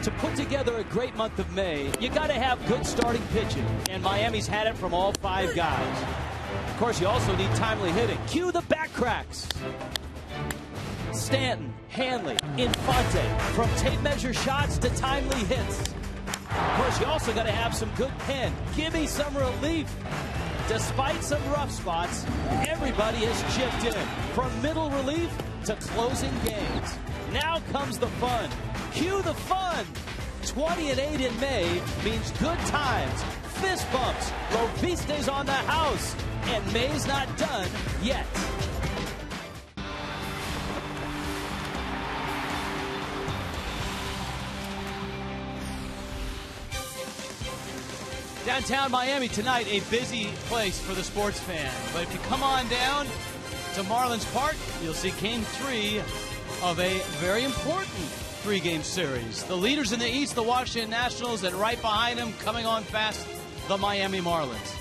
to put together a great month of May, you got to have good starting pitching, and Miami's had it from all 5 guys. Of course, you also need timely hitting. Cue the back cracks. Stanton, Hanley, Infante, from tape measure shots to timely hits. Of course, you also got to have some good pen. Give me some relief. Despite some rough spots, everybody has chipped in, from middle relief to closing games. Now comes the fun. Cue the fun. 20-8 in May means good times, fist bumps, Lovistes on the house, and May's not done yet. Downtown Miami tonight, a busy place for the sports fan. But if you come on down to Marlins Park, you'll see Game 3 of a very important 3-game series. The leaders in the East, the Washington Nationals, and right behind them, coming on fast, the Miami Marlins.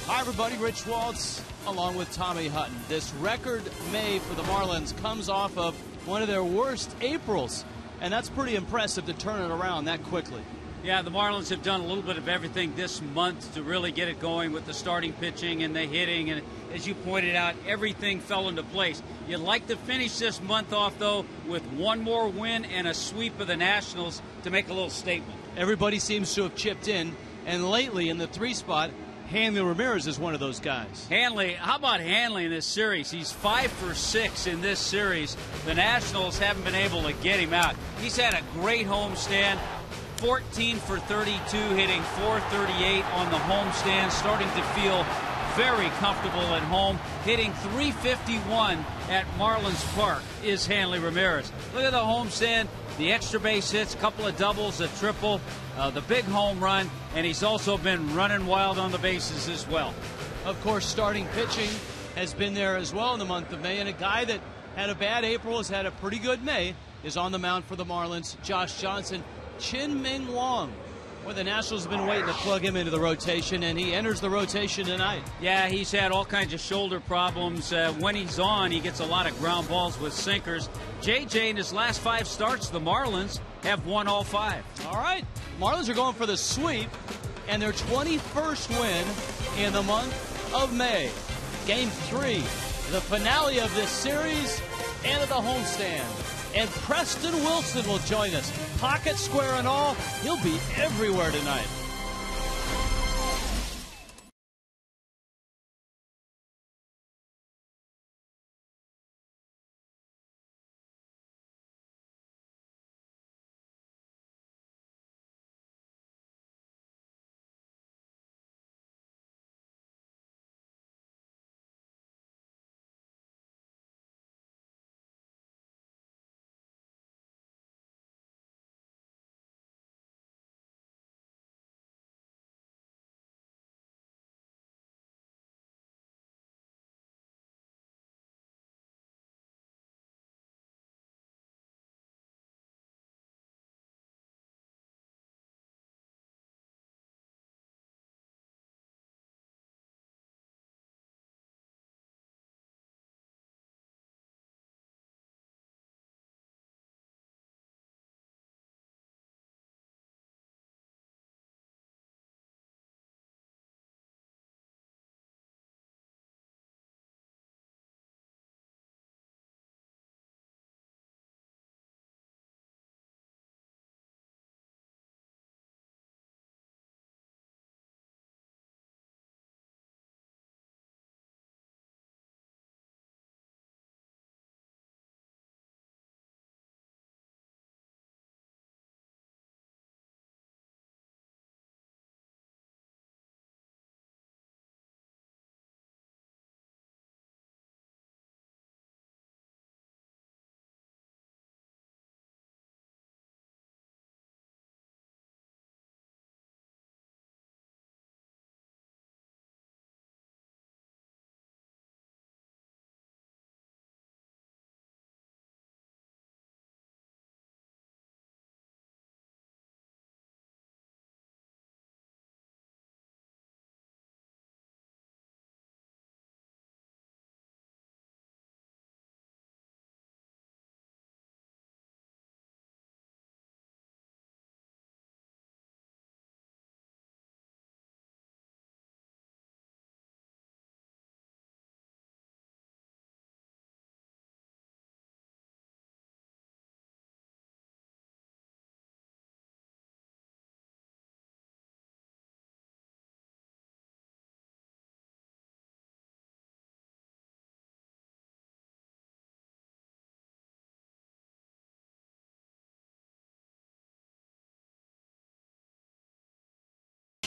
Hi, everybody. Rich Waltz, along with Tommy Hutton. This record May for the Marlins comes off of one of their worst Aprils, and that's pretty impressive to turn it around that quickly. Yeah, the Marlins have done a little bit of everything this month to really get it going with the starting pitching and the hitting. And as you pointed out, everything fell into place. You'd like to finish this month off, though, with one more win and a sweep of the Nationals to make a little statement. Everybody seems to have chipped in. And lately, in the 3 spot, Hanley Ramirez is one of those guys. Hanley, how about Hanley in this series? He's 5 for 6 in this series. The Nationals haven't been able to get him out. He's had a great homestand. 14 for 32, hitting .438 on the homestand, starting to feel very comfortable at home. Hitting .351 at Marlins Park is Hanley Ramirez. Look at the homestand, the extra base hits, couple of doubles, a triple, the big home run, and he's also been running wild on the bases as well. Of course, starting pitching has been there as well in the month of May, and a guy that had a bad April, has had a pretty good May, is on the mound for the Marlins, Josh Johnson. Chien-Ming Wang. Well, the Nationals have been waiting to plug him into the rotation, and he enters the rotation tonight. Yeah, he's had all kinds of shoulder problems. When he's on, he gets a lot of ground balls with sinkers. JJ, in his last 5 starts, the Marlins have won all 5. All right. Marlins are going for the sweep, and their 21st win in the month of May. Game 3, the finale of this series and of the homestand. And Preston Wilson will join us. Pocket square and all, he'll be everywhere tonight.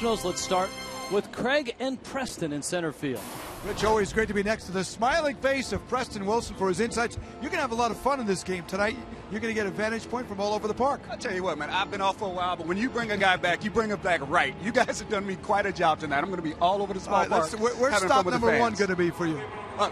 Let's start with Craig and Preston in center field. Rich, always great to be next to the smiling face of Preston Wilson for his insights. You're going to have a lot of fun in this game tonight. You're going to get a vantage point from all over the park. I'll tell you what, man, I've been off for a while, but when you bring a guy back, you bring him back right. You guys have done me quite a job tonight. I'm going to be all over the small park. Where's stop number one going to be for you?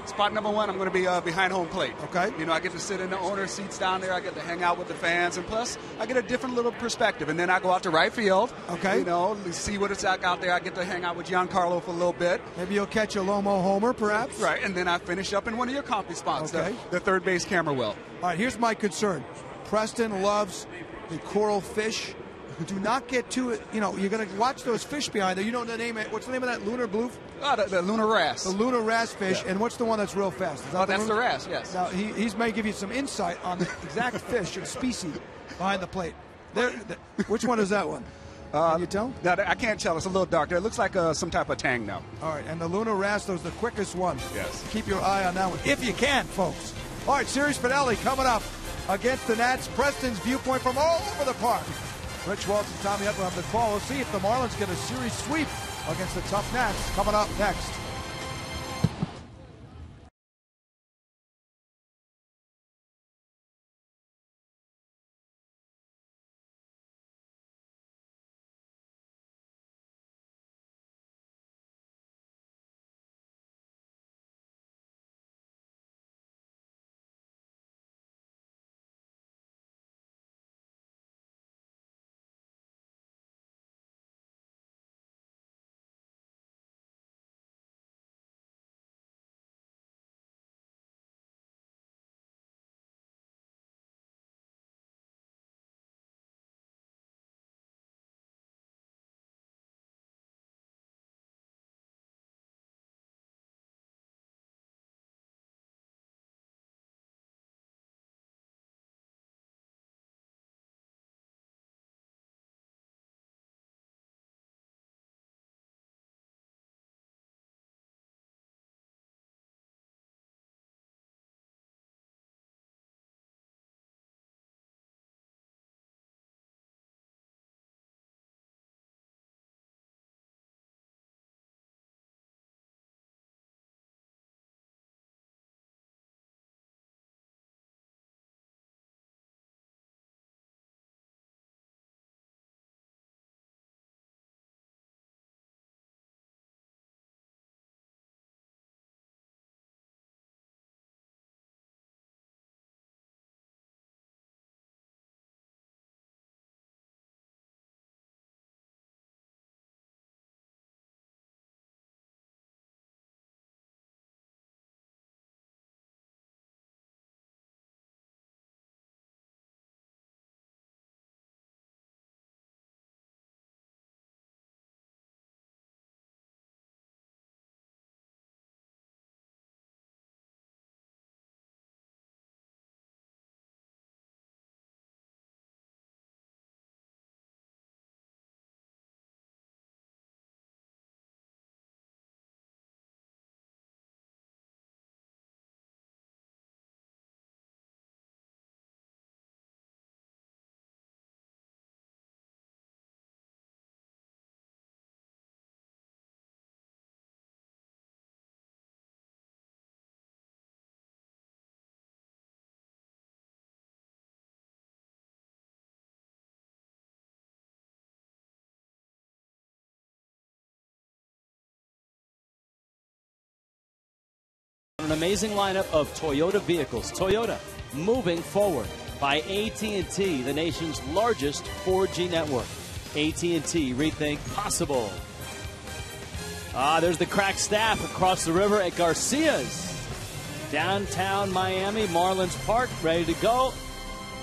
Spot number one, I'm going to be behind home plate. Okay. You know, I get to sit in the owner seats down there. I get to hang out with the fans, and plus, I get a different little perspective. And then I go out to right field. Okay. You know, see what it's like out there. I get to hang out with Giancarlo for a little bit. Maybe you'll catch a Lomo homer, perhaps. Right, and then I finish up in one of your comfy spots, okay. the third base camera well. All right, here's my concern. Preston loves the coral fish. Do not get too, you're going to watch those fish behind there. You know the name, what's the name of that lunar blue? The lunar wrasse. The lunar wrasse fish, yeah. And what's the one that's real fast? That's the wrasse, yes. Now, he's may give you some insight on the exact fish and species behind the plate. Which one is that one? Can you tell? No, I can't tell. It's a little dark there. It looks like some type of tang now. All right, and the lunar wrasse, those the quickest one. Yes. Keep your eye on that one, if you can, folks. All right, series finale coming up against the Nats. Preston's viewpoint from all over the park. Rich Waltz and Tommy Edler have the call. We'll see if the Marlins get a series sweep against the tough Nats. Coming up next. An amazing lineup of Toyota vehicles. Toyota moving forward by AT&T, the nation's largest 4G network. AT&T, rethink possible. There's the crack staff across the river at Garcia's. Downtown Miami, Marlins Park, ready to go.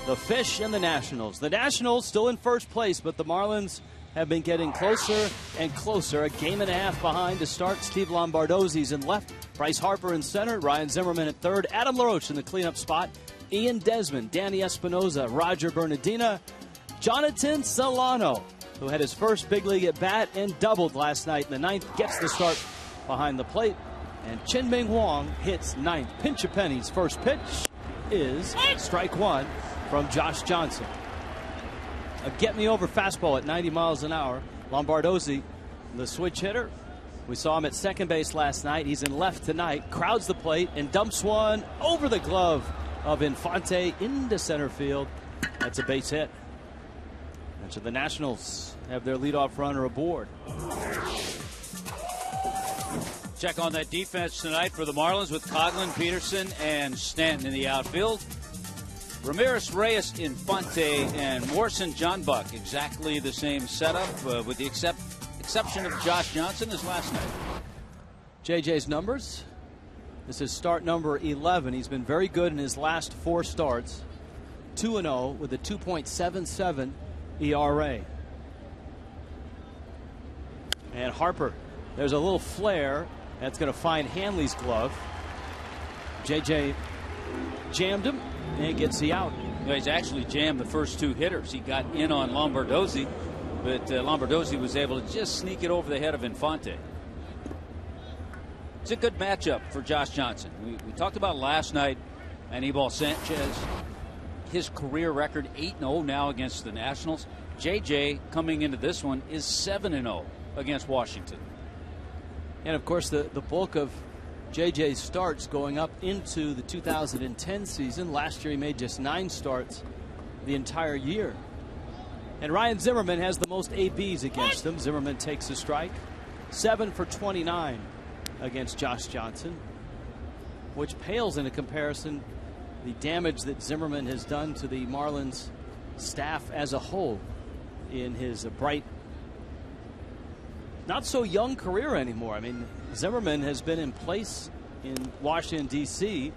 The Fish and the Nationals. The Nationals still in first place, but the Marlins have been getting closer and closer. A game and a half behind to start. Steve Lombardozzi's in left. Bryce Harper in center. Ryan Zimmerman at third. Adam LaRoche in the cleanup spot. Ian Desmond, Danny Espinoza, Roger Bernardina, Jonathan Solano, who had his first big league at bat and doubled last night in the ninth, gets the start behind the plate. And Chin-Ming Wong hits ninth. Pinch-A-Penny's first pitch is strike one from Josh Johnson. A get-me-over fastball at 90 miles an hour. Lombardozzi the switch hitter. We saw him at second base last night. He's in left tonight. Crowds the plate and dumps one over the glove of Infante into center field. That's a base hit. And so the Nationals have their leadoff runner aboard. Check on that defense tonight for the Marlins with Coghlan, Peterson, and Stanton in the outfield. Ramirez, Reyes, Infante, and Morrison, John Buck. Exactly the same setup with the exception of Josh Johnson as last night. JJ's numbers. This is start number 11. He's been very good in his last 4 starts. 2-0 with a 2.77 ERA. And Harper, there's a little flare that's going to find Hanley's glove. JJ jammed him and gets the out. Yeah, he's actually jammed the first 2 hitters. He got in on Lombardozzi, but Lombardozzi was able to just sneak it over the head of Infante. It's a good matchup for Josh Johnson. We talked about last night, Anibal Sanchez, his career record 8-0 now against the Nationals. JJ coming into this one is 7-0 against Washington. And of course the bulk of JJ's starts going up into the 2010 season. Last year he made just 9 starts the entire year. And Ryan Zimmerman has the most ABs against him. Zimmerman takes a strike. 7 for 29 against Josh Johnson, which pales into comparison the damage that Zimmerman has done to the Marlins staff as a whole in his bright, not so young career anymore. I mean, Zimmerman has been in place in Washington, D.C.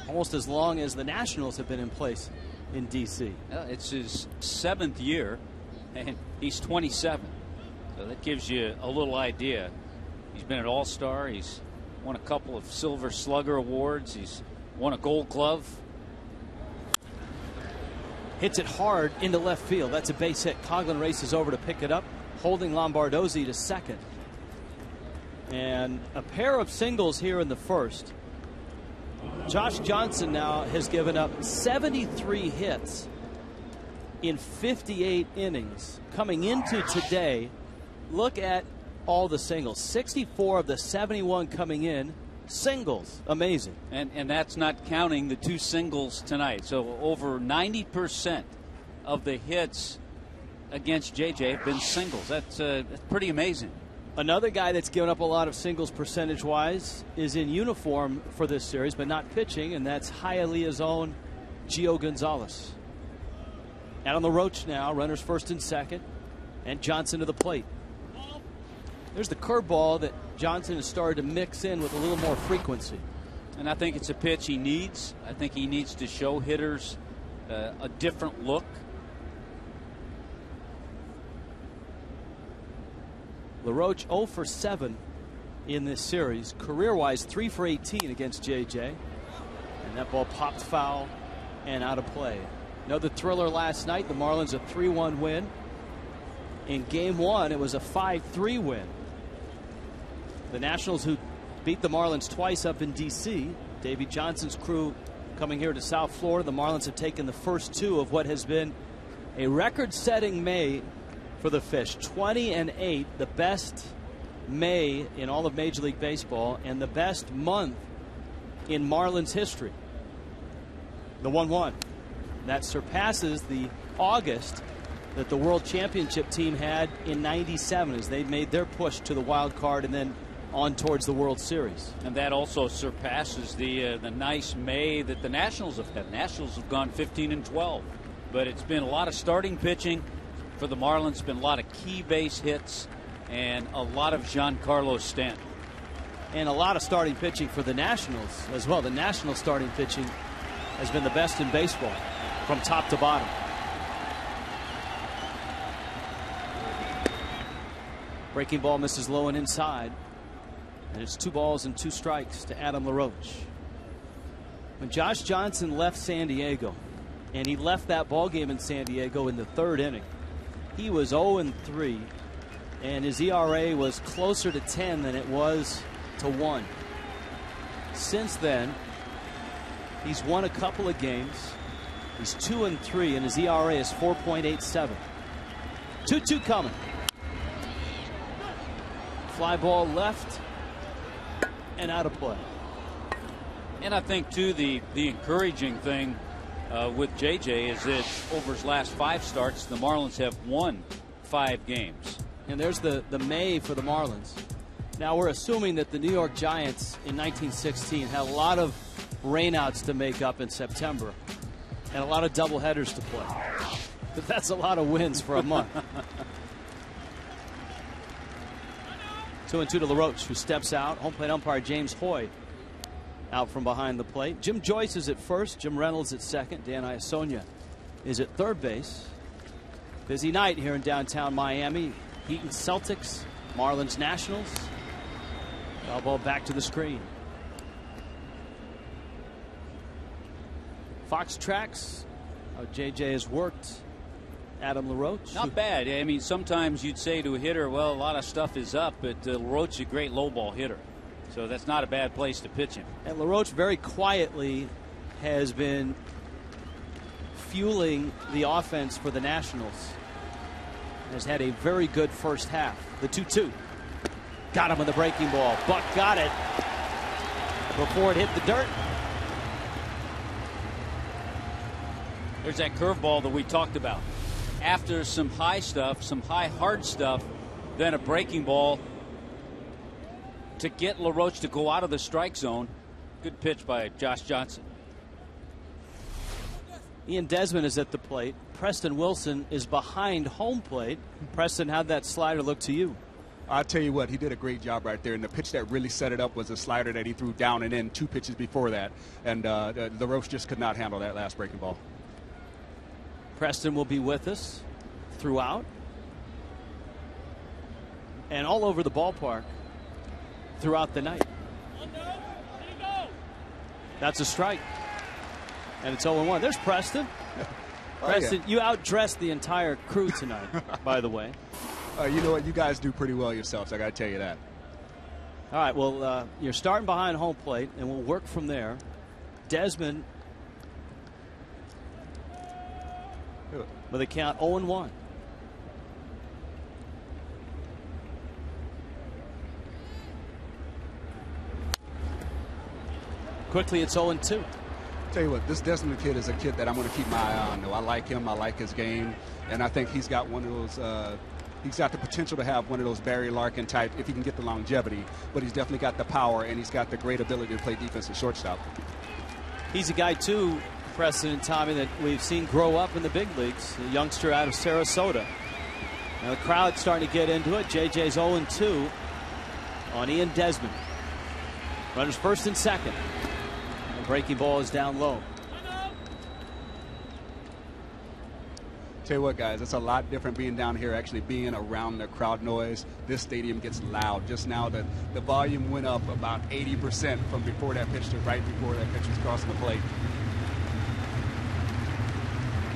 almost as long as the Nationals have been in place in D.C. It's his 7th year, and he's 27. So that gives you a little idea. He's been an all-star. He's won a couple of Silver Slugger awards. He's won a Gold Glove. Hits it hard into left field. That's a base hit. Coghlan races over to pick it up, holding Lombardozzi to second. And a pair of singles here in the first. Josh Johnson now has given up 73 hits in 58 innings. Coming into today, look at all the singles. 64 of the 71 coming in, singles. Amazing. And that's not counting the 2 singles tonight. So over 90% of the hits against JJ have been singles. That's pretty amazing. Another guy that's given up a lot of singles percentage-wise is in uniform for this series, but not pitching, and that's Hialeah's own Gio Gonzalez. Out on the Roach now, runners first and second, and Johnson to the plate. There's the curveball that Johnson has started to mix in with a little more frequency. And I think it's a pitch he needs. I think he needs to show hitters a different look. LaRoche 0 for 7 in this series. Career-wise, 3 for 18 against JJ. And that ball popped foul and out of play. Another thriller last night. The Marlins a 3-1 win. In game 1, it was a 5-3 win. The Nationals, who beat the Marlins twice up in D.C., Davey Johnson's crew coming here to South Florida. The Marlins have taken the first 2 of what has been a record-setting May for the Fish. 20-8, the best May in all of Major League Baseball and the best month in Marlins history. The 1-1. That surpasses the August that the World Championship team had in '97 as they made their push to the wild card and then on towards the World Series. And that also surpasses the nice May that the Nationals have had. Nationals have gone 15-12, but it's been a lot of starting pitching for the Marlins. It's been a lot of key base hits and a lot of Giancarlo Stanton. And a lot of starting pitching for the Nationals as well. The National starting pitching has been the best in baseball from top to bottom. Breaking ball misses low and inside. And it's 2 balls and 2 strikes to Adam LaRoche. When Josh Johnson left San Diego, and he left that ball game in San Diego in the 3rd inning, he was 0-3, and his ERA was closer to 10 than it was to 1. Since then, he's won a couple of games. He's 2-3, and his ERA is 4.87. 2-2 coming. Fly ball left and out of play. And I think, too, the encouraging thing with JJ is that over his last 5 starts, the Marlins have won 5 games. And there's the May for the Marlins. Now we're assuming that the New York Giants in 1916 had a lot of rainouts to make up in September and a lot of doubleheaders to play. But that's a lot of wins for a month. 2-2 to LaRoche, who steps out. Home plate umpire James Hoy out from behind the plate. Jim Joyce is at first. Jim Reynolds at second. Dan Iasonia is at third base. Busy night here in downtown Miami. Heat and Celtics, Marlins Nationals. Foul ball back to the screen. Fox tracks how JJ has worked Adam LaRoche. Not bad. I mean, sometimes you'd say to a hitter, well, a lot of stuff is up, but LaRoche is a great low ball hitter. So that's not a bad place to pitch him. And LaRoche very quietly has been fueling the offense for the Nationals. Has had a very good first half. The 2-2. Got him with the breaking ball. Buck got it before it hit the dirt. There's that curveball that we talked about. After some high stuff, some high hard stuff, then a breaking ball to get LaRoche to go out of the strike zone. Good pitch by Josh Johnson. Ian Desmond is at the plate. Preston Wilson is behind home plate. Preston, how'd that slider look to you? I'll tell you what, he did a great job right there. And the pitch that really set it up was a slider that he threw down and in 2 pitches before that. And LaRoche just could not handle that last breaking ball. Preston will be with us throughout and all over the ballpark throughout the night. That's a strike. And it's 0-1. There's Preston. Preston, yeah. You outdressed the entire crew tonight, by the way. You know what? You guys do pretty well yourselves. I got to tell you that. All right. Well, you're starting behind home plate, and we'll work from there. Desmond with a count 0-1. Quickly, it's 0-2. Tell you what, this Desmond kid is a kid that I'm going to keep my eye on. Though I like him, I like his game, and I think he's got one of those. He's got the potential to have one of those Barry Larkin type if he can get the longevity. But he's definitely got the power, and he's got the great ability to play defense at shortstop. He's a guy too, Preston and Tommy, that we've seen grow up in the big leagues. A youngster out of Sarasota. Now the crowd's starting to get into it. JJ's 0-2 on Ian Desmond. Runners first and second. The breaking ball is down low. Tell you what, guys, it's a lot different being down here, actually being around the crowd noise. This stadium gets loud. Just now, the volume went up about 80% from before that pitch to right before that pitch was crossing the plate.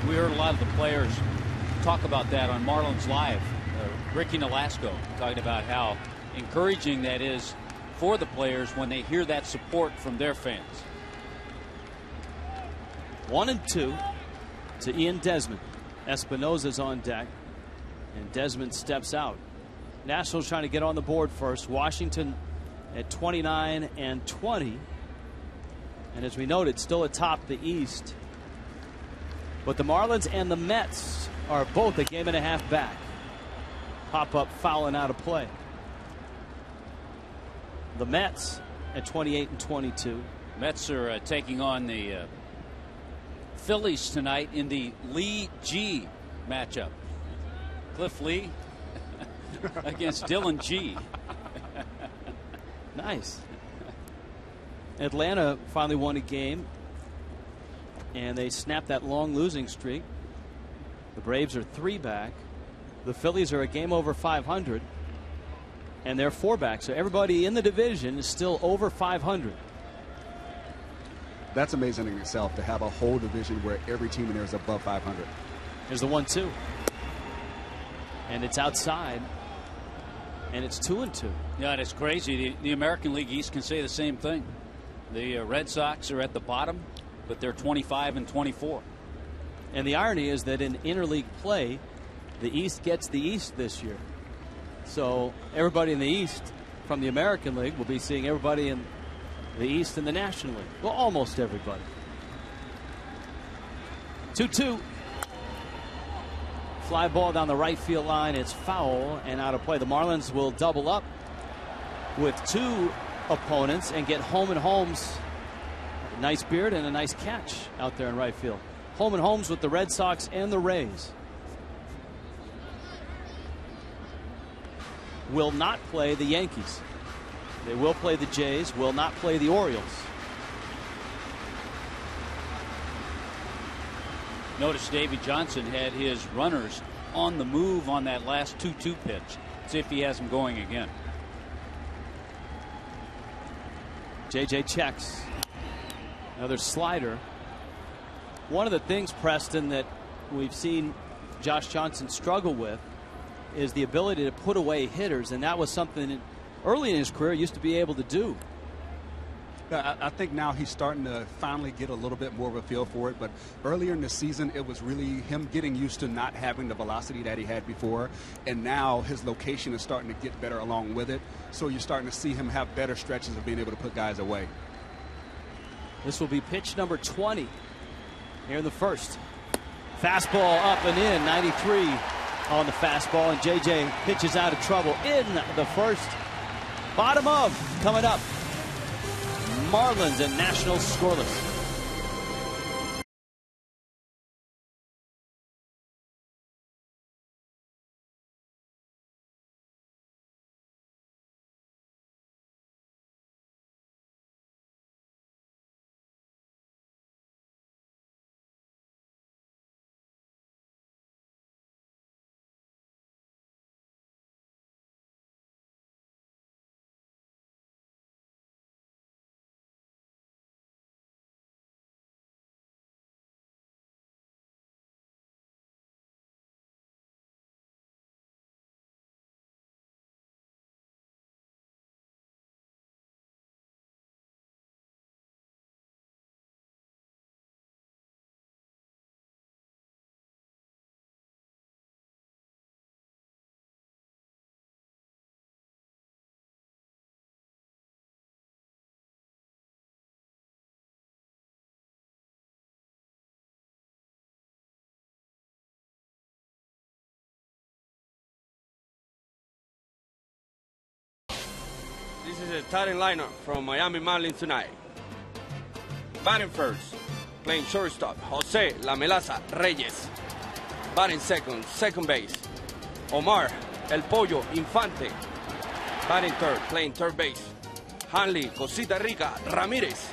We heard a lot of the players talk about that on Marlins Live. Ricky Nolasco talking about how encouraging that is for the players when they hear that support from their fans. 1-2 to Ian Desmond. Espinosa's on deck, and Desmond steps out. Nationals trying to get on the board first. Washington at 29-20, and as we noted, still atop the East. But the Marlins and the Mets are both a game and a half back. Pop-up fouling out of play. The Mets at 28-22. Mets are taking on the Phillies tonight in the Lee G matchup. Cliff Lee against Dylan G. Nice. Atlanta finally won a game, and they snapped that long losing streak. The Braves are 3 back. The Phillies are a game over 500, and they're 4 back. So everybody in the division is still over 500. That's amazing in itself, to have a whole division where every team in there is above 500. Here's the 1-2. And it's outside. And it's 2-2. Yeah, and it's crazy. The American League East can say the same thing. The Red Sox are at the bottom, but they're 25-24. And the irony is that in interleague play, the East gets the East this year. So everybody in the East from the American League will be seeing everybody in the East in the National League. Well, almost everybody. 2-2. Fly ball down the right field line. It's foul and out of play. The Marlins will double up with 2 opponents and get Holman Holmes. Nice beard and a nice catch out there in right field. Holman Holmes with the Red Sox and the Rays. Will not play the Yankees. They will play the Jays, will not play the Orioles. Notice Davey Johnson had his runners on the move on that last 2-2 pitch. See if he has them going again. JJ checks. Another slider. One of the things, Preston, that we've seen Josh Johnson struggle with is the ability to put away hitters, and that was something early in his career he used to be able to do. I think now he's starting to finally get a little bit more of a feel for it. But earlier in the season, it was really him getting used to not having the velocity that he had before. And now his location is starting to get better along with it. So you're starting to see him have better stretches of being able to put guys away. This will be pitch number 20 here in the first. Fastball up and in, 93 on the fastball. And JJ pitches out of trouble in the first. Bottom of coming up. Marlins and Nationals scoreless. This is a starting lineup from Miami Marlins tonight. Batting first, playing shortstop, Jose La Melaza Reyes. Batting second, second base, Omar El Pollo Infante. Batting third, playing third base, Hanley Cosita Rica Ramirez.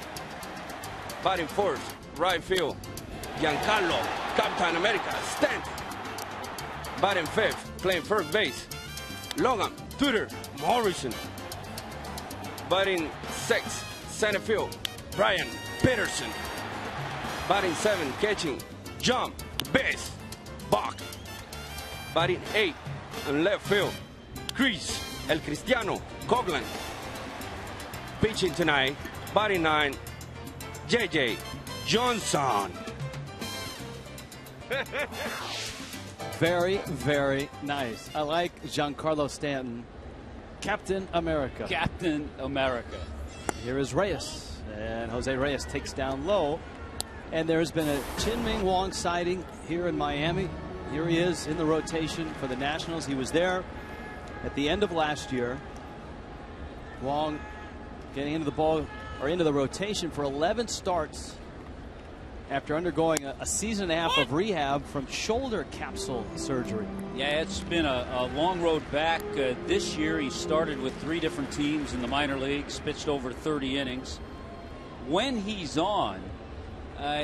Batting fourth, right field, Giancarlo Captain America Stant. Batting fifth, playing first base, Logan Tudor Morrison. Batting sixth, center field, Brian Peterson. Batting seventh, catching, John Bess Bach. Batting eighth, in left field, Chris El Cristiano Coughlin. Pitching tonight, batting nine, JJ Johnson. Very, very nice. I like Giancarlo Stanton. Captain America. Captain America. Here is Reyes. And Jose Reyes takes down low. And there's been a Chin-Ming Wong sighting here in Miami. Here he is in the rotation for the Nationals. He was there at the end of last year. Wong getting into the ball or into the rotation for 11 starts after undergoing a season and a half of rehab from shoulder capsule surgery. Yeah, it's been a long road back. This year he started with 3 different teams in the minor leagues, pitched over 30 innings. When he's on,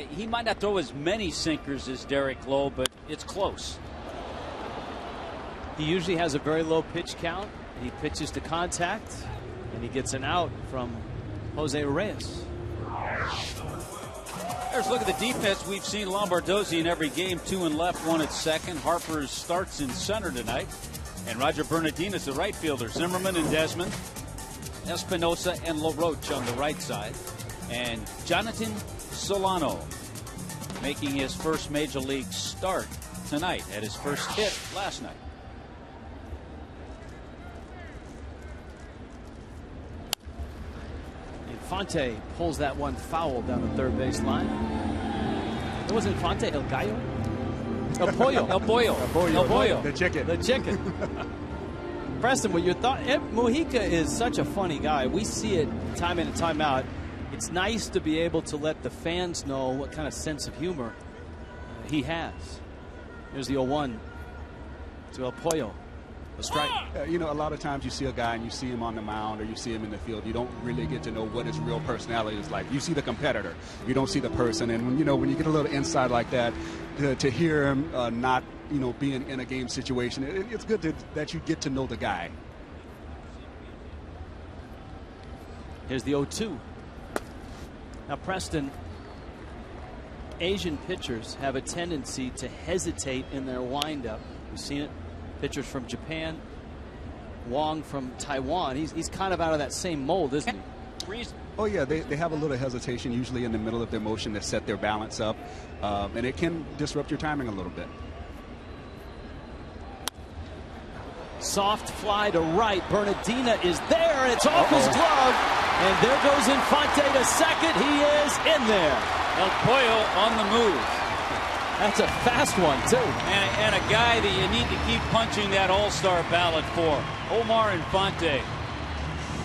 he might not throw as many sinkers as Derek Lowe, but it's close. He usually has a very low pitch count. He pitches to contact, and he gets an out from Jose Reyes. There's a look at the defense. We've seen Lombardozzi in every game, 2 in left, 1 at second. Harper starts in center tonight. And Roger Bernardine is the right fielder. Zimmerman and Desmond. Espinosa and LaRoche on the right side. And Jonathan Solano making his first major league start tonight. Had his first hit last night. Infante pulls that one foul down the third base line. It wasn't Infante, El Gallo? El Pollo. El Pollo. El Pollo. The chicken. The chicken. Preston, what your thought? Mujica is such a funny guy. We see it time in and time out. It's nice to be able to let the fans know what kind of sense of humor he has. Here's the 0-1 to El Pollo. A strike. You know, a lot of times you see a guy and you see him on the mound or you see him in the field. You don't really get to know what his real personality is like. You see the competitor. You don't see the person. And, you know, when you get a little insight like that, to hear him not, you know, being in a game situation, it's good that you get to know the guy. Here's the 0-2. Now, Preston, Asian pitchers have a tendency to hesitate in their windup. We've seen it. Pitchers from Japan, Wong from Taiwan. He's kind of out of that same mold, isn't he? Oh, yeah, they have a little hesitation usually in the middle of their motion to set their balance up, and it can disrupt your timing a little bit. Soft fly to right. Bernardina is there, and it's off his glove. And there goes Infante to second. He is in there. El Pollo on the move. That's a fast one, too. And a guy that you need to keep punching that all-star ballot for. Omar Infante.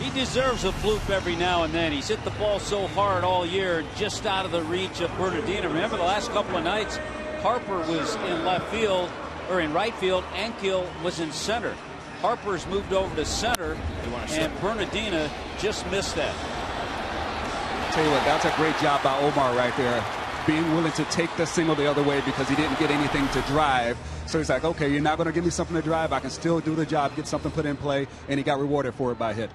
He deserves a bloop every now and then. He's hit the ball so hard all year, just out of the reach of Bernardina. Remember the last couple of nights, Harper was in left field, or in right field, Ankiel was in center. Harper's moved over to center, and Bernardina just missed that. Tell you what, that's a great job by Omar right there. Being willing to take the single the other way because he didn't get anything to drive. So he's like, okay, you're not going to give me something to drive. I can still do the job, get something put in play, and he got rewarded for it by a hit.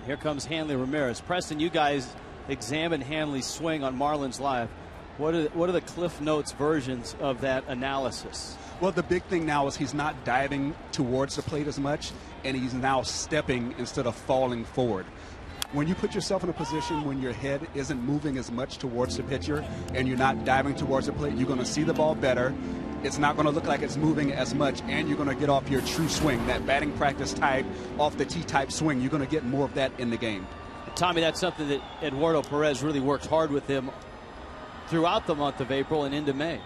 Here comes Hanley Ramirez. Preston, you guys examined Hanley's swing on Marlins Live. What are the Cliff Notes versions of that analysis? Well, the big thing now is he's not diving towards the plate as much, and he's now stepping instead of falling forward. When you put yourself in a position when your head isn't moving as much towards the pitcher and you're not diving towards the plate, you're going to see the ball better. It's not going to look like it's moving as much, and you're going to get off your true swing, that batting practice type, off the tee type swing. You're going to get more of that in the game. Tommy, that's something that Eduardo Perez really worked hard with him throughout the month of April and into May.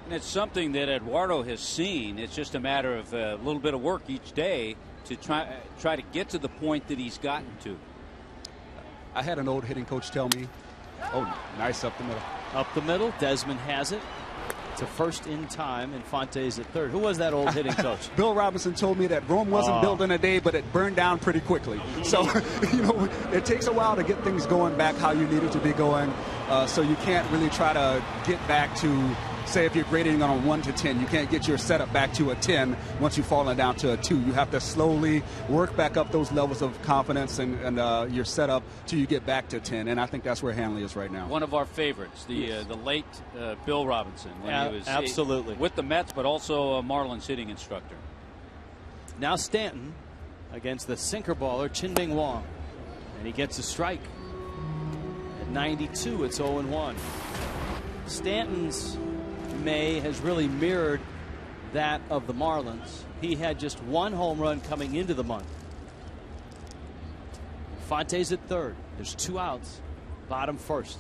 And it's something that Eduardo has seen. It's just a matter of a little bit of work each day to try to get to the point that he's gotten to. I had an old hitting coach tell me, oh, nice up the middle. Up the middle, Desmond has it. To first in time, Infante's at third. Who was that old hitting coach? Bill Robinson told me that Rome wasn't built in a day, but it burned down pretty quickly. So, you know, it takes a while to get things going back how you need it to be going. So you can't really try to get back to, say, if you're grading on a 1 to 10, you can't get your setup back to a 10 once you've fallen down to a 2. You have to slowly work back up those levels of confidence and your setup till you get back to 10. And I think that's where Hanley is right now. One of our favorites, the late Bill Robinson, when he was absolutely with the Mets, but also a Marlins hitting instructor. Now Stanton against the sinker baller Chin-Ming Wong, and he gets a strike. At 92, it's 0-1. Stanton's May has really mirrored that of the Marlins. He had just one home run coming into the month. Infante's at third. There's 2 outs. Bottom first.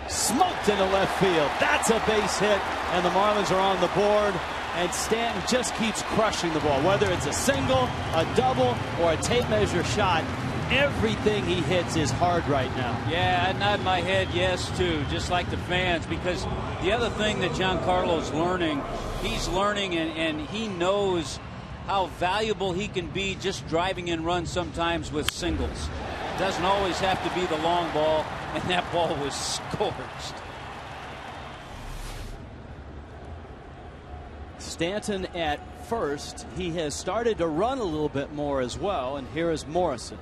Smoked into left field. That's a base hit, and the Marlins are on the board. And Stanton just keeps crushing the ball, whether it's a single, a double, or a tape measure shot. Everything he hits is hard right now. Yeah, I nod my head yes, too, just like the fans, because the other thing that Giancarlo's learning, he's learning and he knows how valuable he can be just driving in runs sometimes with singles. It doesn't always have to be the long ball, and that ball was scorched. Stanton at first. He has started to run a little bit more as well, and here is Morrison.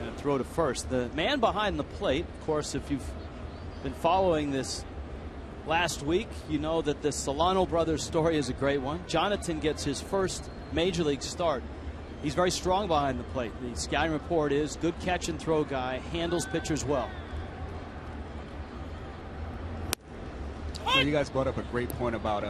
And a throw to first. The man behind the plate, of course, if you've been following this last week, you know that the Solano brothers story is a great one. Jonathan gets his first major league start. He's very strong behind the plate. The scouting report is good catch and throw guy, handles pitchers well. You guys brought up a great point about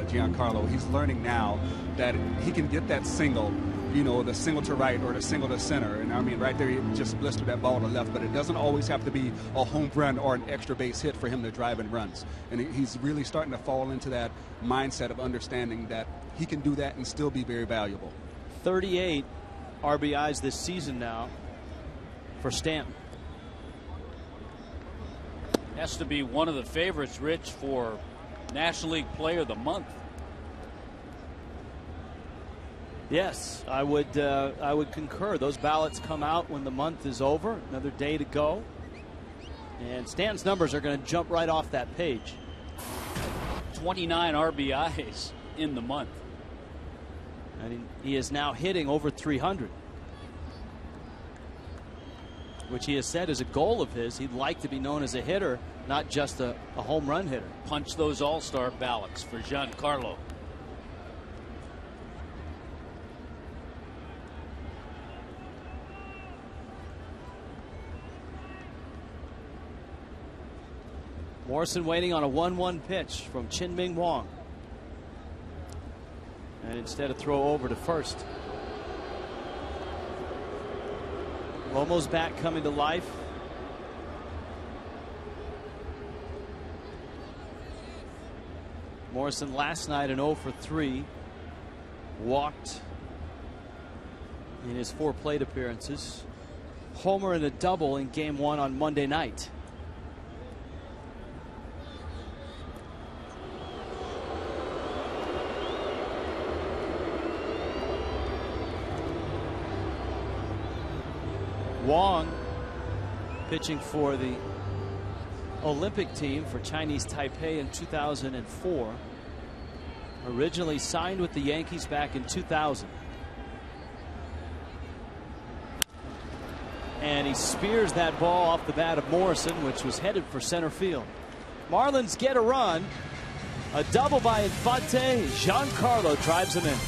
Giancarlo. He's learning now that he can get that single, the single to right or the single to center. And I mean, right there, he just blistered that ball to left. But it doesn't always have to be a home run or an extra base hit for him to drive in runs. And he's really starting to fall into that mindset of understanding that he can do that and still be very valuable. 38 RBIs this season now for Stanton. Has to be one of the favorites, Rich, for National League Player of the Month. Yes, I would concur. Those ballots come out when the month is over. Another day to go. And Stanton's numbers are going to jump right off that page. 29 RBIs in the month. And he is now hitting over 300. Which he has said is a goal of his. He'd like to be known as a hitter, not just a home run hitter. Punch those all-star ballots for Giancarlo. Morrison waiting on a 1-1 pitch from Chin-Ming Wong. And instead of throw over to first. Romo's bat coming to life. Morrison last night an 0 for 3. Walked in his 4 plate appearances. Homer and a double in game 1 on Monday night. Wong pitching for the Olympic team for Chinese Taipei in 2004. Originally signed with the Yankees back in 2000. And he spears that ball off the bat of Morrison, which was headed for center field. Marlins get a run. A double by Infante. Giancarlo drives him in.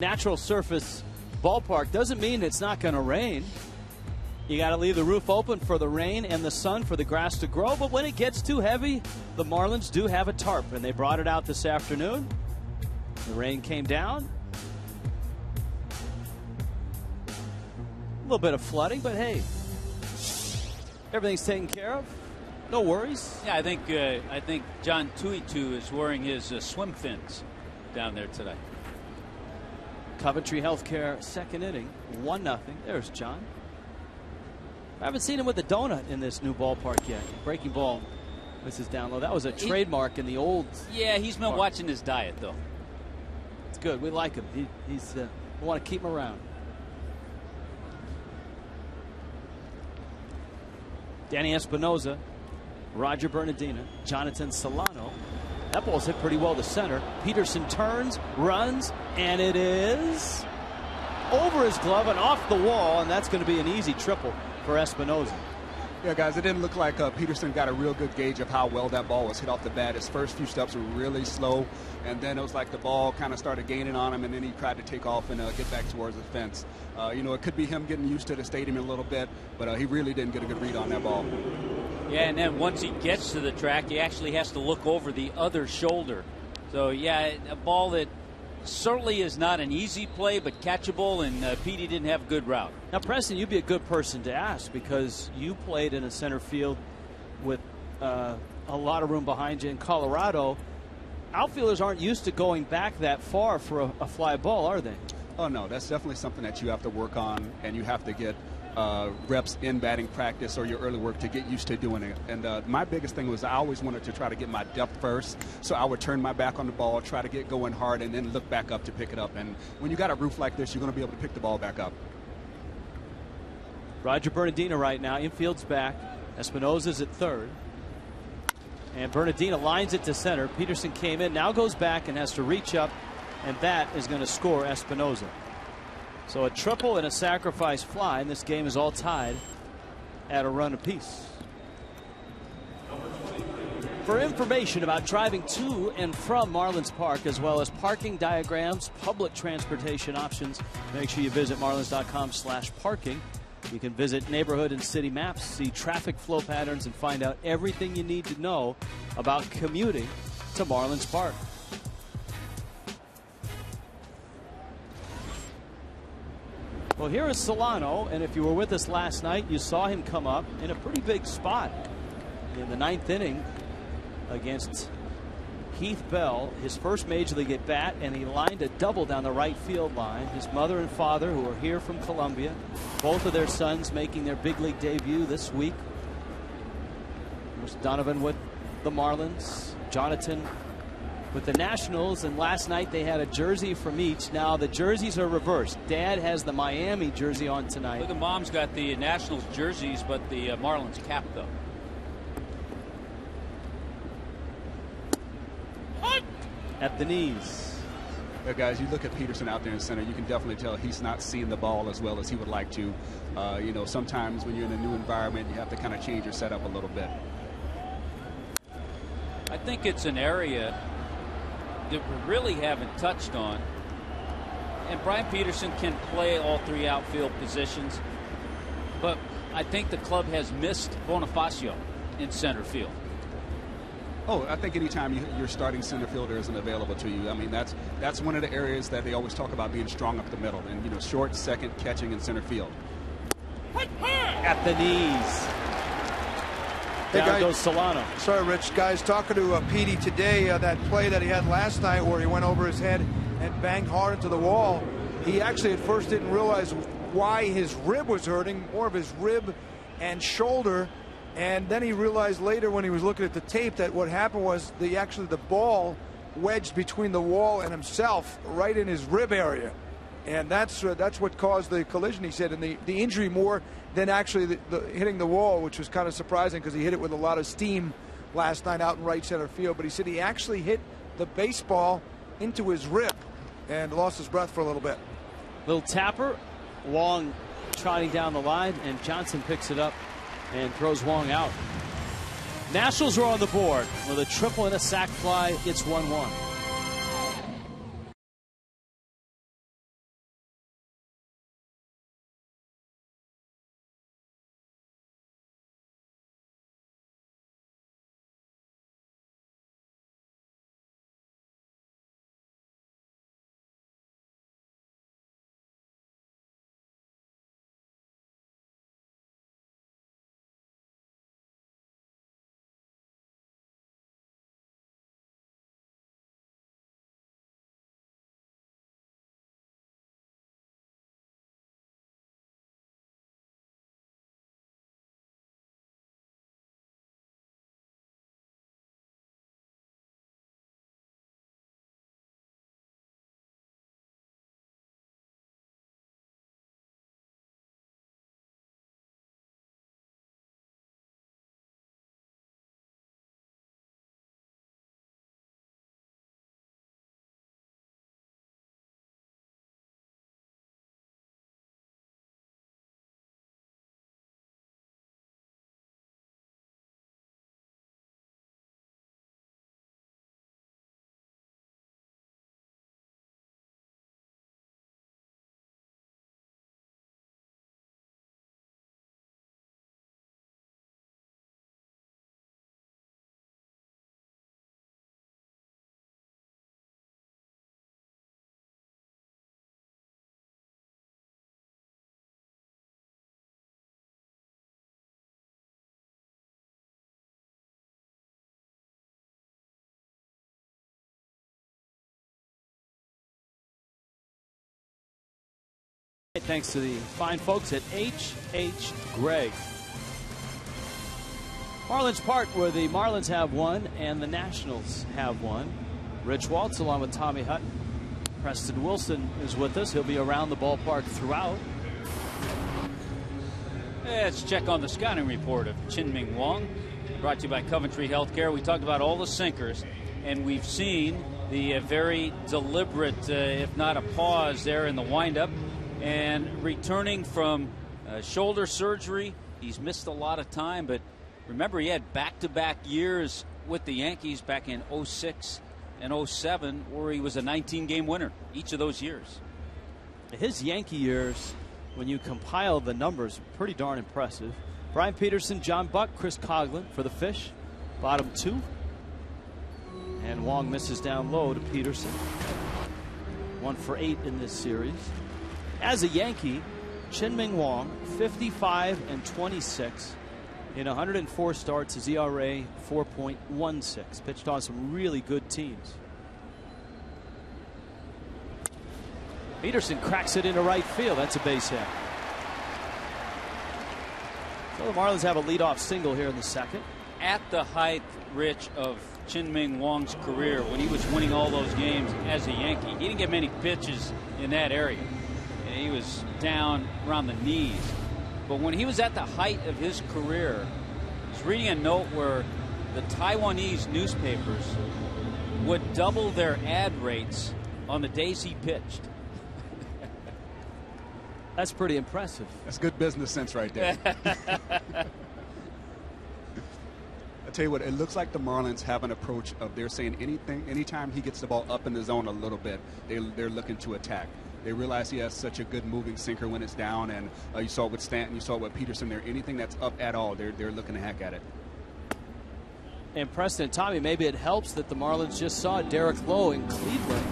Natural surface ballpark doesn't mean it's not going to rain. You got to leave the roof open for the rain and the sun for the grass to grow. But when it gets too heavy, the Marlins do have a tarp, and they brought it out this afternoon. The rain came down. A little bit of flooding, but hey, everything's taken care of. No worries. Yeah, I think John Tuitu is wearing his swim fins down there today. Coventry Healthcare second inning, 1-0. There's John. I haven't seen him with a donut in this new ballpark yet. Breaking ball misses down low. That was a trademark in the old. Yeah, he's been watching his diet though. It's good. We like him. We want to keep him around. Danny Espinoza, Roger Bernardina, Jonathan Solano. That ball's hit pretty well to center. Peterson turns, runs, and it is over his glove and off the wall, and that's going to be an easy triple for Espinoza. Yeah, guys, it didn't look like Peterson got a real good gauge of how well that ball was hit off the bat. His first few steps were really slow, and then it was like the ball kind of started gaining on him, and then he tried to take off and get back towards the fence. It could be him getting used to the stadium a little bit, but he really didn't get a good read on that ball. Yeah, and then once he gets to the track, he actually has to look over the other shoulder. So, yeah, a ball that certainly is not an easy play, but catchable, and Petey didn't have a good route. Now, Preston, you'd be a good person to ask because you played in a center field with a lot of room behind you in Colorado. Outfielders aren't used to going back that far for a fly ball, are they? Oh, no, that's definitely something that you have to work on, and you have to get reps in batting practice or your early work to get used to doing it. And my biggest thing was I always wanted to try to get my depth first, so I would turn my back on the ball, try to get going hard, and then look back up to pick it up. And when you got a roof like this, you're going to be able to pick the ball back up. Roger Bernardina right now, infield's back. Espinoza's at third. And Bernardina lines it to center. Peterson came in, now goes back and has to reach up, and that is going to score Espinoza. So a triple and a sacrifice fly, and this game is all tied at a run apiece. For information about driving to and from Marlins Park, as well as parking diagrams, public transportation options, make sure you visit marlins.com/parking. You can visit neighborhood and city maps, see traffic flow patterns, and find out everything you need to know about commuting to Marlins Park. Well, here is Solano, and if you were with us last night, you saw him come up in a pretty big spot in the ninth inning against Heath Bell, his first major league at bat, and he lined a double down the right field line. His mother and father, who are here from Columbia, both of their sons making their big league debut this week. There's Donovan with the Marlins, Jonathan with the Nationals, and last night they had a jersey from each. Now the jerseys are reversed. Dad has the Miami jersey on tonight. Look at Mom's got the Nationals jerseys, but the Marlins cap, though. At the knees. Yeah, guys, you look at Peterson out there in center, you can definitely tell he's not seeing the ball as well as he would like to. Sometimes when you're in a new environment, you have to kind of change your setup a little bit. I think it's an area that we really haven't touched on. And Brian Peterson can play all three outfield positions, but I think the club has missed Bonifacio in center field. Oh, I think anytime your starting center fielder isn't available to you, I mean, that's one of the areas that they always talk about being strong up the middle, and short, second, catching, and center field. At the knees. Down goes Solano. Sorry, Rich. Guys, talking to Petey today, that play that he had last night where he went over his head and banged hard into the wall, he actually at first didn't realize why his rib was hurting, more of his rib and shoulder. And then he realized later when he was looking at the tape that what happened was the ball wedged between the wall and himself right in his rib area. And that's what caused the collision, he said, and the injury more than actually the hitting the wall, which was kind of surprising because he hit it with a lot of steam last night out in right center field. But he said he actually hit the baseball into his rib and lost his breath for a little bit. Little tapper, Wong trotting down the line, and Johnson picks it up and throws Wong out. Nationals are on the board with a triple and a sac fly. It's 1-1. Thanks to the fine folks at H.H. Gregg. Marlins Park, where the Marlins have won and the Nationals have won. Rich Waltz along with Tommy Hutton. Preston Wilson is with us. He'll be around the ballpark throughout. Let's check on the scouting report of Chien-Ming Wang, brought to you by Coventry Healthcare. We talked about all the sinkers, and we've seen the very deliberate, if not a pause there in the windup. And returning from shoulder surgery, he's missed a lot of time, but remember he had back-to-back years with the Yankees back in 06 and 07 where he was a 19-game winner each of those years. His Yankee years, when you compile the numbers, pretty darn impressive. Brian Peterson, John Buck, Chris Coghlan for the Fish, bottom two. And Wang misses down low to Peterson. 1 for 8 in this series. As a Yankee, Chien-Ming Wang, 55 and 26 in 104 starts. His ERA 4.16. Pitched on some really good teams. Peterson cracks it into right field. That's a base hit. So the Marlins have a leadoff single here in the second. At the height, Rich, of Chien-Ming Wang's career, when he was winning all those games as a Yankee, he didn't get many pitches in that area. He was down around the knees. But when he was at the height of his career, I was reading a note where the Taiwanese newspapers would double their ad rates on the days he pitched. That's pretty impressive. That's good business sense right there. I tell you what, it looks like the Marlins have an approach of they're saying anytime he gets the ball up in the zone a little bit, they're looking to attack. They realize he has such a good moving sinker when it's down, and you saw it with Stanton, you saw it with Peterson. There, anything that's up at all, they're looking to hack at it. And Preston and Tommy, maybe it helps that the Marlins just saw Derek Lowe in Cleveland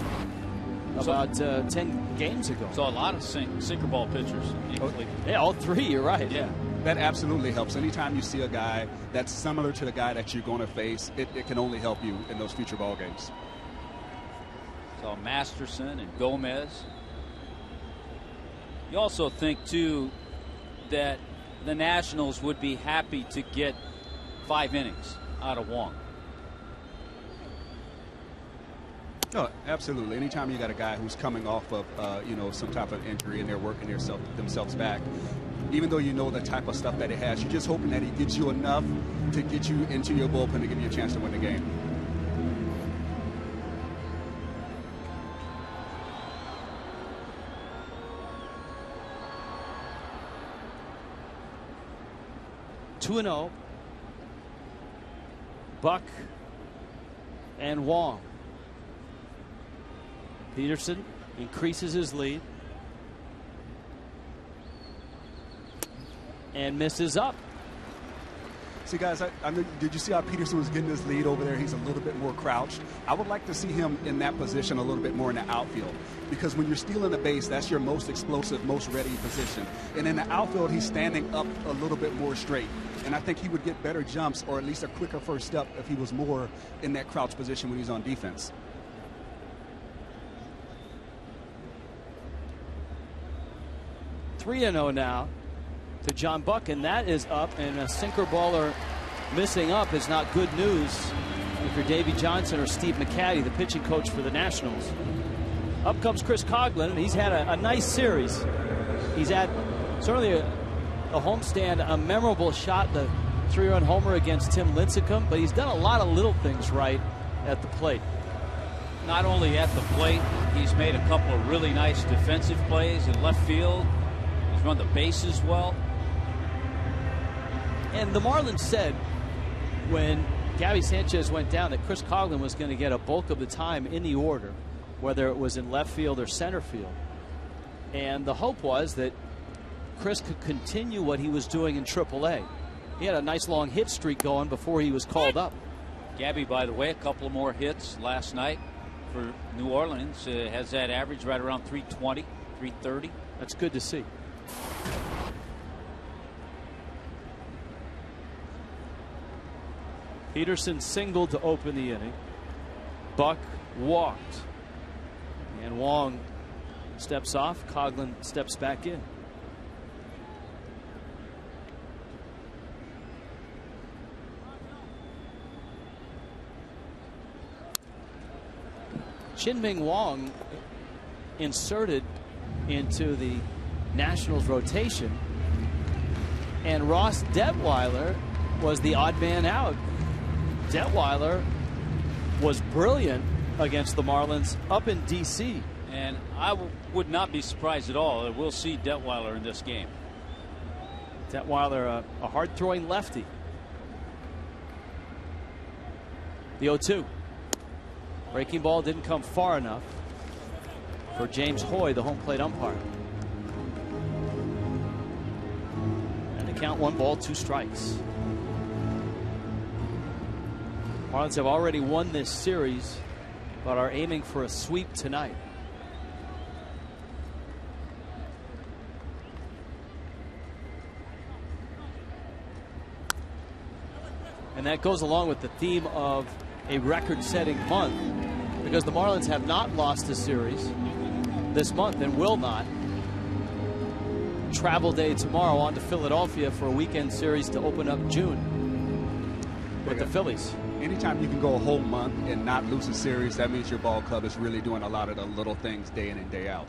about 10 games ago. Saw a lot of sinker ball pitchers in Cleveland. Yeah, all three. You're right. Yeah. That absolutely helps. Anytime you see a guy that's similar to the guy that you're going to face, it can only help you in those future ball games. Saw Masterson and Gomez. You also think, too, that the Nationals would be happy to get 5 innings out of Wang. No, absolutely. Anytime you got a guy who's coming off of some type of injury and they're working themselves back, even though you know the type of stuff that he has, you're just hoping that he gives you enough to get you into your bullpen to give you a chance to win the game. Two 2-0. Buck and Wang. Peterson increases his lead and misses up. See, guys, did you see how Peterson was getting his lead over there? He's a little bit more crouched. I would like to see him in that position a little bit more in the outfield, because when you're stealing the base, that's your most explosive, most ready position. And in the outfield, he's standing up a little bit more straight. And I think he would get better jumps, or at least a quicker first step, if he was more in that crouch position when he's on defense. 3-0 now to John Buck, and that is up, and a sinker baller missing up is not good news if you're Davey Johnson or Steve McCaddy, the pitching coach for the Nationals. Up comes Chris Coghlan, and he's had a nice series. He's had certainly a homestand, a memorable shot, the 3-run homer against Tim Lincecum, but he's done a lot of little things right at the plate. Not only at the plate, he's made a couple of really nice defensive plays in left field. He's run the bases well. And the Marlins said when Gabby Sanchez went down that Chris Coghlan was going to get a bulk of the time in the order, whether it was in left field or center field. And the hope was that Chris could continue what he was doing in AAA. He had a nice long hit streak going before he was called up. Gabby, by the way, a couple of more hits last night for New Orleans. Has that average right around 320, 330. That's good to see. Peterson singled to open the inning. Buck walked. And Wang steps off. Coghlan steps back in. Chin-Ming Wong inserted into the Nationals rotation, and Ross Detweiler was the odd man out. Detweiler was brilliant against the Marlins up in D.C. And I would not be surprised at all that we'll see Detweiler in this game. Detweiler, a hard-throwing lefty. The 0-2. Breaking ball didn't come far enough for James Hoy, the home plate umpire. And the count 1 ball, 2 strikes. Marlins have already won this series, but are aiming for a sweep tonight. And that goes along with the theme of a record-setting month, because the Marlins have not lost a series this month and will not. Travel day tomorrow on to Philadelphia for a weekend series to open up June with the Phillies. Anytime you can go a whole month and not lose a series, that means your ball club is really doing a lot of the little things day in and day out.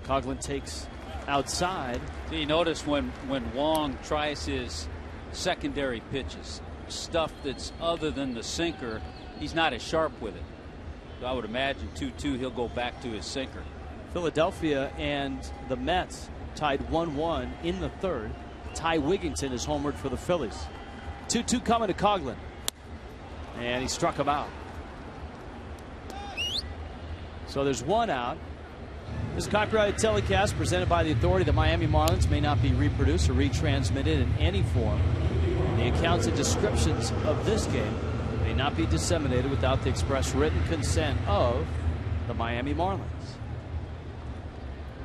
Coghlan takes outside. You notice when Wong tries his secondary pitches, stuff that's other than the sinker, he's not as sharp with it. So I would imagine 2-2, he'll go back to his sinker. Philadelphia and the Mets tied 1-1 in the third. Ty Wigginton is homered for the Phillies. 2-2 coming to Coghlan. And he struck him out. So there's 1 out. This copyrighted telecast presented by the authority of the Miami Marlins may not be reproduced or retransmitted in any form. The accounts and descriptions of this game may not be disseminated without the express written consent of the Miami Marlins.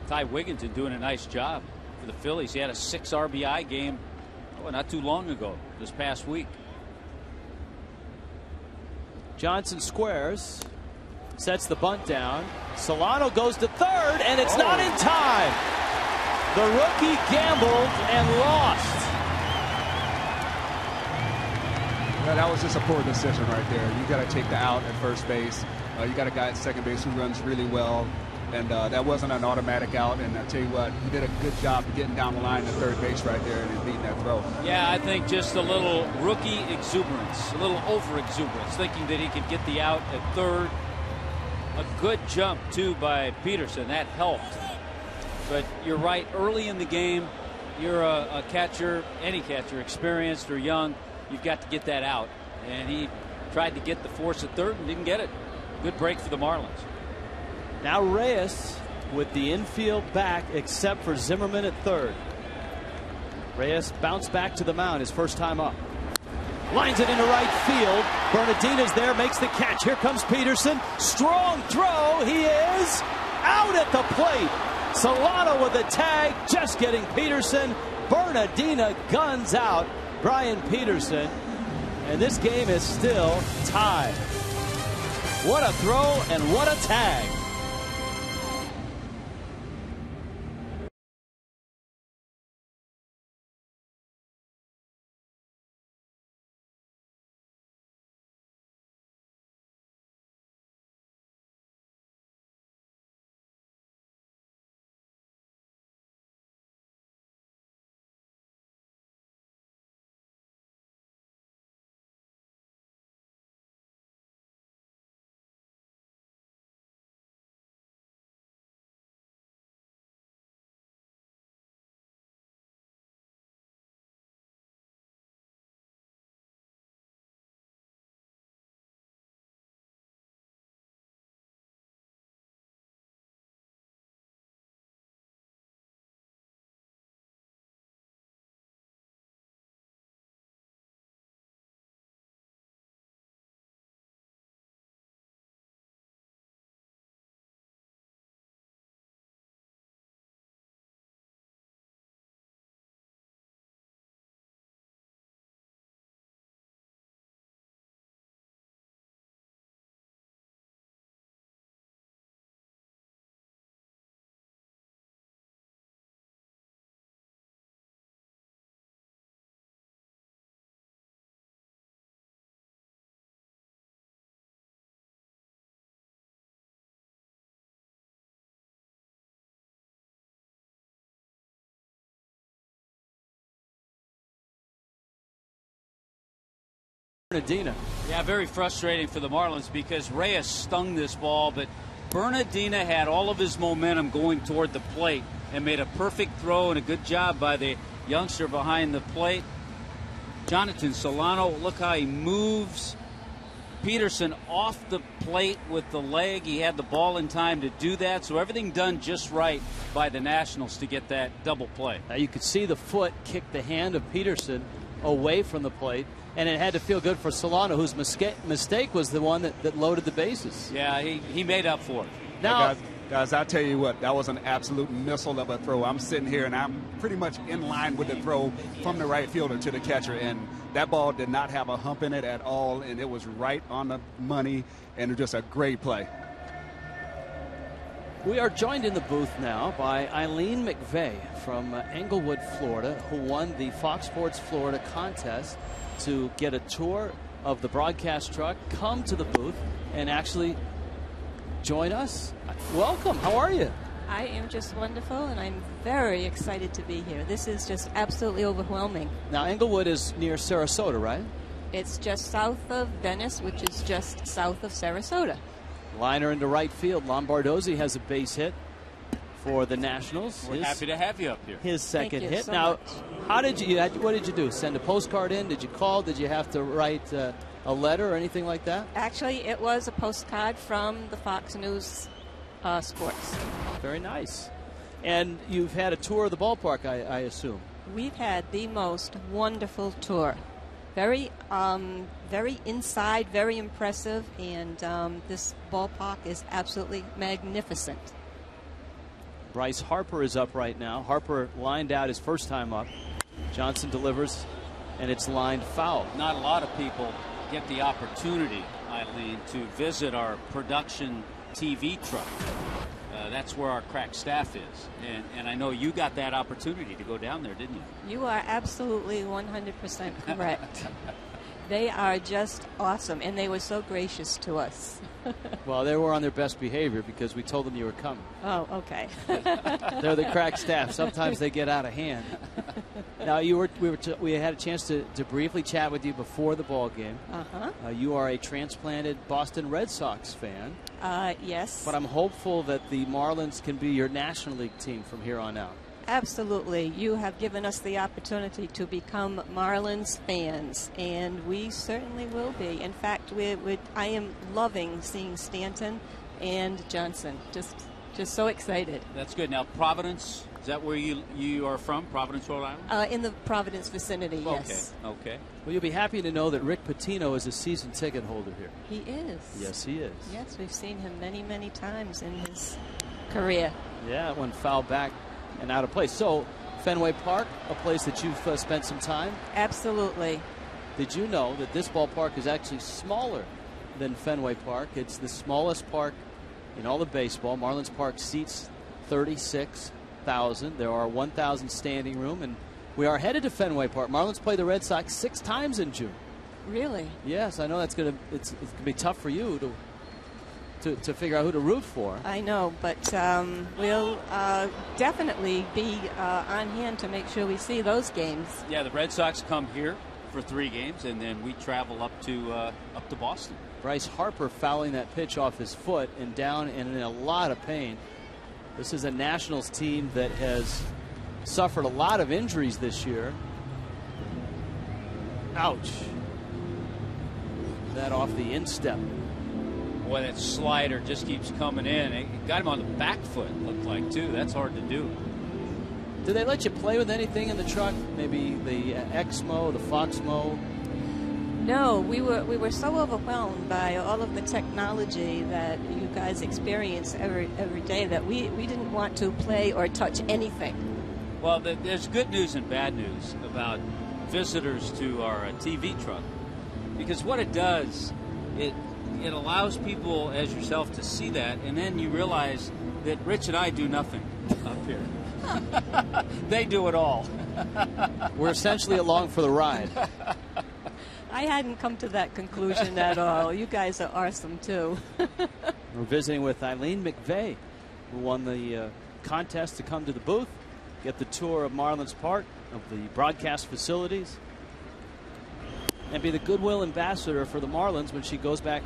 Ty Wigginton doing a nice job for the Phillies. He had a 6 RBI game not too long ago, this past week. Johnson squares, sets the bunt down. Solano goes to third, and it's not in time. The rookie gambled and lost. Yeah, that was just a poor decision right there. You got to take the out at first base. You got a guy at second base who runs really well, and that wasn't an automatic out. And I tell you what, he did a good job of getting down the line to third base right there and beating that throw. Yeah, I think just a little rookie exuberance, a little over exuberance, thinking that he could get the out at third. A good jump, too, by Peterson. That helped. But you're right, early in the game, you're a catcher, any catcher, experienced or young, you've got to get that out. And he tried to get the force at third and didn't get it. Good break for the Marlins. Now Reyes with the infield back except for Zimmerman at third. Reyes bounced back to the mound his first time up. Lines it into right field. Bernardina's there, makes the catch. Here comes Peterson. Strong throw. He is out at the plate. Solano with the tag, just getting Peterson. Bernardina guns out Brian Peterson. And this game is still tied. What a throw and what a tag. Bernardina. Yeah, very frustrating for the Marlins because Reyes stung this ball, but Bernardina had all of his momentum going toward the plate and made a perfect throw, and a good job by the youngster behind the plate. Jonathan Solano, look how he moves Peterson off the plate with the leg. He had the ball in time to do that, so everything done just right by the Nationals to get that double play. You could see the foot kick the hand of Peterson away from the plate, and it had to feel good for Solano, whose mistake was the one that loaded the bases. Yeah, he made up for it. Now, guys, I tell you what, that was an absolute missile of a throw. I'm sitting here, and I'm pretty much in line with the throw from the right fielder to the catcher, and that ball did not have a hump in it at all, and it was right on the money, and it was just a great play. we are joined in the booth now by Eileen McVeigh from Englewood, Florida, who won the Fox Sports Florida contest to get a tour of the broadcast truck, come to the booth, and actually join us. Welcome. How are you? I am just wonderful, and I'm very excited to be here. This is just absolutely overwhelming. Now, Englewood is near Sarasota, right? It's just south of Venice, which is just south of Sarasota. Liner into right field. Lombardozzi has a base hit for the Nationals. We're happy to have you up here. His second Thank you hit. so Now, much. what did you do? Send a postcard in? Did you call? Did you have to write a letter or anything like that? Actually, it was a postcard from the Fox News Sports. Very nice. And you've had a tour of the ballpark, I assume. We've had the most wonderful tour. Very inside, very impressive, and this ballpark is absolutely magnificent. Bryce Harper is up right now. Harper lined out his first time up. Johnson delivers, and it's lined foul. Not a lot of people get the opportunity, Eileen, to visit our production TV truck. That's where our crack staff is. And I know you got that opportunity to go down there, didn't you? You are absolutely 100% correct. They are just awesome, and they were so gracious to us. Well, they were on their best behavior because we told them you were coming. Oh, okay. They're the crack staff. Sometimes they get out of hand. Now, we had a chance to briefly chat with you before the ball game. Uh-huh. You are a transplanted Boston Red Sox fan. Yes. But I'm hopeful that the Marlins can be your National League team from here on out. Absolutely. You have given us the opportunity to become Marlins fans, and we certainly will be. In fact, I am loving seeing Stanton and Johnson. Just so excited. That's good. Now, Providence, is that where you are from, Providence, Rhode Island? In the Providence vicinity, yes. Okay. Well, you'll be happy to know that Rick Pitino is a season ticket holder here. He is. Yes, he is. Yes, we've seen him many, many times in his career. Yeah, that one fouled back and out of place. So, Fenway Park, a place that you've spent some time. Absolutely. Did you know that this ballpark is actually smaller than Fenway Park? It's the smallest park in all of baseball. Marlins Park seats 36,000. There are 1,000 standing room, and we are headed to Fenway Park. Marlins play the Red Sox 6 times in June. Really? Yes, I know it's gonna be tough for you to figure out who to root for. I know, but we'll definitely be on hand to make sure we see those games. Yeah, the Red Sox come here for 3 games, and then we travel up to Boston. Bryce Harper fouling that pitch off his foot and down and in a lot of pain. This is a Nationals team that has suffered a lot of injuries this year. Ouch. That off the instep. Boy, that slider just keeps coming in. It got him on the back foot, looked like, too. That's hard to do. Do they let you play with anything in the truck? Maybe the Exmo, the Foxmo? No, we were so overwhelmed by all of the technology that you guys experience every day that we didn't want to play or touch anything. Well, there's good news and bad news about visitors to our TV truck, because what it does, it allows people as yourself to see that, and then you realize that Rich and I do nothing up here. They do it all. We're essentially along for the ride. I hadn't come to that conclusion at all. You guys are awesome, too. We're visiting with Eileen McVeigh, who won the contest to come to the booth, get the tour of Marlins Park, of the broadcast facilities. and be the goodwill ambassador for the Marlins when she goes back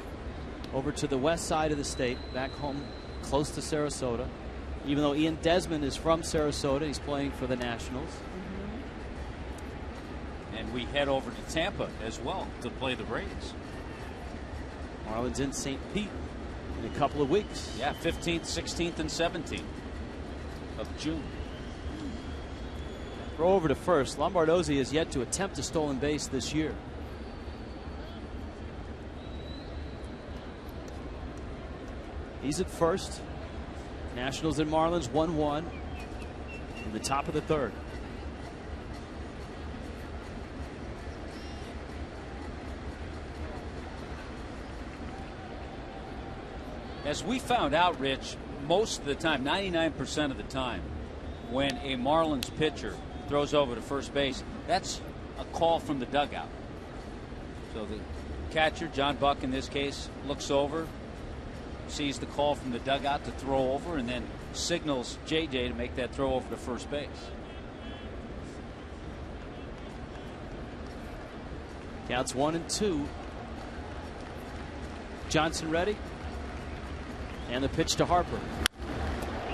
over to the west side of the state, back home close to Sarasota. Even though Ian Desmond is from Sarasota, he's playing for the Nationals. And we head over to Tampa as well to play the Braves. Marlins in St. Pete in a couple of weeks. Yeah, 15th, 16th, and 17th of June. Throw over to first. Lombardozzi has yet to attempt a stolen base this year. He's at first. Nationals and Marlins 1-1 in the top of the third. As we found out, Rich, most of the time, 99% of the time, when a Marlins pitcher throws over to first base, that's a call from the dugout. So the catcher, John Buck in this case, looks over, sees the call from the dugout to throw over, and then signals JJ to make that throw over to first base. Counts 1-2. Johnson ready. And the pitch to Harper.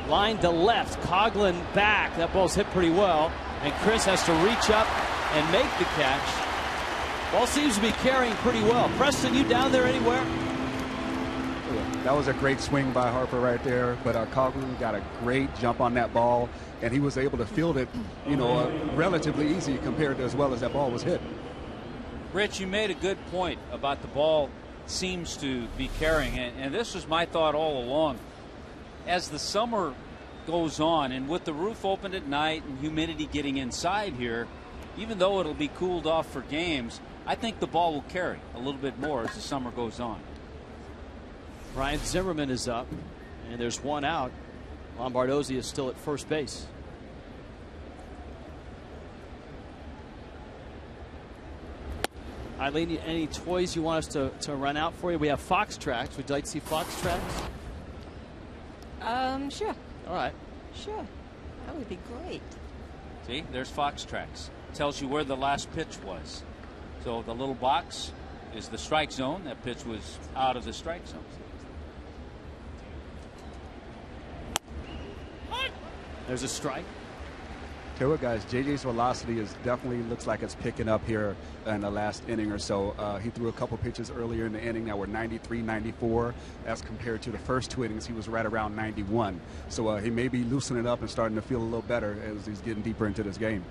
Line to left. Coghlan back. That ball's hit pretty well. And Chris has to reach up and make the catch. Ball seems to be carrying pretty well. Preston, you down there anywhere? That was a great swing by Harper right there, but Coghlan got a great jump on that ball, and he was able to field it, relatively easy compared to as well as that ball was hit. Rich, you made a good point about the ball seems to be carrying, and this was my thought all along. As the summer goes on, and with the roof opened at night and humidity getting inside here, even though it'll be cooled off for games, I think the ball will carry a little bit more as the summer goes on. Ryan Zimmerman is up, and there's one out. Lombardozzi is still at first base. Eileen, any toys you want us to run out for you? We have Fox Tracks. Would you like to see Fox Tracks? Sure. All right. Sure. That would be great. See, there's Fox Tracks. Tells you where the last pitch was. So the little box is the strike zone. That pitch was out of the strike zone. There's a strike. Tell you what, guys, JJ's velocity is definitely looks like it's picking up here in the last inning or so. He threw a couple pitches earlier in the inning that were 93, 94. As compared to the first two innings, he was right around 91. So he may be loosening up and starting to feel a little better as he's getting deeper into this game.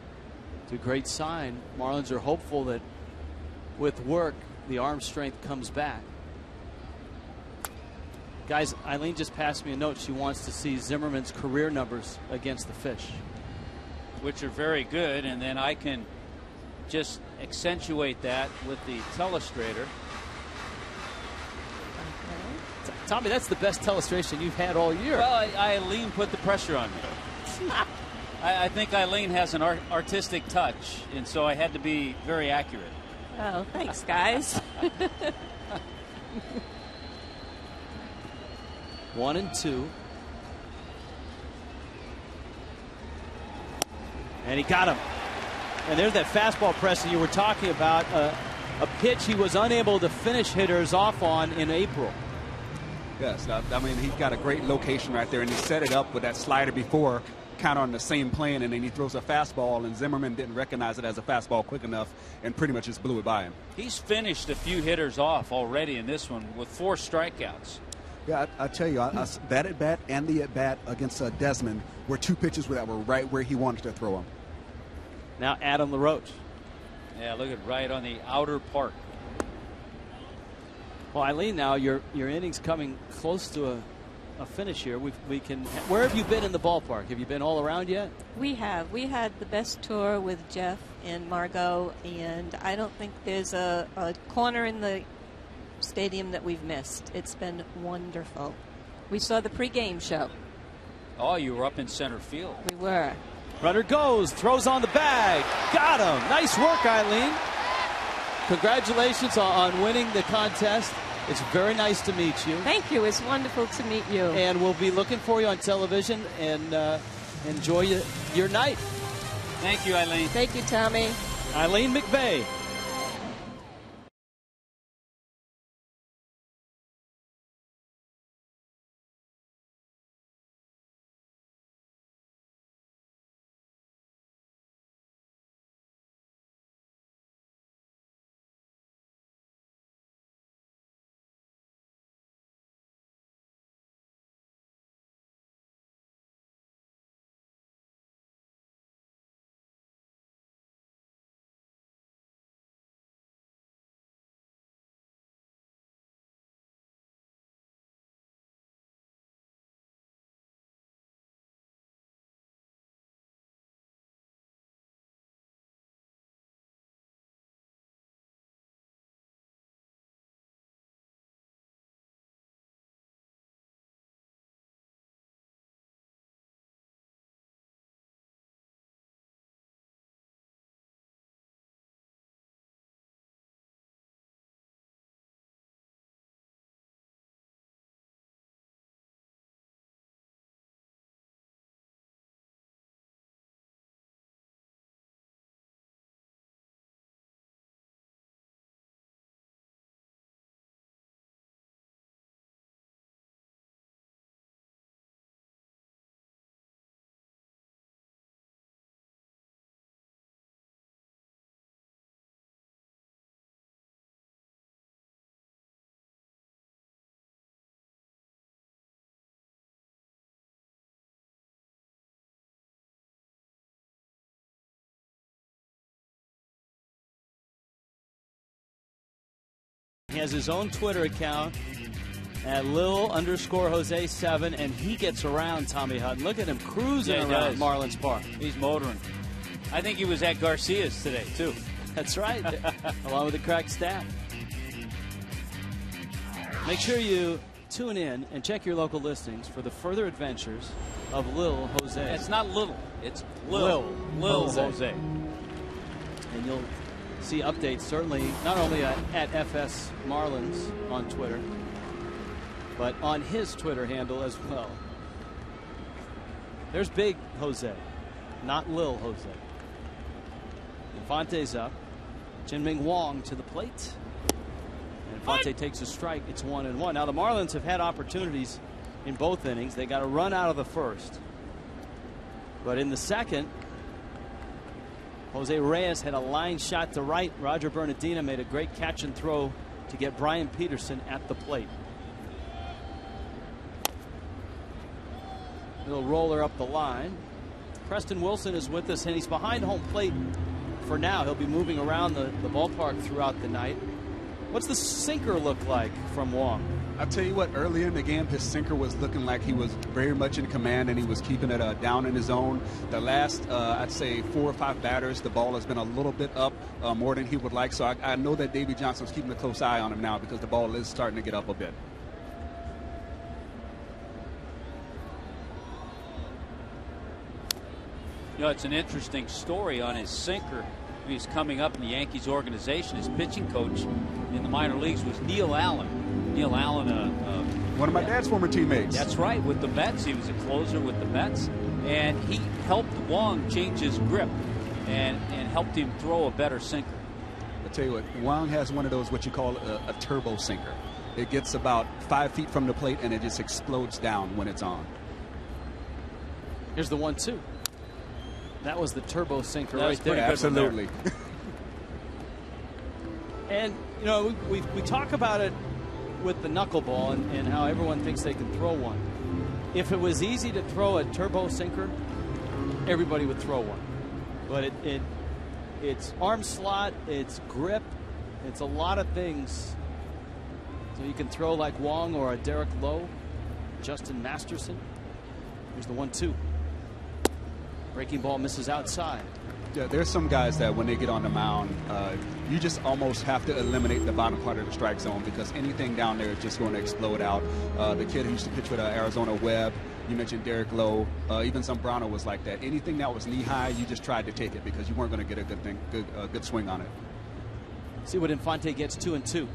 It's a great sign. Marlins are hopeful that with work, the arm strength comes back. Guys, Eileen just passed me a note. She wants to see Zimmerman's career numbers against the Fish, which are very good, and then I can just accentuate that with the telestrator. Tommy, that's the best telestration you've had all year. Well, Eileen put the pressure on me. I think Eileen has an artistic touch, and so I had to be very accurate. Oh, thanks, guys. 1-2. And he got him. And there's that fastball, Preston, you were talking about. A pitch he was unable to finish hitters off on in April. Yes, I mean, he's got a great location right there, and he set it up with that slider before, kind of on the same plane, and then he throws a fastball, and Zimmerman didn't recognize it as a fastball quick enough and pretty much just blew it by him. He's finished a few hitters off already in this one with 4 strikeouts. Yeah, I tell you, that at-bat and the at-bat against Desmond were 2 pitches that were right where he wanted to throw them. Now Adam LaRoche. Yeah, look at right on the outer part. Well, Eileen, now your innings coming close to a finish here. Where have you been in the ballpark? Have you been all around yet? We have. We had the best tour with Jeff and Margot, and I don't think there's a corner in the stadium that we've missed. It's been wonderful. We saw the pregame show. Oh, you were up in center field. We were. Runner goes, throws on the bag. Got him. Nice work, Eileen. Congratulations on winning the contest. It's very nice to meet you. Thank you. It's wonderful to meet you. And we'll be looking for you on television, and enjoy your night. Thank you, Eileen. Thank you, Tommy. Eileen McVeigh. has his own Twitter account at Lil_Jose7, and he gets around Tommy Hutton. Look at him cruising around Marlins Park. He's motoring. I think he was at Garcia's today, too. That's right, along with the cracked staff. Make sure you tune in and check your local listings for the further adventures of Lil Jose. It's not little, it's Lil Jose. And you'll see updates, certainly, not only at FS Marlins on Twitter, but on his Twitter handle as well. There's Big Jose, not Lil Jose. Infante's up. Chien-Ming Wang to the plate. And Infante takes a strike. It's 1-1. Now the Marlins have had opportunities in both innings. They got a run out of the first. But in the second, Jose Reyes had a line shot to right. Roger Bernardina made a great catch and throw to get Brian Peterson at the plate. Little roller up the line. Preston Wilson is with us, and he's behind home plate for now. He'll be moving around the ballpark throughout the night. What's the sinker look like from Wang? I'll tell you what, early in the game, his sinker was looking like he was very much in command, and he was keeping it down in his zone. The last, I'd say, 4 or 5 batters, the ball has been a little bit up more than he would like. So I know that Davey Johnson's keeping a close eye on him now because the ball is starting to get up a bit. You know, it's an interesting story on his sinker. He's coming up in the Yankees organization. His pitching coach in the minor leagues was Neil Allen. Neil Allen, one of my dad's former teammates. That's right, with the Mets. He was a closer with the Mets. And he helped Wang change his grip and helped him throw a better sinker. I'll tell you what, Wang has one of those, what you call a turbo sinker. It gets about 5 feet from the plate, and it just explodes down when it's on. Here's the 1-2. That was the turbo sinker right there. Absolutely. And, you know, we talk about it with the knuckleball and how everyone thinks they can throw one. If it was easy to throw a turbo sinker, everybody would throw one. But it's arm slot, it's grip, it's a lot of things. So you can throw like Wang or a Derek Lowe, Justin Masterson. Here's the 1-2. Breaking ball misses outside. Yeah, there's some guys that when they get on the mound, you just almost have to eliminate the bottom part of the strike zone because anything down there is just going to explode out. The kid who used to pitch with Arizona, Webb, you mentioned Derek Lowe, even Zambrano was like that. Anything that was knee high, you just tried to take it because you weren't going to get a good swing on it. See what Infante gets. 2-2.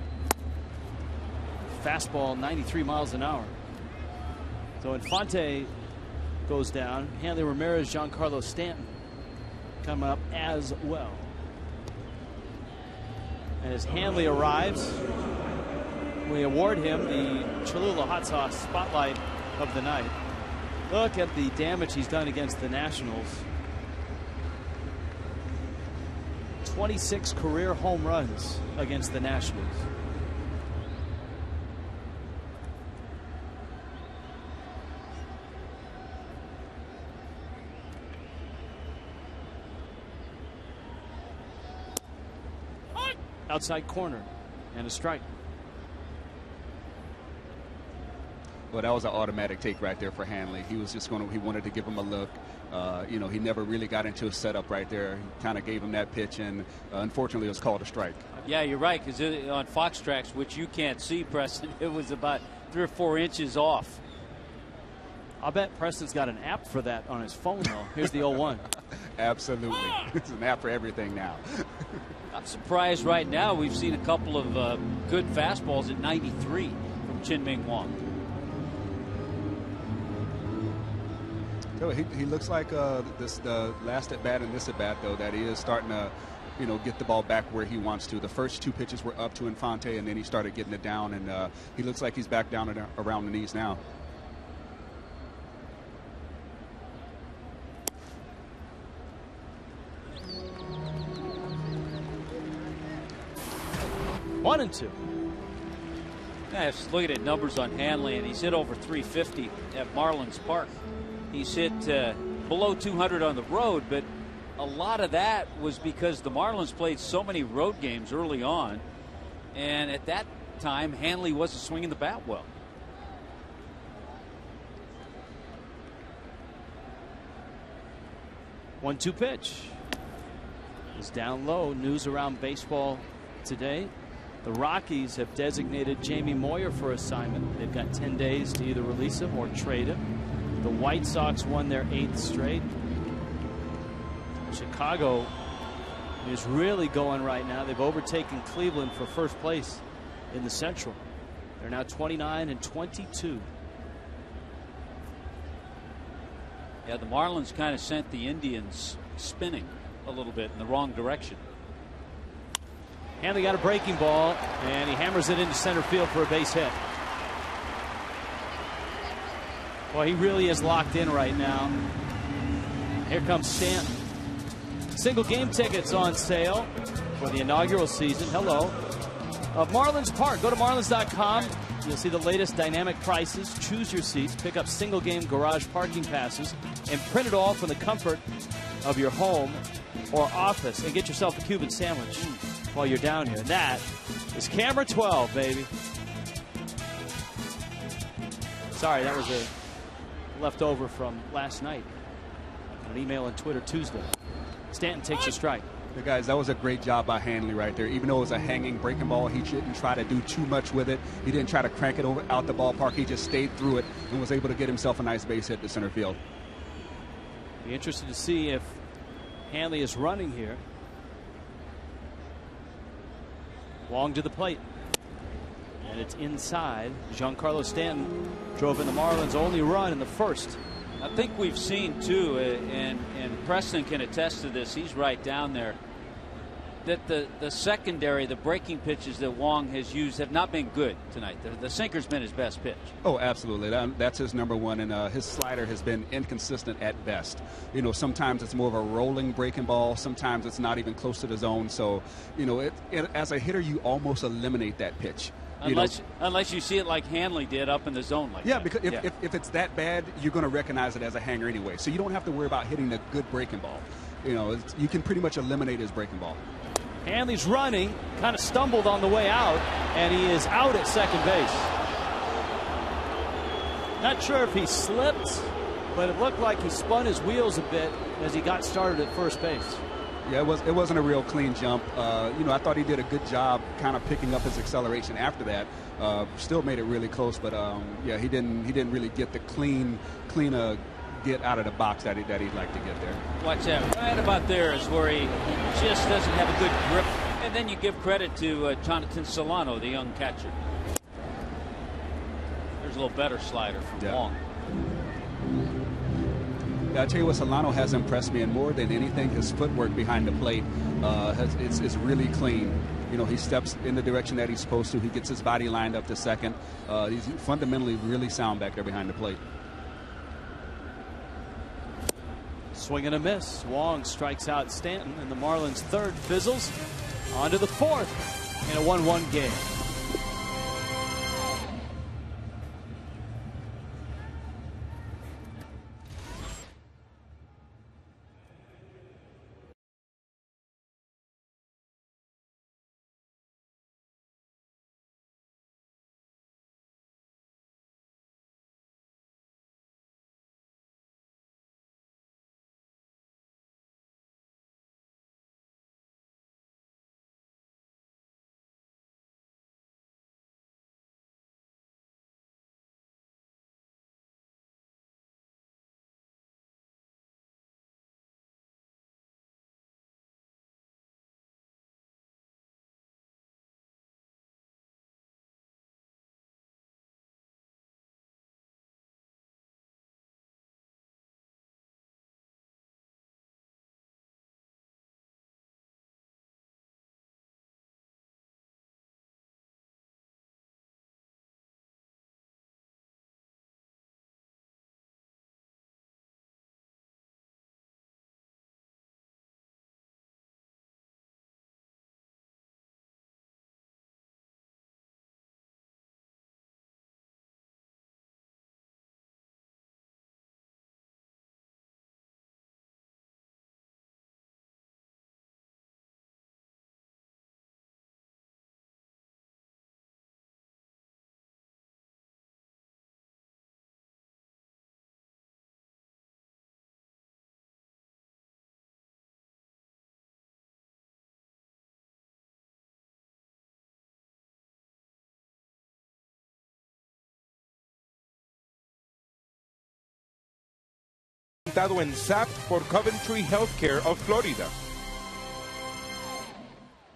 Fastball 93 miles an hour. So Infante goes down. Hanley Ramirez, Giancarlo Stanton come up as well. And as Hanley arrives, we award him the Cholula Hot Sauce Spotlight of the night. Look at the damage he's done against the Nationals. 26 career home runs against the Nationals. Outside corner and a strike. Well, that was an automatic take right there for Hanley. He was just he wanted to give him a look. You know, he never really got into a setup right there. He kind of gave him that pitch, and unfortunately it was called a strike. Yeah, you're right, because on Fox Tracks, which you can't see, Preston, it was about 3 or 4 inches off. I'll bet Preston's got an app for that on his phone, though. Here's the 0-1. Absolutely. It's an app for everything now. I'm surprised right now we've seen a couple of good fastballs at 93 from Chien-Ming Wang. So he looks like the last at bat and this at bat, though, that he is starting to, you know, get the ball back where he wants to. The first 2 pitches were up to Infante, and then he started getting it down, and he looks like he's back down and around the knees now. One and 2. I was looking at numbers on Hanley, and he's hit over 350 at Marlins Park. He's hit below 200 on the road, but a lot of that was because the Marlins played so many road games early on, and at that that time Hanley wasn't swinging the bat well. 1-2 pitch is down low. News around baseball today. The Rockies have designated Jamie Moyer for assignment. They've got 10 days to either release him or trade him. The White Sox won their 8th straight. Chicago is really going right now. They've overtaken Cleveland for first place in the Central. They're now 29-22. Yeah, the Marlins kind of sent the Indians spinning a little bit in the wrong direction. Hanley got a breaking ball, and he hammers it into center field for a base hit. Well, he really is locked in right now. Here comes Stanton. Single game tickets on sale for the inaugural season. Hello. Of Marlins Park. Go to marlins.com. You'll see the latest dynamic prices. Choose your seats. Pick up single game garage parking passes and print it all from the comfort of your home or office. And get yourself a Cuban sandwich while you're down here. That is camera 12, baby. Sorry, that was a leftover from last night. An email on Twitter Tuesday. Stanton takes a strike. Hey guys, that was a great job by Hanley right there. Even though it was a hanging breaking ball, he didn't try to do too much with it. He didn't try to crank it over out the ballpark. He just stayed through it and was able to get himself a nice base hit to center field. Be interested to see if Hanley is running here. Long to the plate. And it's inside. Giancarlo Stanton drove in the Marlins' only run in the first. I think we've seen, too, and Preston can attest to this, he's right down there, that the secondary, the breaking pitches that Wong has used have not been good tonight. The sinker's been his best pitch. Oh, absolutely. That's his number one, and his slider has been inconsistent at best. You know, sometimes it's more of a rolling breaking ball. Sometimes it's not even close to the zone. So, you know, as a hitter, you almost eliminate that pitch. Unless you see it like Hanley did up in the zone like that. Yeah, because if it's that bad, you're going to recognize it as a hanger anyway. So you don't have to worry about hitting a good breaking ball. You know, you can pretty much eliminate his breaking ball. Hanley's running, kind of stumbled on the way out, and he is out at second base. Not sure if he slipped, but it looked like he spun his wheels a bit as he got started at first base. Yeah, it wasn't a real clean jump. You know, I thought he did a good job kind of picking up his acceleration after that. Still made it really close, but yeah, he didn't really get the clean get out of the box that he'd like to get there. Watch that. Right about there is where he just doesn't have a good grip. And then you give credit to Jonathan Solano, the young catcher. There's a little better slider from Wong. I tell you what, Solano has impressed me, and more than anything, his footwork behind the plate is really clean. You know, he steps in the direction that he's supposed to. He gets his body lined up to second. He's fundamentally really sound back there behind the plate. Swing and a miss. Wong strikes out Stanton, and the Marlins' third fizzles. On to the fourth in a 1-1 game. presentado en SAP por Coventry Healthcare of Florida.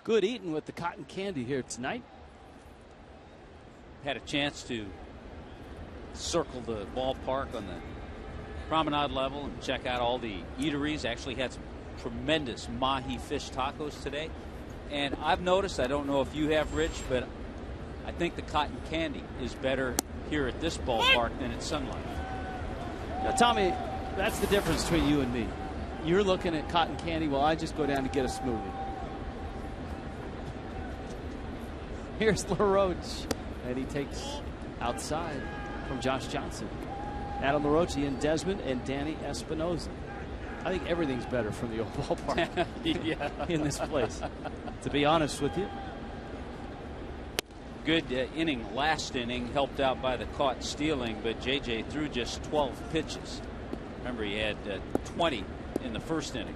Good eating with the cotton candy here tonight. Had a chance to circle the ballpark on the promenade level and check out all the eateries. Actually had some tremendous mahi fish tacos today. And I've noticed, I don't know if you have, Rich, but I think the cotton candy is better here at this ballpark than at Sun Life. Now, Tommy, that's the difference between you and me. You're looking at cotton candy while I just go down to get a smoothie. Here's LaRoche, and he takes outside from Josh Johnson. Adam LaRoche and Desmond and Danny Espinosa. I think everything's better from the old ballpark in this place, to be honest with you. Good inning last inning, helped out by the caught stealing, but JJ threw just 12 pitches. Remember, he had 20 in the first inning.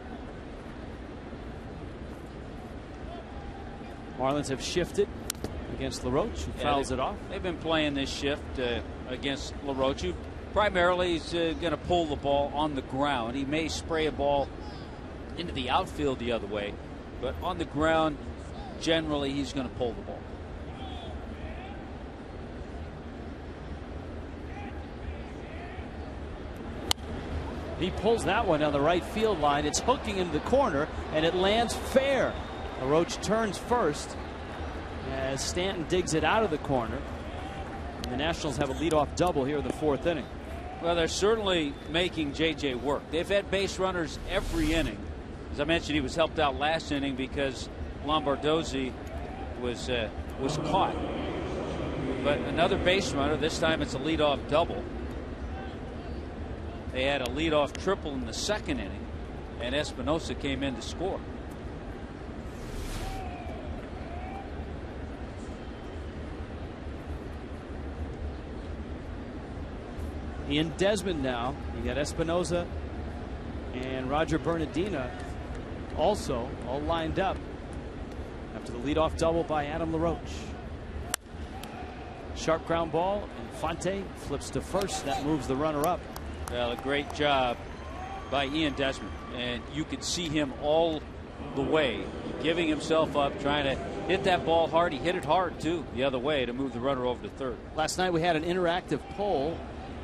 Marlins have shifted against LaRoche, who fouls it off. They've been playing this shift against LaRoche, who primarily is going to pull the ball on the ground. He may spray a ball into the outfield the other way, but on the ground, generally, he's going to pull the ball. He pulls that one down the right field line. It's hooking into the corner, and it lands fair. LaRoche turns first as Stanton digs it out of the corner. And the Nationals have a leadoff double here in the fourth inning. Well, they're certainly making JJ work. They've had base runners every inning. As I mentioned, he was helped out last inning because Lombardozzi was caught. But another base runner, this time it's a leadoff double. They had a leadoff triple in the second inning, and Espinosa came in to score. Ian Desmond now. You got Espinosa and Roger Bernardina also all lined up after the leadoff double by Adam LaRoche. Sharp ground ball, and Fonte flips to first. That moves the runner up. Well, a great job by Ian Desmond, and you could see him all the way giving himself up, trying to hit that ball hard. He hit it hard too the other way to move the runner over to third. Last night we had an interactive poll.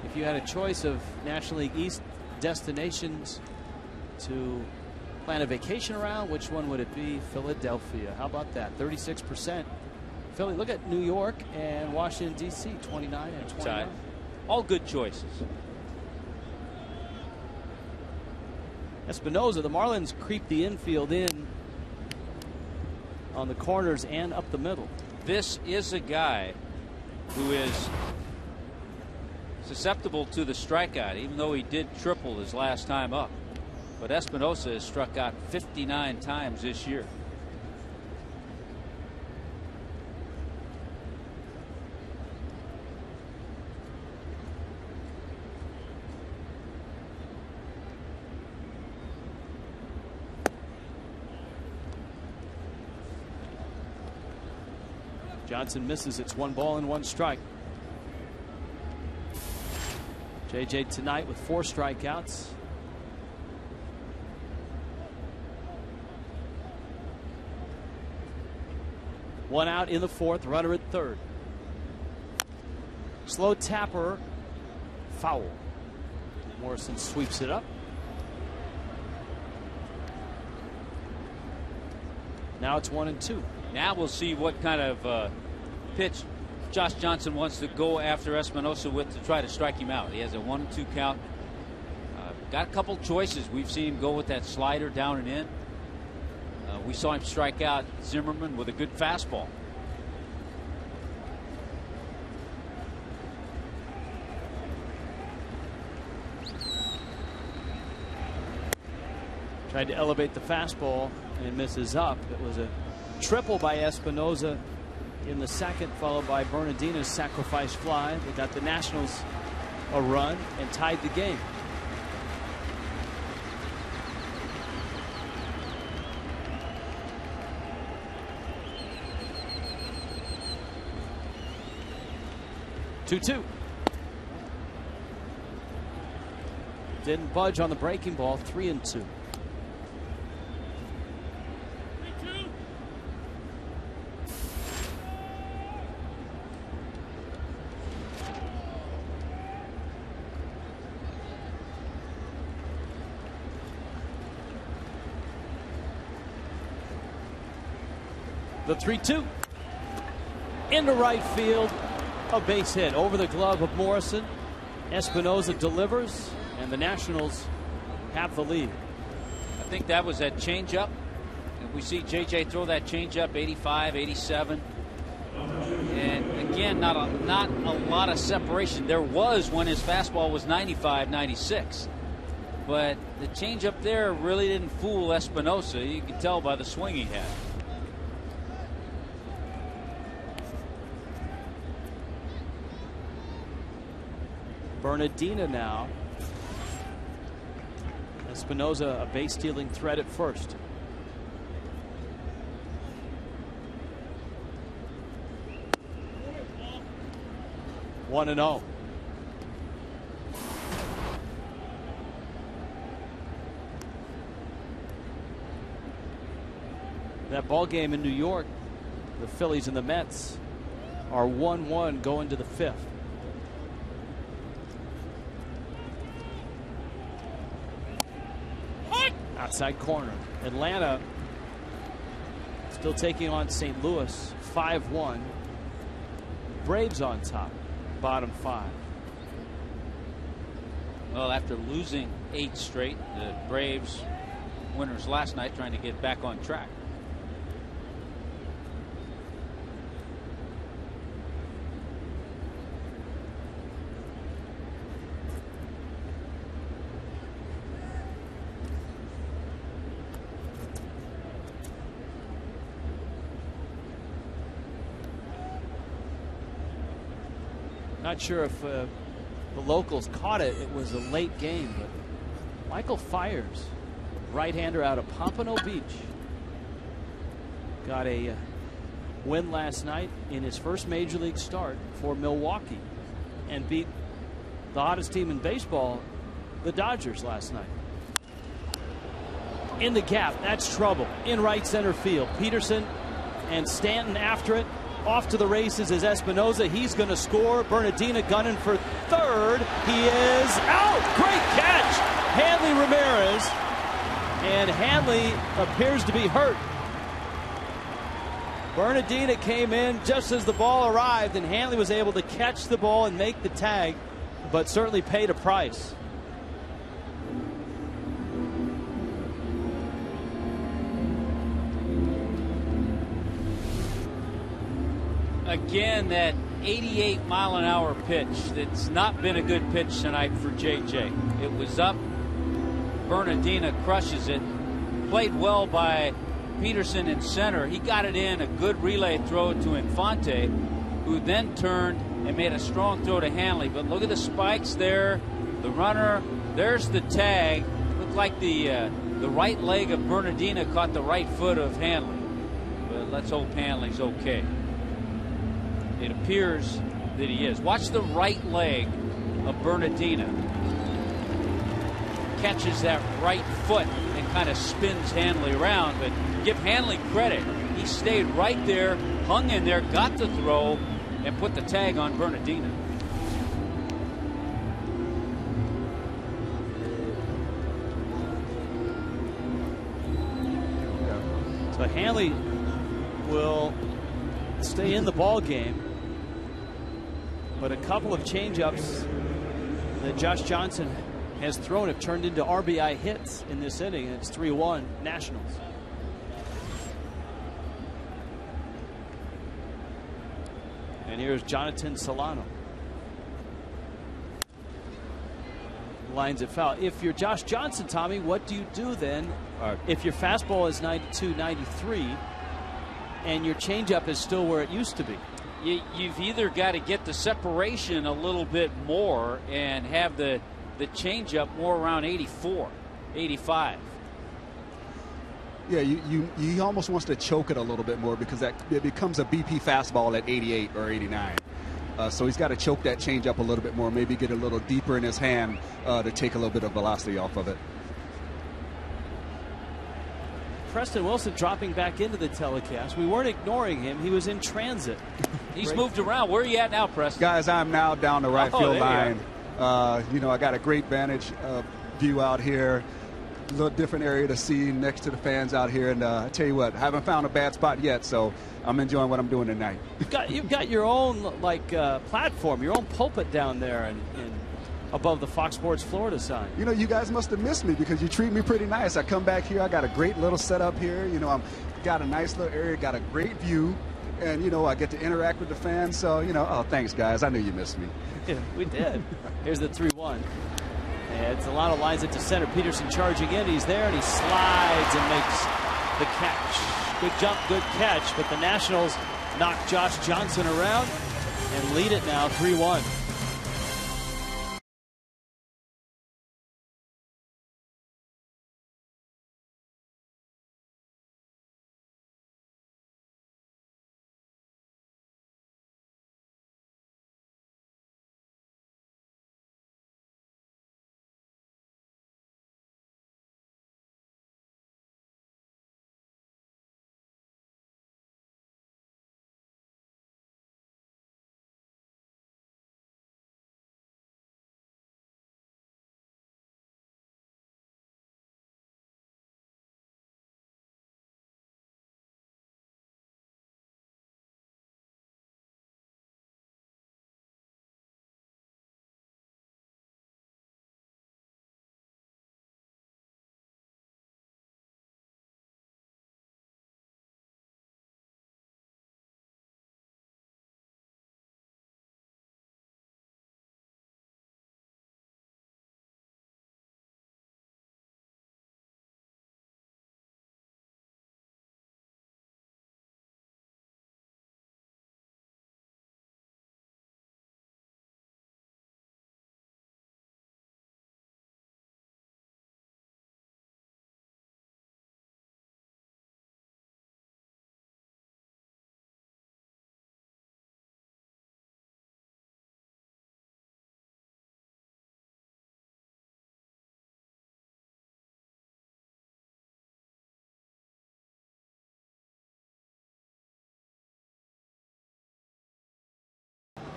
If you had a choice of National League East destinations to plan a vacation around, which one would it be? Philadelphia. How about that? 36%. Philly. Look at New York and Washington, D.C. 29 and 29. All good choices. Espinosa, the Marlins creep the infield in on the corners and up the middle. This is a guy who is susceptible to the strikeout, even though he did triple his last time up. But Espinosa has struck out 59 times this year. Johnson misses. It's 1 ball and 1 strike. JJ tonight with 4 strikeouts. One out in the fourth, runner at third. Slow tapper, foul. Morrison sweeps it up. Now it's 1-2. Now we'll see what kind of pitch Josh Johnson wants to go after Espinosa with to try to strike him out. He has a 1-2 count. Got a couple choices. We've seen him go with that slider down and in. We saw him strike out Zimmerman with a good fastball. Tried to elevate the fastball and misses up. It was a triple by Espinosa in the second, followed by Bernardina's sacrifice fly. They got the Nationals a run and tied the game. Didn't budge on the breaking ball. 3-2. The 3-2 into right field, a base hit over the glove of Morrison. Espinosa delivers, and the Nationals have the lead. I think that was that changeup. We see JJ throw that changeup 85, 87. And again, not a lot of separation. There was when his fastball was 95, 96. But the changeup there really didn't fool Espinosa. You could tell by the swing he had. Bernardina now. Espinosa a base stealing threat at first. One and 0. That ball game in New York, the Phillies and the Mets are 1-1 going to the 5th. Outside corner. Atlanta still taking on St. Louis 5-1. Braves on top, bottom 5. Well, after losing 8 straight, the Braves winners last night trying to get back on track. Not sure if the locals caught it. It was a late game, but Michael Fiers, right-hander out of Pompano Beach, got a win last night in his first major league start for Milwaukee and beat the hottest team in baseball, the Dodgers, last night. In the gap, that's trouble. In right center field, Peterson and Stanton after it. Off to the races is Espinosa. He's going to score. Bernardina gunning for third. He is out. Great catch. Hanley Ramirez. And Hanley appears to be hurt. Bernardina came in just as the ball arrived, and Hanley was able to catch the ball and make the tag, but certainly paid a price. Again, that 88-mile-an-hour pitch that's not been a good pitch tonight for JJ. It was up. Bernardina crushes it. Played well by Peterson in center. He got it in, a good relay throw to Infante, who then turned and made a strong throw to Hanley. But look at the spikes there. The runner, there's the tag. Looked like the right leg of Bernardina caught the right foot of Hanley. But let's hope Hanley's okay. It appears that he is. Watch the right leg of Bernardina. Catches that right foot and kind of spins Hanley around. But give Hanley credit. He stayed right there, hung in there, got the throw, and put the tag on Bernardina. So Hanley will stay in the ball game. But a couple of changeups that Josh Johnson has thrown have turned into RBI hits in this inning. It's 3-1 Nationals. And here's Jonathan Solano. Lines it foul. If you're Josh Johnson, Tommy, what do you do then if your fastball is 92, 93 and your changeup is still where it used to be? You've either got to get the separation a little bit more and have the changeup more around 84, 85. Yeah, he almost wants to choke it a little bit more because it becomes a BP fastball at 88 or 89. So he's got to choke that changeup a little bit more, maybe get a little deeper in his hand to take a little bit of velocity off of it. Preston Wilson dropping back into the telecast. We weren't ignoring him. He was in transit. He's moved around. Where are you at now, Preston? Guys, I'm now down the right field line. You know, I got a great vantage view out here. A little different area to see next to the fans out here. And I tell you what, I haven't found a bad spot yet, so I'm enjoying what I'm doing tonight. You've got your own platform, your own pulpit down there, and above the Fox Sports Florida sign. You know, you guys must have missed me because you treat me pretty nice. I come back here, I got a great little setup here. You know, I'm got a nice little area, got a great view, and you know, I get to interact with the fans. So, you know, oh, thanks, guys. I knew you missed me. Yeah, we did. Here's the 3-1. And Solano lines it to center. Peterson charging in. He's there, and he slides and makes the catch. Good jump, good catch. But the Nationals knock Josh Johnson around and lead it now 3-1.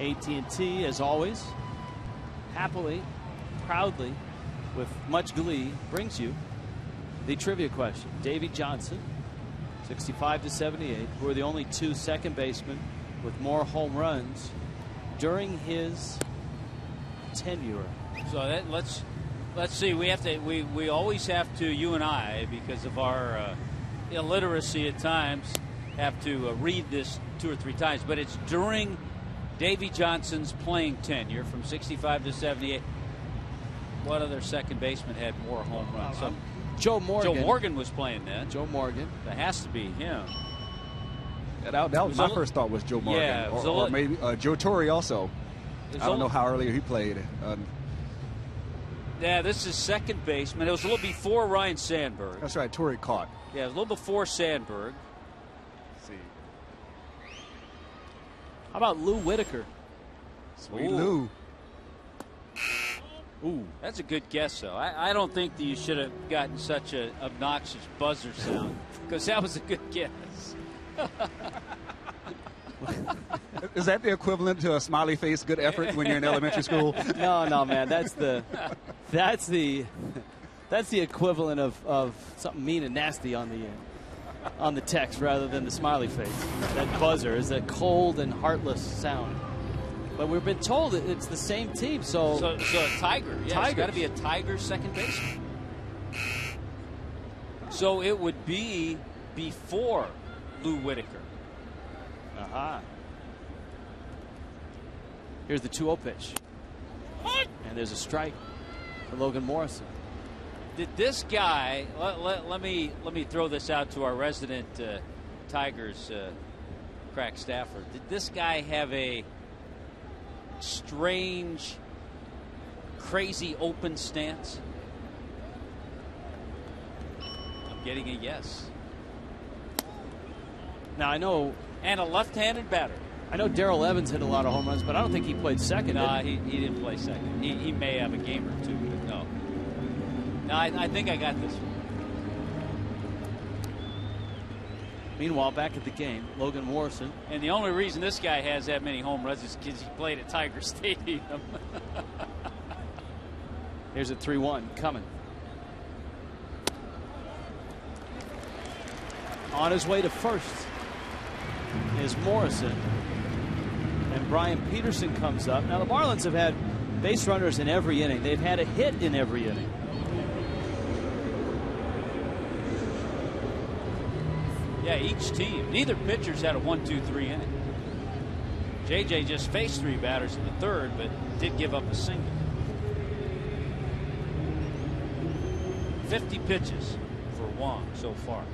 AT&T, as always, happily, proudly, with much glee, brings you the trivia question. Davey Johnson, 65-78, who are the only two second basemen with more home runs during his tenure. So let's see. We always have to, you and I, because of our illiteracy at times, have to read this 2 or 3 times. But it's during Davey Johnson's playing tenure from 65 to 78. What other second baseman had more home runs? Joe Morgan. Joe Morgan was playing then. Joe Morgan. That has to be him. Yeah, that was my first thought was Joe Morgan. Yeah, or maybe Joe Torre also. I don't know how earlier he played. Yeah, this is second baseman. It was a little before Ryan Sandberg. That's right, Torre caught. Yeah, it was a little before Sandberg. Let's see. How about Lou Whitaker? Sweet Lou. Ooh, that's a good guess, though. I don't think that you should have gotten such an obnoxious buzzer sound, because that was a good guess. Is that the equivalent to a smiley face, good effort when you're in elementary school? No, man. That's the equivalent of something mean and nasty on the text rather than the smiley face. That buzzer is a cold and heartless sound. But we've been told that it's the same team, so a Tiger. Yeah, it's got to be a Tiger second baseman. So it would be before Lou Whitaker. Aha. Here's the 2-0 pitch. And there's a strike for Logan Morrison. Did this guy, let me throw this out to our resident Tigers crack staffer. Did this guy have a strange, crazy open stance? I'm getting a yes. Now I know. And a left-handed batter. I know Darrell Evans hit a lot of home runs, but I don't think he played second. No, he didn't play second. He may have a game or two, but no. No, I think I got this one. Meanwhile, back at the game, Logan Morrison. And the only reason this guy has that many home runs is because he played at Tiger Stadium. Here's a 3-1 coming. On his way to first is Morrison. And Brian Peterson comes up. Now, the Marlins have had base runners in every inning. They've had a hit in every inning. Yeah, each team. Neither pitcher's had a 1-2-3 inning. JJ just faced 3 batters in the third, but did give up a single. 50 pitches for Wong so far.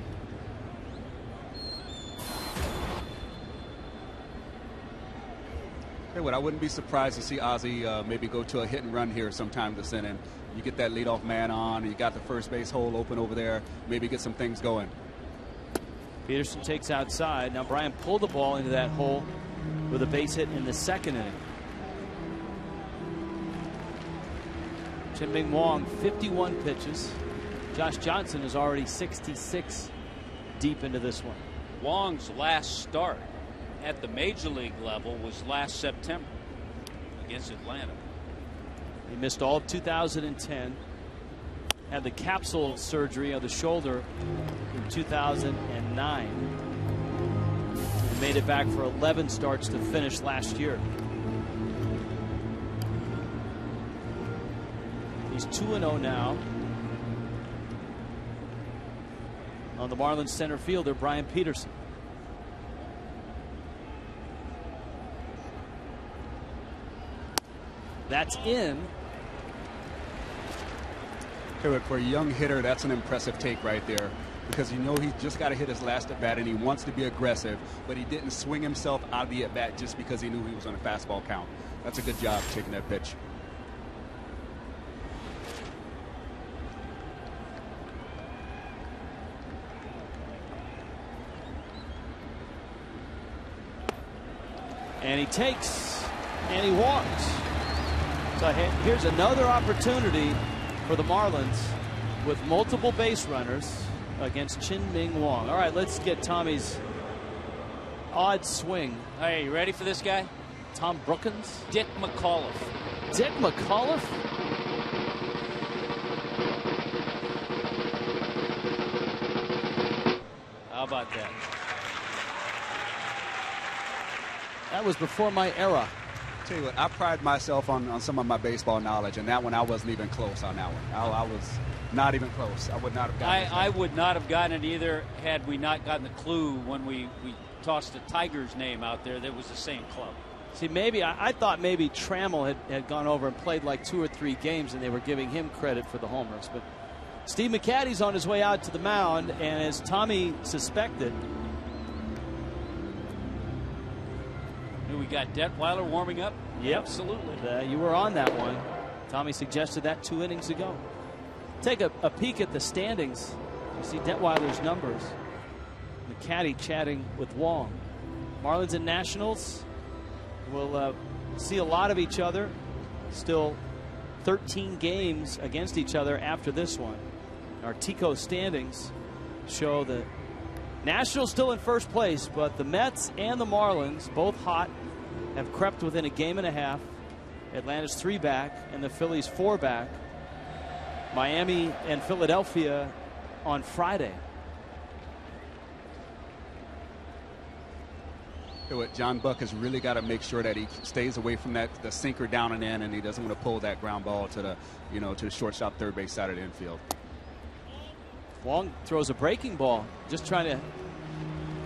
Hey, I wouldn't be surprised to see Ozzie maybe go to a hit and run here sometime this inning. You get that leadoff man on, you got the first base hole open over there, maybe get some things going. Peterson takes outside. Now Brian pulled the ball into that hole with a base hit in the second inning. Chien-Ming Wang, 51 pitches. Josh Johnson is already 66 deep into this one. Wong's last start at the major league level was last September against Atlanta. He missed all of 2010. Had the capsule surgery of the shoulder in 2009. And made it back for 11 starts to finish last year. He's 2-0 now. On the Marlins center fielder, Brian Peterson. That's in. For a young hitter, that's an impressive take right there, because you know he just got to hit his last at bat and he wants to be aggressive, but he didn't swing himself out of the at bat just because he knew he was on a fastball count. That's a good job taking that pitch. And he takes and he walks. So here's another opportunity for the Marlins with multiple base runners against Chien-Ming Wang. All right, let's get Tommy's odd swing. Hey, you ready for this guy? Tom Brookins? Dick McAuliffe. Dick McAuliffe? How about that? That was before my era. Tell you what, I pride myself on some of my baseball knowledge, and that one I wasn't even close on that one. I was not even close. I would not have gotten it. I would not have gotten it either had we not gotten the clue when we tossed the Tigers name out there that was the same club. See, maybe I thought maybe Trammell had gone over and played like 2 or 3 games and they were giving him credit for the homers. But Steve McCatty's on his way out to the mound, and as Tommy suspected, we got Detweiler warming up? Yep. Absolutely. You were on that one. Tommy suggested that 2 innings ago. Take a peek at the standings. You see Detweiler's numbers. McCatty chatting with Wong. Marlins and Nationals will see a lot of each other. Still 13 games against each other after this one. Our TICO standings show that Nationals still in first place, but the Mets and the Marlins, both hot, have crept within a game and a half. Atlanta's 3 back and the Phillies 4 back. Miami and Philadelphia on Friday. John Buck has really got to make sure that he stays away from the sinker down and in, and he doesn't want to pull that ground ball to the shortstop third base side of the infield. Wong throws a breaking ball, just trying to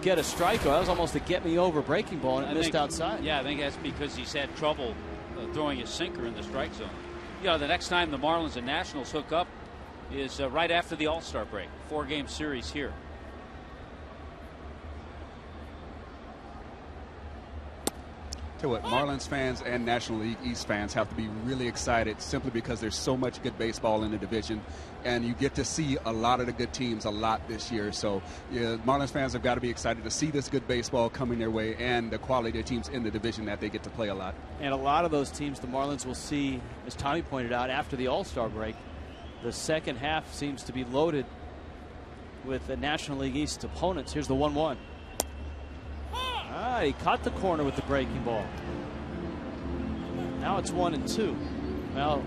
get a strikeout. That was almost a get-me-over breaking ball, and it missed outside. Yeah, I think that's because he's had trouble throwing his sinker in the strike zone. You know, the next time the Marlins and Nationals hook up is right after the All-Star break. 4-game series here. Tell you what, Marlins fans and National League East fans have to be really excited simply because there's so much good baseball in the division, and you get to see a lot of the good teams a lot this year. So yeah, Marlins fans have got to be excited to see this good baseball coming their way and the quality of teams in the division that they get to play a lot. And a lot of those teams the Marlins will see, as Tommy pointed out, after the All-Star break. The second half seems to be loaded with the National League East opponents. Here's the 1-1. He caught the corner with the breaking ball. Now it's 1-2. Well,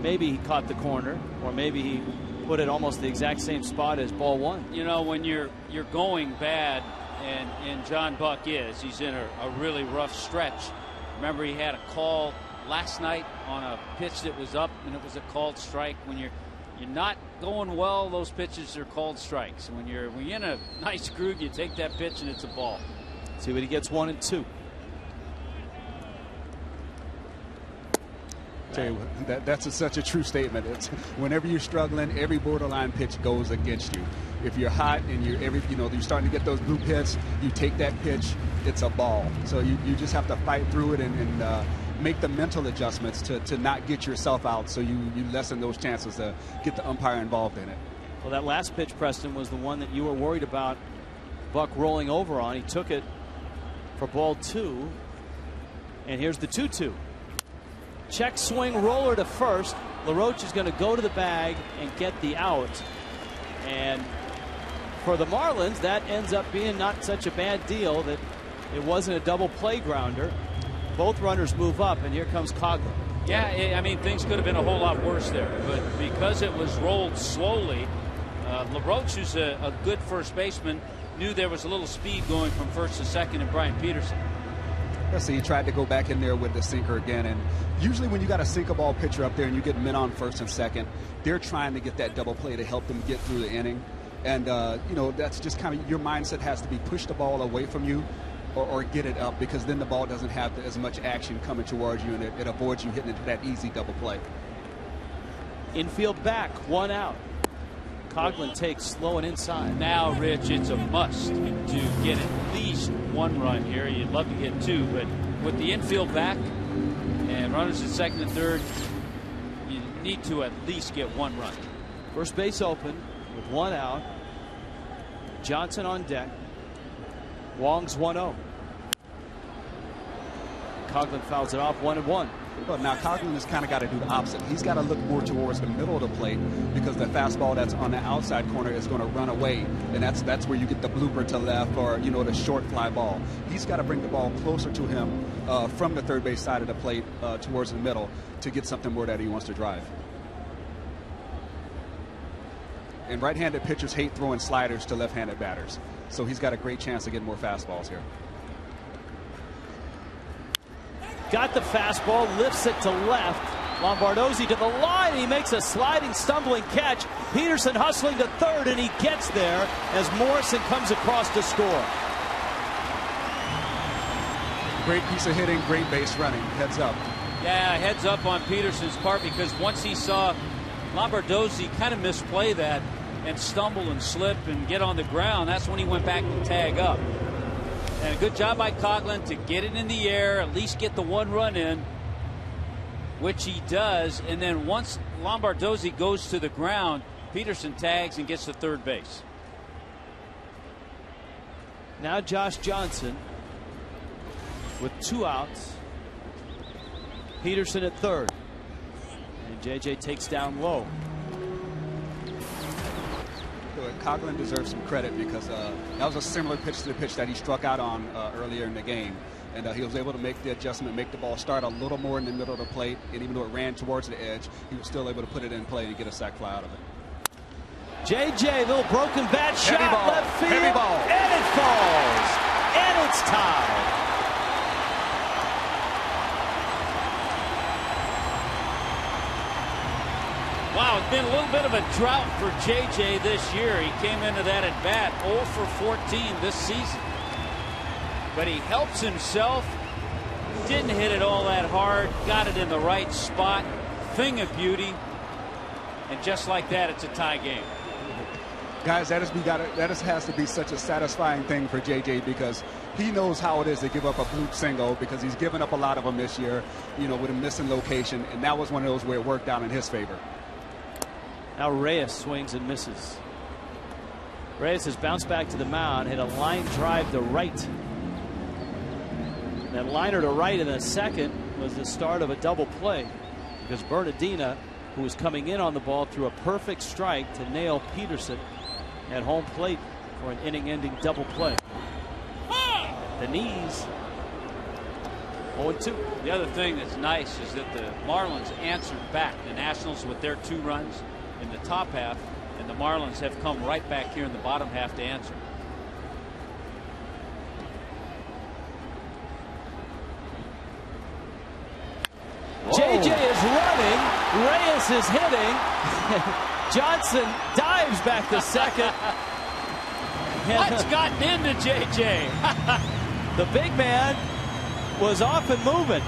maybe he caught the corner, or maybe he put it almost the exact same spot as ball one. You know, when you're going bad, and John Buck he's in a really rough stretch. Remember, he had a call last night on a pitch that was up, and it was a called strike. When you're not going well, those pitches are called strikes. When you're in a nice groove, you take that pitch and it's a ball. See what he gets, 1-2. Tell you what, that's such a true statement. It's whenever you're struggling, every borderline pitch goes against you. If you're hot and you're starting to get those blue pits, you take that pitch, it's a ball. So you just have to fight through it and make the mental adjustments to not get yourself out, so you lessen those chances to get the umpire involved in it. Well, that last pitch, Preston, was the one that you were worried about Buck rolling over on. He took it for ball 2, and here's the 2-2. Check swing roller to first. LaRoche is going to go to the bag and get the out. And for the Marlins, that ends up being not such a bad deal that it wasn't a double play grounder. Both runners move up, and here comes Coghlan. Yeah, I mean, things could have been a whole lot worse there, but because it was rolled slowly, LaRoche, who's a good first baseman, knew there was a little speed going from first to second in Brian Peterson. Yeah, so he tried to go back in there with the sinker again, and usually when you got a sinker ball pitcher up there and you get men on first and second, they're trying to get that double play to help them get through the inning. And that's just kind of your mindset has to be push the ball away from you or get it up, because then the ball doesn't have as much action coming towards you, and it avoids you hitting into that easy double play. Infield back, 1 out. Coghlan takes slow and inside. Now, Rich, it's a must to get at least 1 run here. You'd love to get 2, but with the infield back and runners at second and third, you need to at least get 1 run. First base open with 1 out. Johnson on deck. Wong's 1-0. Coghlan fouls it off, 1-1. Well, now Coghlan has kind of got to do the opposite. He's got to look more towards the middle of the plate, because the fastball that's on the outside corner is going to run away, and that's where you get the blooper to left, or the short fly ball. He's got to bring the ball closer to him from the third base side of the plate towards the middle to get something more that he wants to drive. And right-handed pitchers hate throwing sliders to left-handed batters, so he's got a great chance to get more fastballs here. Got the fastball, lifts it to left. Lombardozzi to the line, and he makes a sliding, stumbling catch. Peterson hustling to third, and he gets there as Morrison comes across to score. Great piece of hitting, great base running. Heads up. Yeah, heads up on Peterson's part, because once he saw Lombardozzi kind of misplay that and stumble and slip and get on the ground, that's when he went back to tag up. And a good job by Coghlan to get it in the air, at least get the 1 run in, which he does. And then once Lombardozzi goes to the ground, Peterson tags and gets to third base. Now Josh Johnson with 2 outs. Peterson at third. And JJ takes down low. Coghlan deserves some credit, because that was a similar pitch to the pitch that he struck out on earlier in the game, and he was able to make the adjustment, make the ball start a little more in the middle of the plate, and even though it ran towards the edge, he was still able to put it in play and get a sac fly out of it. JJ, little broken bat shot, ball. left field, Heavy ball. and it falls, and it's tied. Wow, it's been a little bit of a drought for JJ this year. He came into that at bat 0 for 14 this season. But he helps himself. Didn't hit it all that hard. Got it in the right spot. Thing of beauty. And just like that, it's a tie game. Guys, that has to be such a satisfying thing for JJ, because he knows how it is to give up a bloop single because he's given up a lot of them this year, with a missing location, and that was one of those where it worked out in his favor. Now Reyes swings and misses. Reyes has bounced back to the mound, hit a line drive to right. That liner to right in the second was the start of a double play because Bernardina, who was coming in on the ball, threw a perfect strike to nail Peterson at home plate for an inning-ending double play. The knees. 0-2. The other thing that's nice is that the Marlins answered back the Nationals with their 2 runs in the top half, and the Marlins have come right back here in the bottom half to answer. JJ is running. Reyes is hitting. Johnson dives back to second. What's gotten into JJ? The big man was off and moving.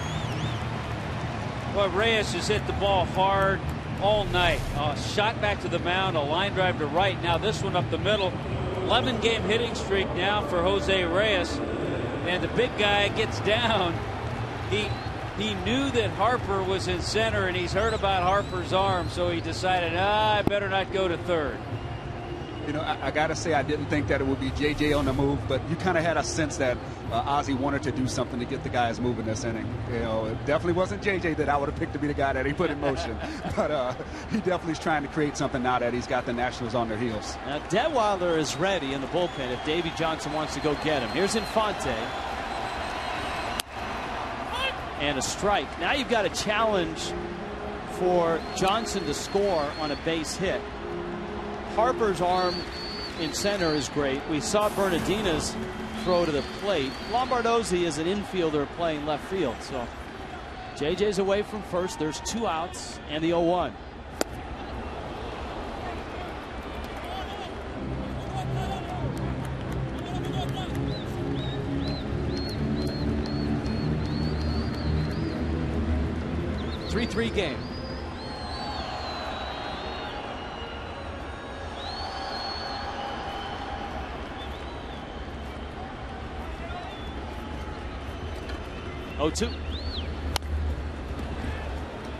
Boy, Reyes has hit the ball hard all night. Shot back to the mound, a line drive to right. Now this one up the middle. 11-game hitting streak now for Jose Reyes. And the big guy gets down. He knew that Harper was in center, and he's heard about Harper's arm, so he decided, I better not go to third. I got to say, I didn't think that it would be J.J. on the move, but you kind of had a sense that Ozzie wanted to do something to get the guys moving this inning. It definitely wasn't J.J. that I would have picked to be the guy that he put in motion, but he definitely is trying to create something now that he's got the Nationals on their heels. Now, Detweiler is ready in the bullpen if Davey Johnson wants to go get him. Here's Infante. And a strike. Now you've got a challenge for Johnson to score on a base hit. Harper's arm in center is great. We saw Bernardina's throw to the plate. Lombardozzi is an infielder playing left field. So JJ's away from first. There's 2 outs and the 0-1. Three game. Oh, 2.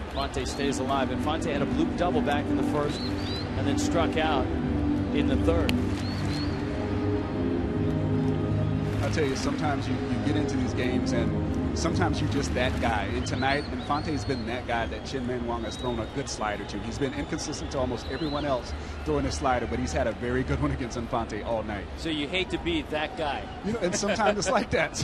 Infante stays alive. Infante had a bloop double back in the first and then struck out in the third. I'll tell you, sometimes you get into these games and sometimes you're just that guy. And tonight, Infante's been that guy that Chin-Man Wang has thrown a good slider to. He's been inconsistent to almost everyone else throwing a slider, but he's had a very good one against Infante all night. So you hate to be that guy. And sometimes it's like that.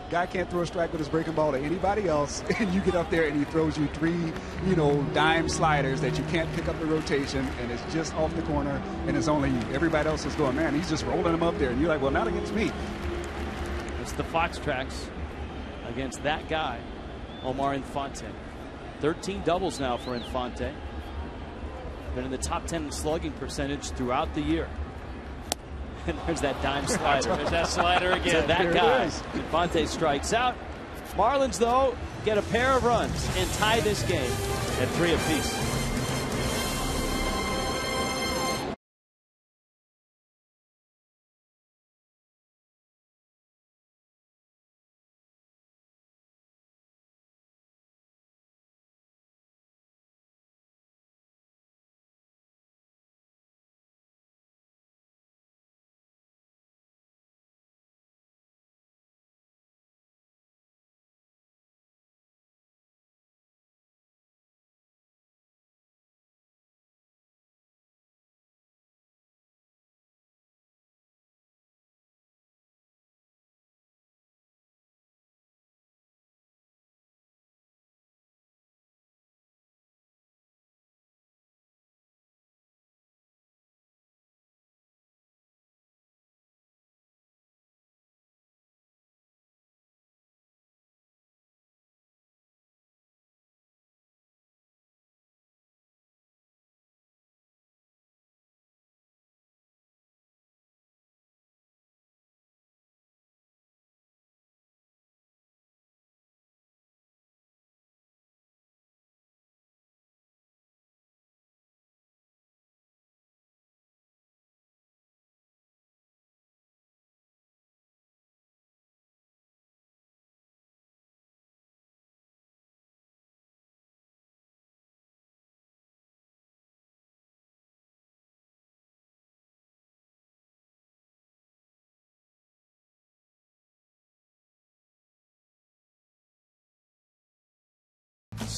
Guy can't throw a strike with his breaking ball to anybody else, and you get up there and he throws you 3, dime sliders that you can't pick up the rotation, and it's just off the corner, and it's only you. Everybody else is going, man, he's just rolling them up there, and you're like, well, not against me. It's the Fox tracks against that guy, Omar Infante. 13 doubles now for Infante. Been in the top 10 slugging percentage throughout the year. And there's that dime slider. There's that slider again. To that guy. Infante strikes out. Marlins, though, get a pair of runs and tie this game at 3 apiece.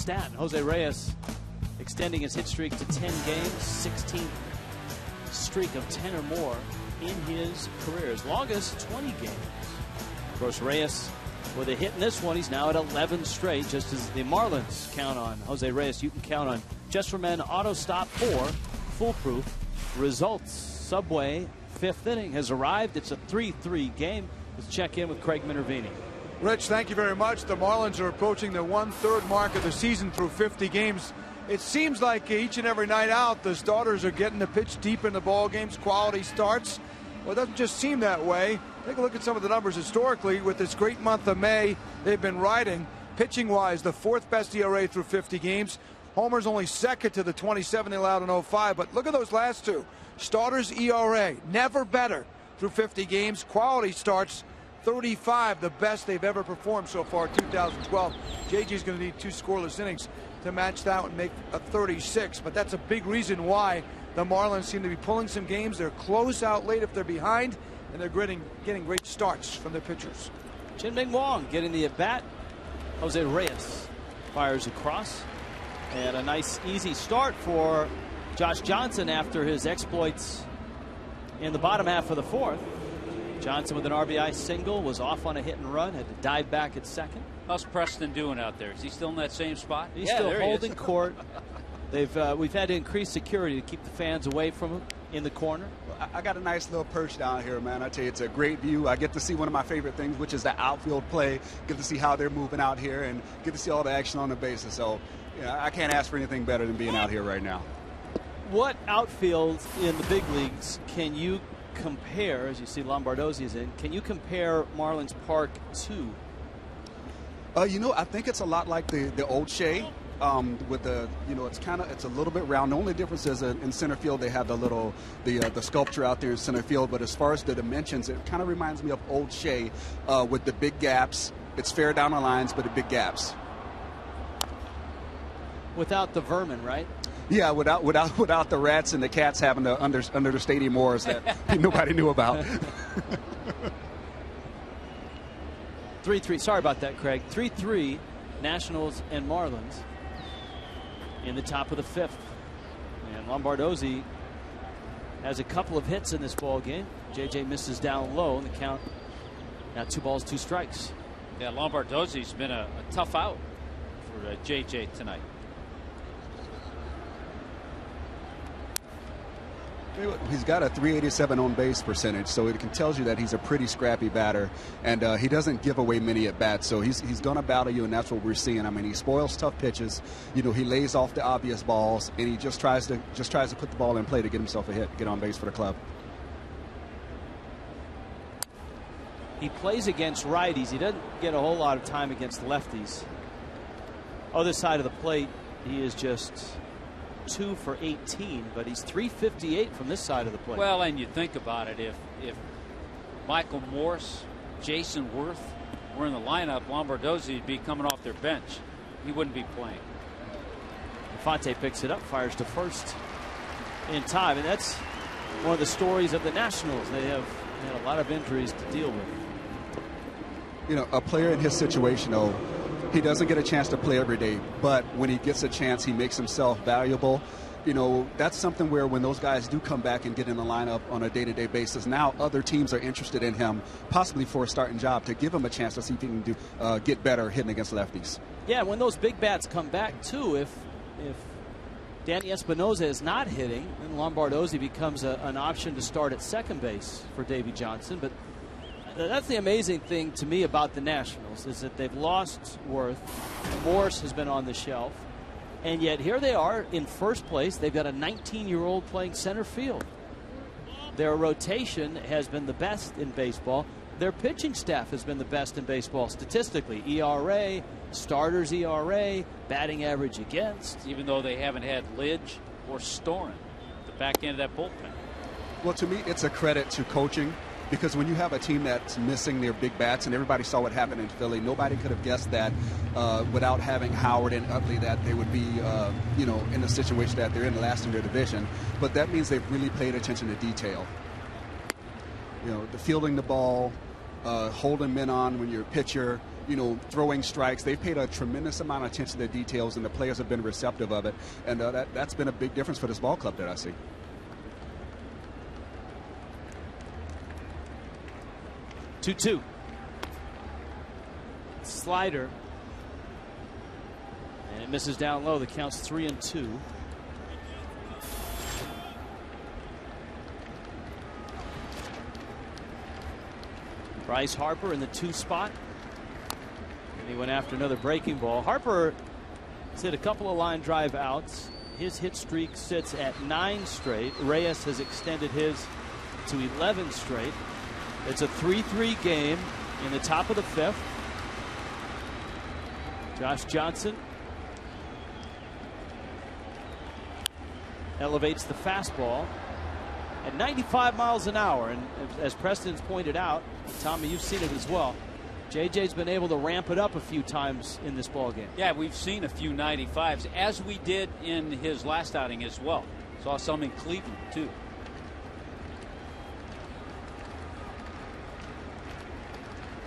stat. Jose Reyes extending his hit streak to 10 games, 16th streak of 10 or more in his career. His longest, 20 games. Of course, Reyes with a hit in this one. He's now at 11 straight. Just as the Marlins count on Jose Reyes, you can count on Just for Men Auto Stop 4 foolproof results. Subway, 5th inning, has arrived. It's a 3-3 game. Let's check in with Craig Minervini. Rich, thank you very much. The Marlins are approaching the 1/3 mark of the season through 50 games. It seems like each and every night out, the starters are getting the pitch deep in the ball games, quality starts. Well, it doesn't just seem that way. Take a look at some of the numbers historically. With this great month of May, they've been riding. Pitching-wise, the 4th best ERA through 50 games. Homers only second to the 27 they allowed in 05. But look at those last two. Starters ERA, never better through 50 games. Quality starts, 35, the best they've ever performed so far, 2012. JG's going to need 2 scoreless innings to match that and make a 36. But that's a big reason why the Marlins seem to be pulling some games. They're close out late if they're behind, and they're getting great starts from their pitchers. Chin-Ming Wong getting the at-bat. Jose Reyes fires across. And a nice, easy start for Josh Johnson after his exploits in the bottom half of the 4th. Johnson with an RBI single, was off on a hit and run, had to dive back at second. How's Preston doing out there? Is he still in that same spot? He's still holding court. We've had to increase security to keep the fans away from him in the corner. I got a nice little perch down here, man. I tell you, it's a great view. I get to see one of my favorite things, which is the outfield play. Get to see how they're moving out here and get to see all the action on the bases. So, I can't ask for anything better than being out here right now. What outfield in the big leagues can you compare, as you see Lombardozzi is in, can you compare Marlins Park to? I think it's a lot like the old Shea. With the, it's a little bit round. The only difference is in center field they have the sculpture out there in center field. But as far as the dimensions, it kind of reminds me of old Shea with the big gaps. It's fair down the lines, but the big gaps. Without the vermin, right? Yeah, without the rats and the cats having the under the stadium wars that nobody knew about. 3-3. Sorry about that, Craig. 3-3. Nationals and Marlins in the top of the 5th. And Lombardozzi has a couple of hits in this ball game. JJ misses down low, and the count now 2 balls, 2 strikes. Yeah, Lombardozzi's been a tough out for JJ tonight. He's got a .387 on base percentage, so it tells you that he's a pretty scrappy batter, and he doesn't give away many at bats. So he's going to battle you, and that's what we're seeing. I mean, he spoils tough pitches. He lays off the obvious balls, and he just tries to put the ball in play to get himself a hit, get on base for the club. He plays against righties. He doesn't get a whole lot of time against lefties. Other side of the plate, he is just 2 for 18, but he's 358 from this side of the plate. Well, and you think about it, if Michael Morse, Jason Worth were in the lineup, Lombardozzi would be coming off their bench. He wouldn't be playing. Infante picks it up, fires to first in time, and that's one of the stories of the Nationals. They have had a lot of injuries to deal with. A player in his situation, though, he doesn't get a chance to play every day, but when he gets a chance, he makes himself valuable. That's something where when those guys do come back and get in the lineup on a day-to-day basis, now other teams are interested in him, possibly for a starting job, to give him a chance to see if he can get better hitting against lefties. Yeah, when those big bats come back, too, if Danny Espinosa is not hitting, then Lombardozzi becomes an option to start at second base for Davey Johnson. But that's the amazing thing to me about the Nationals, is that they've lost Worth. Morse has been on the shelf. And yet here they are in first place. They've got a 19-year-old playing center field. Their rotation has been the best in baseball. Their pitching staff has been the best in baseball statistically. ERA, starters ERA, batting average against. Even though they haven't had Lidge or Storen at the back end of that bullpen. Well, to me, it's a credit to coaching. Because when you have a team that's missing their big bats, and everybody saw what happened in Philly, nobody could have guessed that without having Howard and Utley that they would be, in the situation that they're in, the last in their division. But that means they've really paid attention to detail. The fielding the ball, holding men on when you're a pitcher, throwing strikes. They've paid a tremendous amount of attention to the details, and the players have been receptive of it. And that's been a big difference for this ball club that I see. 2-2. Slider. And it misses down low. The count's 3-2. Bryce Harper in the 2 spot. And he went after another breaking ball. Harper has hit a couple of line drive outs. His hit streak sits at 9 straight. Reyes has extended his to 11 straight. It's a 3-3 game in the top of the 5th. Josh Johnson elevates the fastball at 95 miles an hour. And as Preston's pointed out, Tommy, you've seen it as well, JJ's been able to ramp it up a few times in this ball game. Yeah, we've seen a few 95s, as we did in his last outing as well. Saw some in Cleveland, too.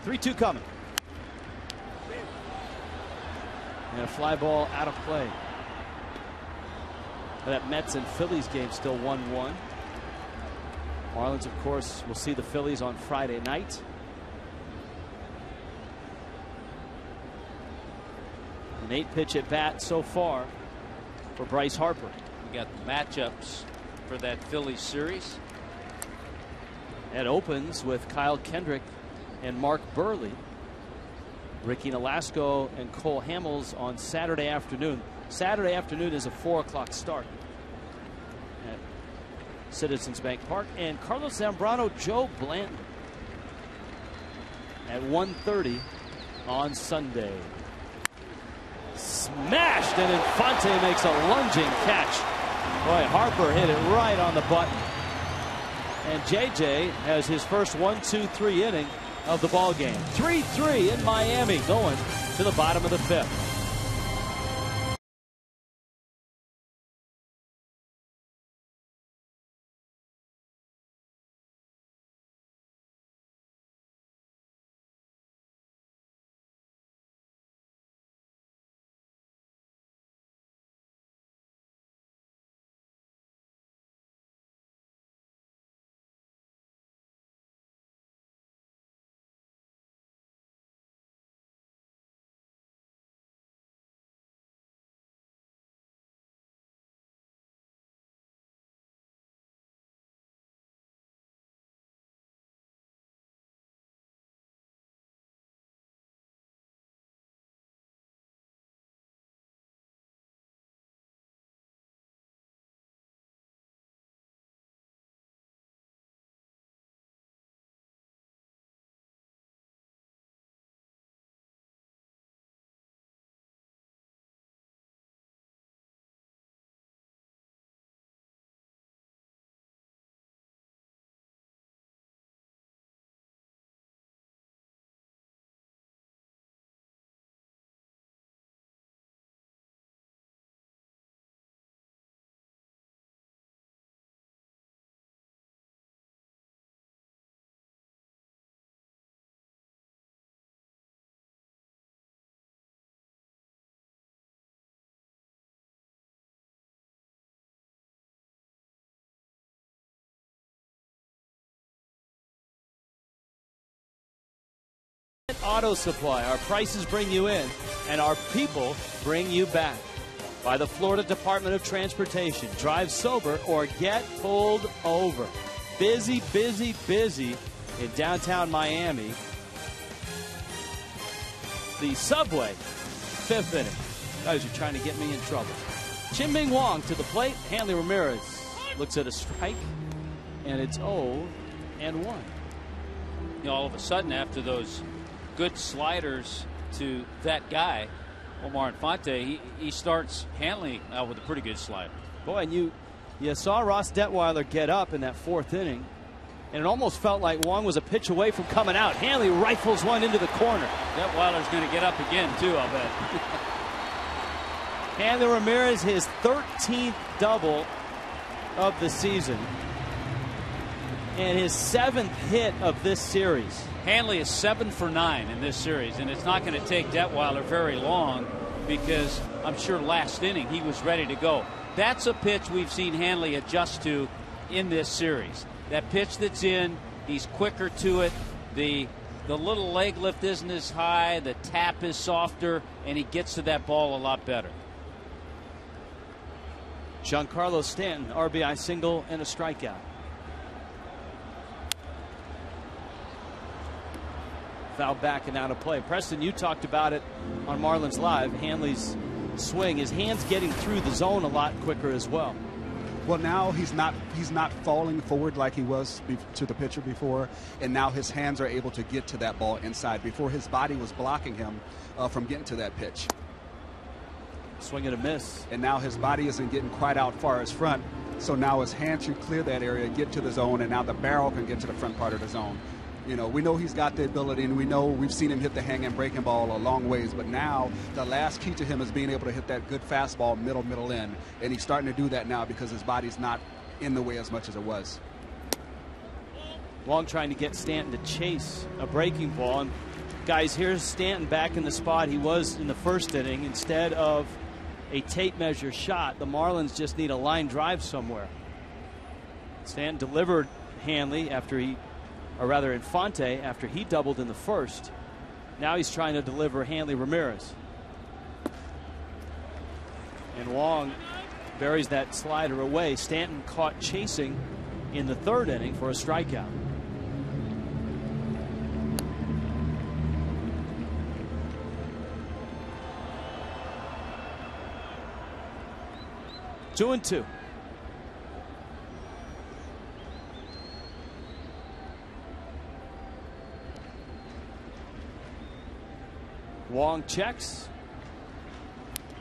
Three-two coming. And a fly ball out of play. That Mets and Phillies game still 1-1. Marlins, of course, will see the Phillies on Friday night. An 8-pitch at bat so far for Bryce Harper. We got the matchups for that Phillies series. It opens with Kyle Kendrick and Mark Burley. Ricky Nolasco and Cole Hamels on Saturday afternoon. Saturday afternoon is a 4 o'clock start at Citizens Bank Park. And Carlos Zambrano, Joe Blanton at 1:30 on Sunday. Smashed, and Infante makes a lunging catch. Boy, Harper hit it right on the button. And JJ has his first 1-2-3 inning of the ball game. 3-3 in Miami, going to the bottom of the 5th. Auto Supply. Our prices bring you in, and our people bring you back. By the Florida Department of Transportation. Drive sober or get pulled over. Busy, busy, busy in downtown Miami. The subway, 5th inning. Guys are trying to get me in trouble. Chien-Ming Wang to the plate. Hanley Ramirez looks at a strike, and it's 0-1. All of a sudden, after those good sliders to that guy, Omar Infante, he starts Hanley out with a pretty good slider. Boy, and you saw Ross Detweiler get up in that 4th inning, and it almost felt like Wang was a pitch away from coming out. Hanley rifles one into the corner. Detweiler's going to get up again, too, I'll bet. Hanley Ramirez, his 13th double of the season. and his 7th hit of this series. Hanley is 7 for 9 in this series, and it's not going to take Detweiler very long because I'm sure last inning he was ready to go. That's a pitch we've seen Hanley adjust to in this series. That pitch that's in, he's quicker to it. The little leg lift isn't as high, the tap is softer, and he gets to that ball a lot better. Giancarlo Stanton, RBI single and a strikeout. Foul back and out of play. Preston, you talked about it on Marlins Live. Hanley's swing, his hands getting through the zone a lot quicker as well. Well, now he's not falling forward like he was to the pitcher before, and now his hands are able to get to that ball inside. Before, his body was blocking him from getting to that pitch. Swing and a miss. And now his body isn't getting quite out far as front, so now his hands should clear that area, get to the zone, and now the barrel can get to the front part of the zone. You know, we know he's got the ability, and we know we've seen him hit the hanging breaking ball a long ways, but now the last key to him is being able to hit that good fastball middle in, and he's starting to do that now because his body's not in the way as much as it was. Wong trying to get Stanton to chase a breaking ball. And guys, here's Stanton back in the spot he was in the first inning. Instead of a tape measure shot, the Marlins just need a line drive somewhere. Stanton delivered Hanley after Infante after he doubled in the first. Now he's trying to deliver Hanley Ramirez. And Wong buries that slider away. Stanton caught chasing in the third inning for a strikeout. Two and two. Wong checks.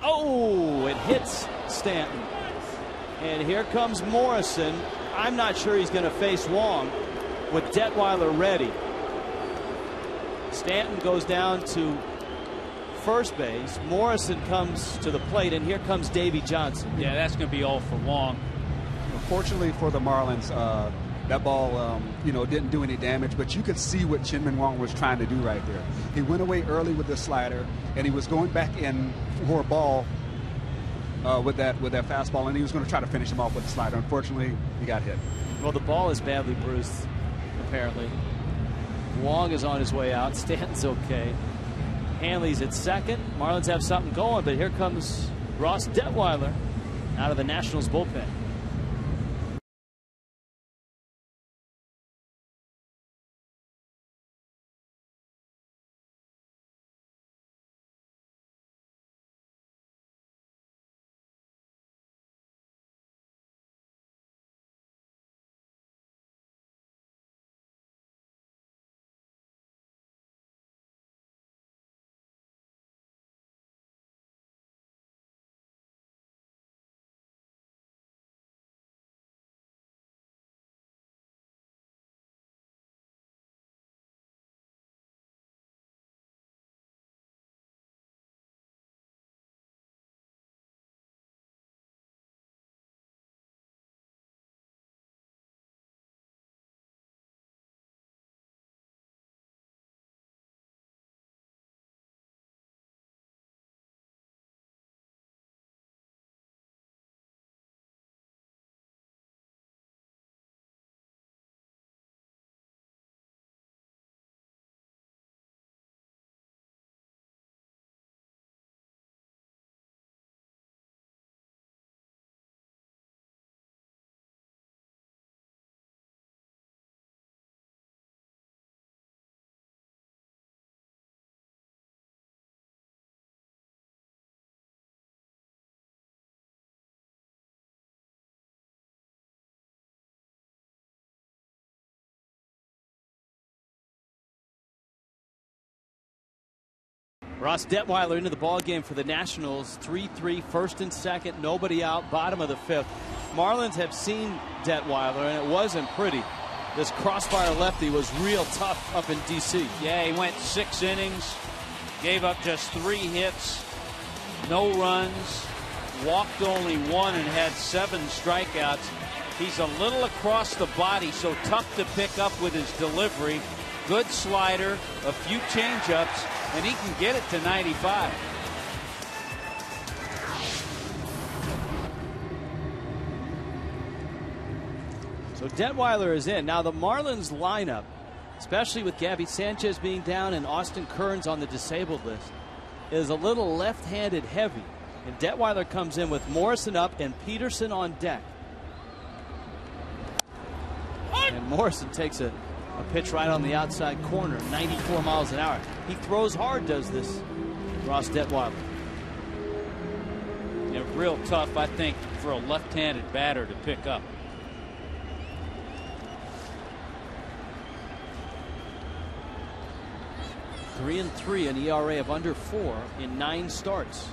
Oh, it hits Stanton. And here comes Morrison. I'm not sure he's going to face Wong with Detweiler ready. Stanton goes down to first base. Morrison comes to the plate, and here comes Davey Johnson. Yeah, that's going to be all for Wong. Fortunately for the Marlins, that ball, didn't do any damage, but you could see what Chin-Min Wong was trying to do right there. He went away early with the slider, and he was going back in for a ball with that fastball, and he was going to try to finish him off with the slider. Unfortunately, he got hit. Well, the ball is badly bruised, apparently. Wong is on his way out. Stanton's okay. Hanley's at second. Marlins have something going, but here comes Ross Detweiler out of the Nationals bullpen. Ross Detweiler into the ball game for the Nationals. 3-3, first and second, nobody out, bottom of the fifth. Marlins have seen Detweiler, and it wasn't pretty. This crossfire lefty was real tough up in D.C. Yeah, he went 6 innings, gave up just 3 hits, no runs, walked only 1, and had 7 strikeouts. He's a little across the body, so tough to pick up with his delivery. Good slider, a few changeups, and he can get it to 95. So Detweiler is in. Now the Marlins lineup, especially with Gabby Sanchez being down and Austin Kearns on the disabled list, is a little left-handed heavy. And Detweiler comes in with Morrison up and Peterson on deck. And Morrison takes a pitch right on the outside corner, 94 miles an hour. He throws hard, does this Ross Detweiler. Yeah, real tough, I think, for a left-handed batter to pick up. 3-3, an ERA of under 4 in 9 starts.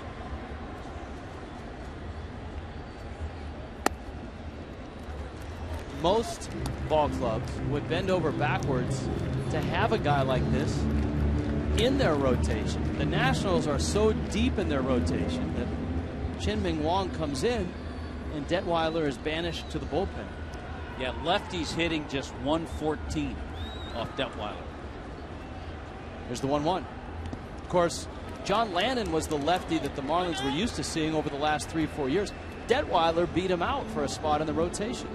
Most ball clubs would bend over backwards to have a guy like this in their rotation. The Nationals are so deep in their rotation that Chien-Ming Wang comes in and Detweiler is banished to the bullpen. Yeah, lefty's hitting just 114 off Detweiler. There's the 1-1. Of course, John Lannon was the lefty that the Marlins were used to seeing over the last 3-4 years. Detweiler beat him out for a spot in the rotation.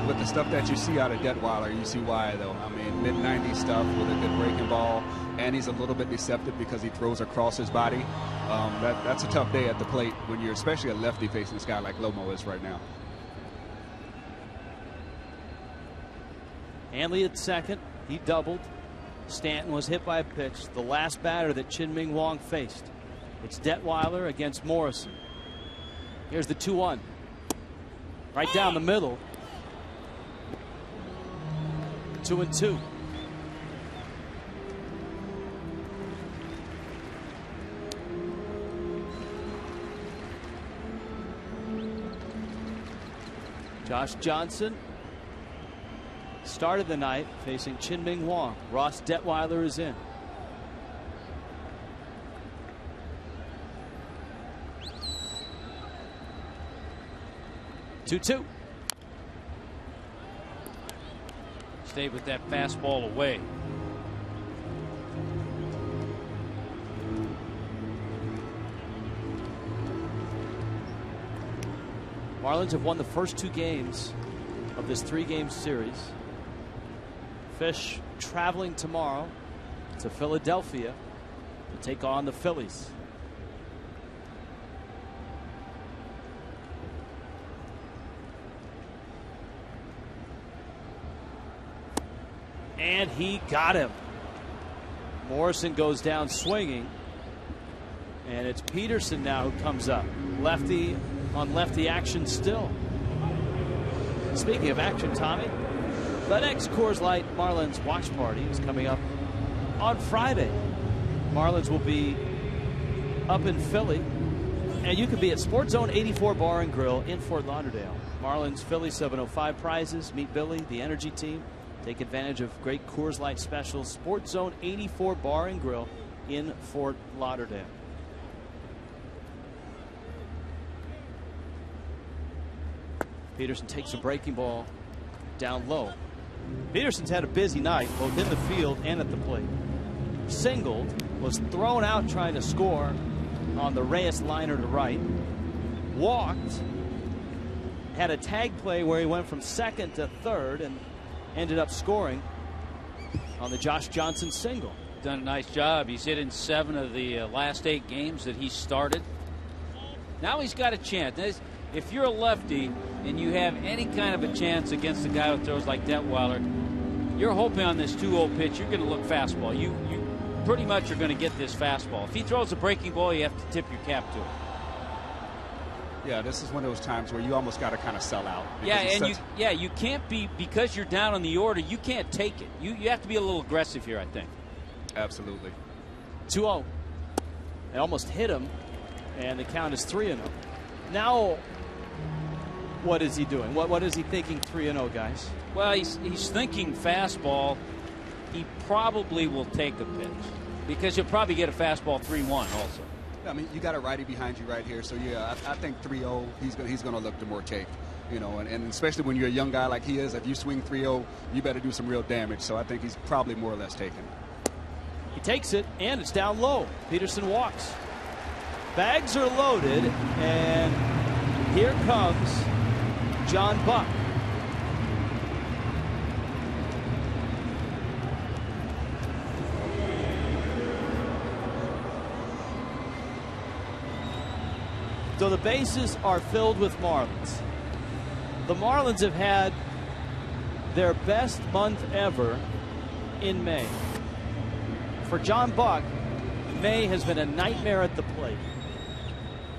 With the stuff that you see out of Detweiler, you see why, though. I mean, mid-90s stuff with a good breaking ball, and he's a little bit deceptive because he throws across his body. That's a tough day at the plate when you're especially a lefty facing this guy like Lomo is right now. Hanley at second. He doubled. Stanton was hit by a pitch. The last batter that Chien-Ming Wang faced. It's Detweiler against Morrison. Here's the 2-1. Right down the middle. 2-2. Josh Johnson started the night facing Chien-Ming Wang. Ross Detweiler is in. Two. Stayed with that fastball away. Marlins have won the first 2 games of this 3-game series. Fish traveling tomorrow to Philadelphia to take on the Phillies. And he got him. Morrison goes down swinging. And it's Peterson now who comes up. Lefty on lefty action still. Speaking of action, Tommy, FedEx Coors Light Marlins watch party is coming up on Friday. Marlins will be up in Philly. And you can be at Sports Zone 84 Bar and Grill in Fort Lauderdale. Marlins Philly 705 prizes. Meet Billy, the energy team. Take advantage of great Coors Light specials. Sports Zone 84 Bar and Grill in Fort Lauderdale. Peterson takes a breaking ball down low. Peterson's had a busy night both in the field and at the plate. Singled, was thrown out trying to score on the Reyes liner to right. Walked, had a tag play where he went from second to third and ended up scoring on the Josh Johnson single. Done a nice job. He's hit in 7 of the last 8 games that he started. Now he's got a chance. If you're a lefty and you have any kind of a chance against a guy who throws like Detweiler, you're hoping on this 2-0 pitch you're going to look fastball. You pretty much are going to get this fastball. If he throws a breaking ball, you have to tip your cap to it. Yeah, this is one of those times where you almost got to kind of sell out. Yeah, and you can't be, because you're down on the order, you can't take it. You have to be a little aggressive here, I think. Absolutely. 2-0. They almost hit him, and the count is 3-0. Now, what is he doing? What is he thinking 3-0, guys? Well, he's thinking fastball. He probably will take a pitch because he'll probably get a fastball 3-1 also. I mean, you got a righty behind you right here, so yeah, I think 3-0. He's going to look to more take. and especially when you're a young guy like he is, if you swing 3-0, you better do some real damage. So I think he's probably more or less taken. He takes it, and it's down low. Peterson walks. Bags are loaded, and here comes John Buck. So the bases are filled with Marlins. The Marlins have had their best month ever in May. For John Buck, May has been a nightmare at the plate.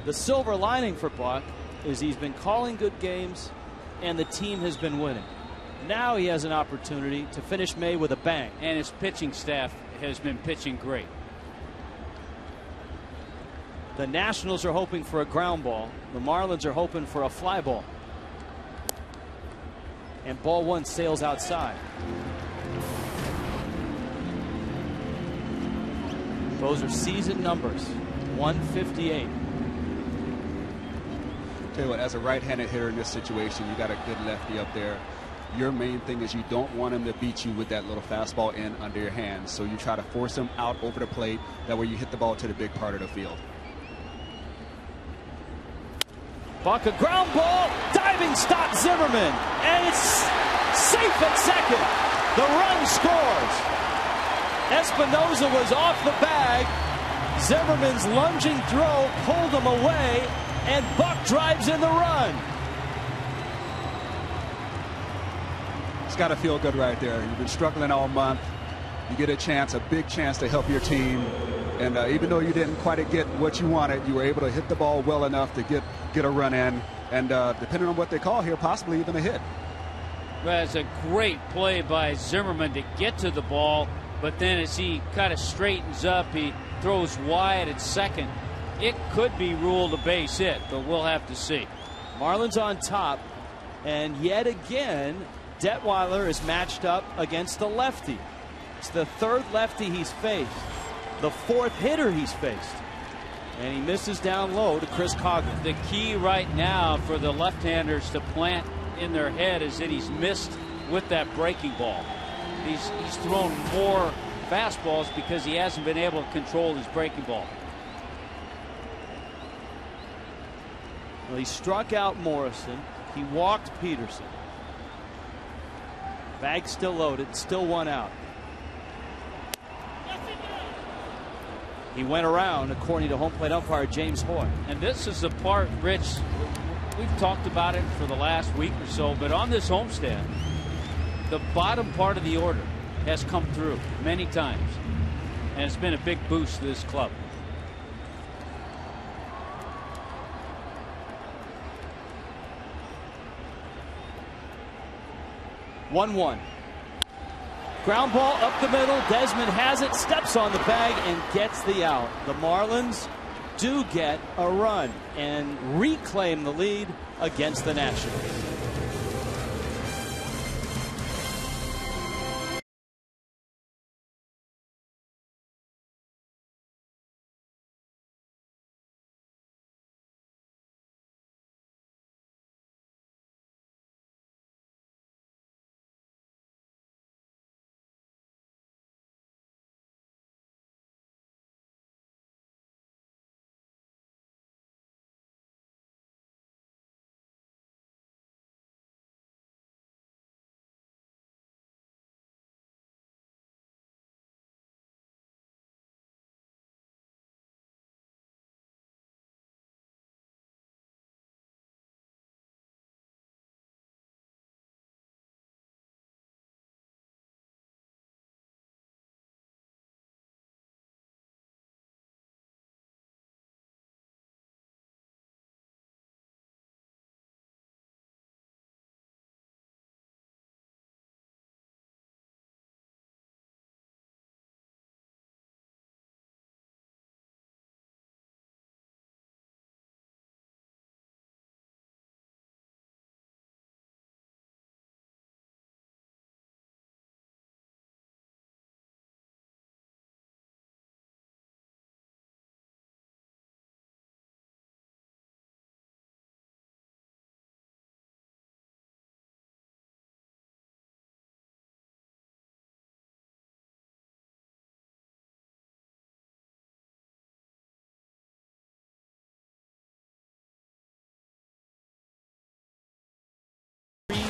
The silver lining for Buck is he's been calling good games and the team has been winning. Now he has an opportunity to finish May with a bang. And his pitching staff has been pitching great. The Nationals are hoping for a ground ball. The Marlins are hoping for a fly ball. And ball one sails outside. Those are season numbers. 158. Tell you what, as a right-handed hitter in this situation, you got a good lefty up there. Your main thing is you don't want him to beat you with that little fastball in under your hands. So you try to force him out over the plate. That way you hit the ball to the big part of the field. Buck, a ground ball, diving stop Zimmerman, and it's safe at second. The run scores. Espinosa was off the bag. Zimmerman's lunging throw pulled him away, and Buck drives in the run. It's got to feel good right there. You've been struggling all month. You get a chance, a big chance to help your team. And even though you didn't quite get what you wanted, you were able to hit the ball well enough to get a run in. And depending on what they call here, possibly even a hit. That's a great play by Zimmerman to get to the ball. But then as he kind of straightens up, he throws wide at second. It could be ruled a base hit, but we'll have to see. Marlins on top. And yet again, Detweiler is matched up against the lefty. It's the third lefty he's faced. The fourth hitter he's faced. And he misses down low to Chris Coghlan. The key right now for the left-handers to plant in their head is that he's missed with that breaking ball. He's thrown more fastballs because he hasn't been able to control his breaking ball. Well, he struck out Morrison. He walked Peterson. Bag still loaded, still one out. He went around, according to home plate umpire James Hoy. And this is the part, Rich, we've talked about it for the last week or so, but on this homestand, the bottom part of the order has come through many times, and it's been a big boost to this club. One. Ground ball up the middle. Desmond has it, steps on the bag, and gets the out. The Marlins do get a run and reclaim the lead against the Nationals.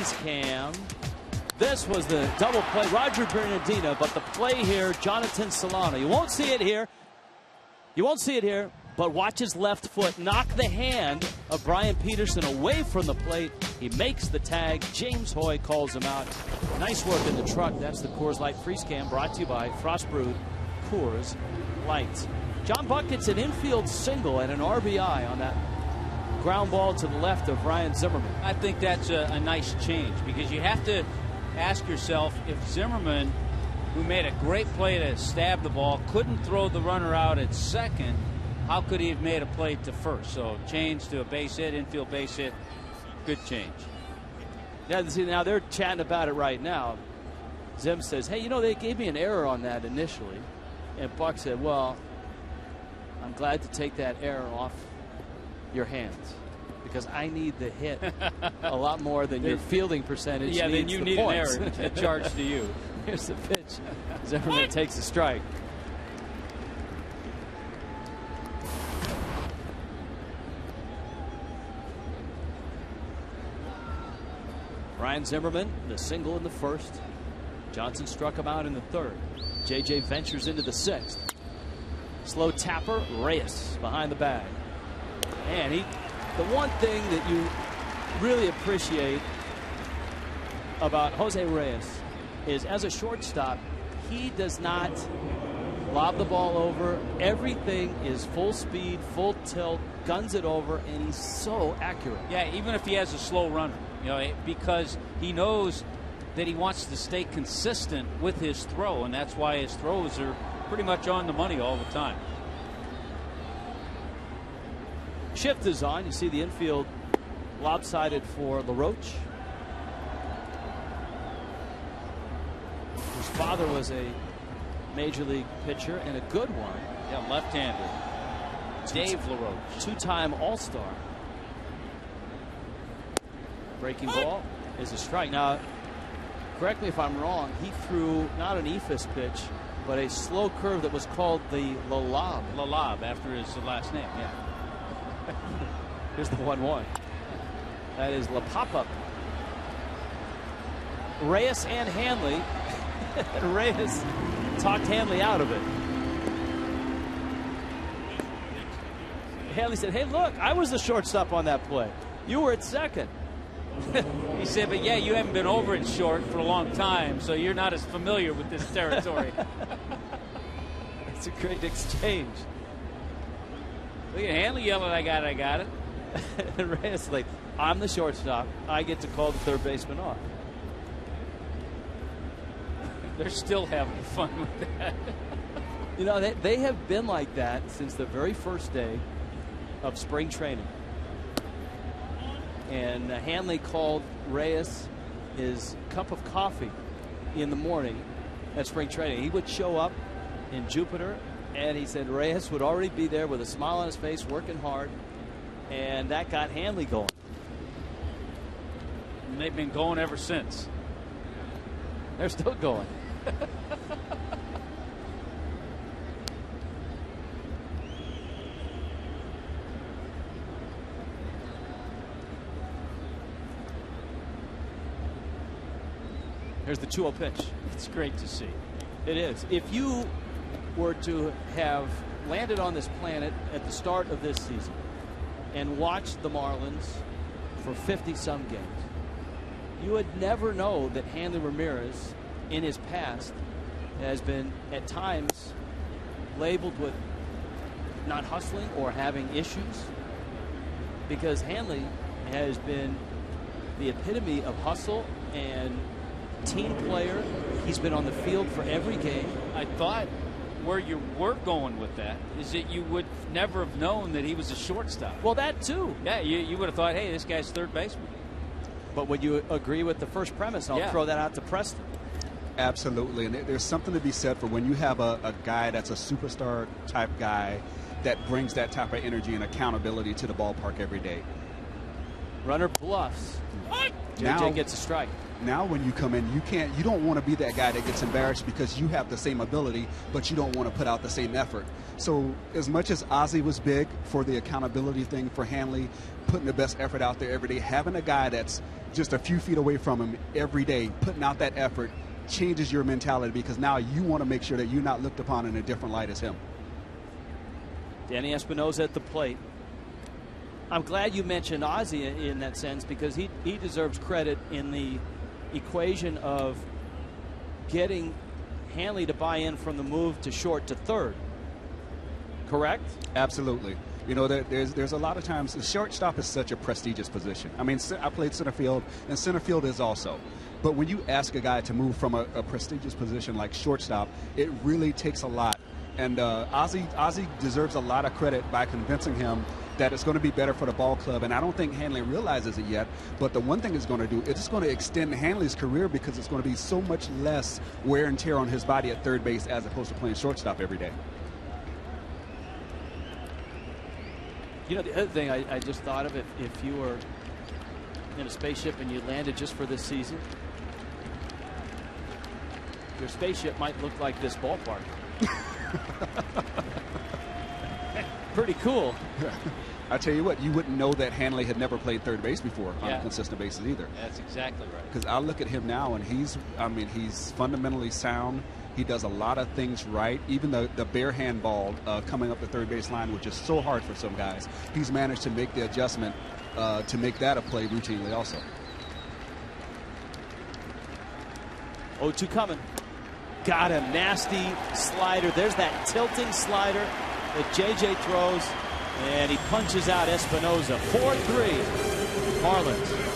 freeze cam. This was the double play. Roger Bernardina, but the play here, Jonathan Solano. You won't see it here. You won't see it here, but watch his left foot knock the hand of Brian Peterson away from the plate. He makes the tag. James Hoy calls him out. Nice work in the truck. That's the Coors Light freeze cam brought to you by Frost Brewed Coors Light. John Buck gets an infield single and an RBI on that ground ball to the left of Ryan Zimmerman. I think that's a nice change, because you have to ask yourself, if Zimmerman, who made a great play to stab the ball, couldn't throw the runner out at second, how could he have made a play to first? So change to a base hit, infield base hit, good change. Yeah, see, now they're chatting about it right now. Zim says, hey, you know, they gave me an error on that initially. And Buck said, well, I'm glad to take that error off your hands, because I need the hit a lot more than your fielding percentage. Yeah, then you need points. an error charged to you. Here's the pitch. Zimmerman takes a strike. Ryan Zimmerman, the single in the first. Johnson struck him out in the third. JJ ventures into the sixth. Slow tapper, Reyes behind the bag. And the one thing that you really appreciate about Jose Reyes is, as a shortstop, he does not lob the ball over. Everything is full speed, full tilt, guns it over, and he's so accurate. Yeah, even if he has a slow runner, you know, because he knows that he wants to stay consistent with his throw, and that's why his throws are pretty much on the money all the time. Shift is on. You see the infield lopsided for LaRoche, whose father was a major league pitcher and a good one. Yeah, left-handed. Dave LaRoche, two-time All-Star. Breaking ball is a strike. Now, correct me if I'm wrong, he threw not an eephus pitch, but a slow curve that was called the Lalab. Lalab, after his last name, yeah. Here's the 1-1. That is La Pop-Up. Reyes and Hanley. Reyes talked Hanley out of it. Hanley said, hey, look, I was the shortstop on that play. You were at second. He said, but yeah, you haven't been over it short for a long time, so you're not as familiar with this territory. It's a great exchange. Look at Hanley yelling, I got it. And Reyes like, I'm the shortstop. I get to call the third baseman off. They're still having fun with that. You know, they have been like that since the very first day of spring training. And Hanley called Reyes his cup of coffee in the morning at spring training. He would show up in Jupiter, and he said Reyes would already be there with a smile on his face, working hard, and that got Hanley going. And they've been going ever since. They're still going. Here's the 2-0 pitch. It's great to see. It is. If you were to have landed on this planet at the start of this season and watched the Marlins for 50-some games, you would never know that Hanley Ramirez in his past has been at times labeled with not hustling or having issues, because Hanley has been the epitome of hustle and team player. He's been on the field for every game. I thought where you were going with that is that you would never have known that he was a shortstop. Well, that too. Yeah, you would have thought, hey, this guy's third baseman. But would you agree with the first premise? I'll throw that out to Preston. Absolutely, and there's something to be said for when you have a guy that's a superstar type guy that brings that type of energy and accountability to the ballpark every day. Runner bluffs. JJ gets a strike. Now when you come in, you don't want to be that guy that gets embarrassed because you have the same ability, but you don't want to put out the same effort. So as much as Ozzie was big for the accountability thing for Hanley, putting the best effort out there every day, having a guy that's just a few feet away from him every day, putting out that effort, changes your mentality because now you want to make sure that you're not looked upon in a different light as him. Danny Espinosa at the plate. I'm glad you mentioned Ozzie in that sense because he deserves credit in the equation of getting Hanley to buy in from the move to short to third. Correct? Absolutely. You know, there's a lot of times the shortstop is such a prestigious position. I mean, I played center field, and center field is also. But when you ask a guy to move from a prestigious position like shortstop, it really takes a lot. And Ozzie deserves a lot of credit by convincing him that it's going to be better for the ball club. And I don't think Hanley realizes it yet. But the one thing it's going to do, it's going to extend Hanley's career because it's going to be so much less wear and tear on his body at third base as opposed to playing shortstop every day. You know, the other thing I just thought of, if you were in a spaceship and you landed just for this season, your spaceship might look like this ballpark. Pretty cool. I tell you what, you wouldn't know that Hanley had never played third base before on a consistent basis either. That's exactly right. Because I look at him now, and he's fundamentally sound. He does a lot of things right. Even the bare hand ball coming up the third base line, which is so hard for some guys, he's managed to make the adjustment to make that a play routinely also. 0-2 coming. Got him. Nasty slider. There's that tilting slider that J.J. throws, and he punches out Espinosa. 4-3 Marlins.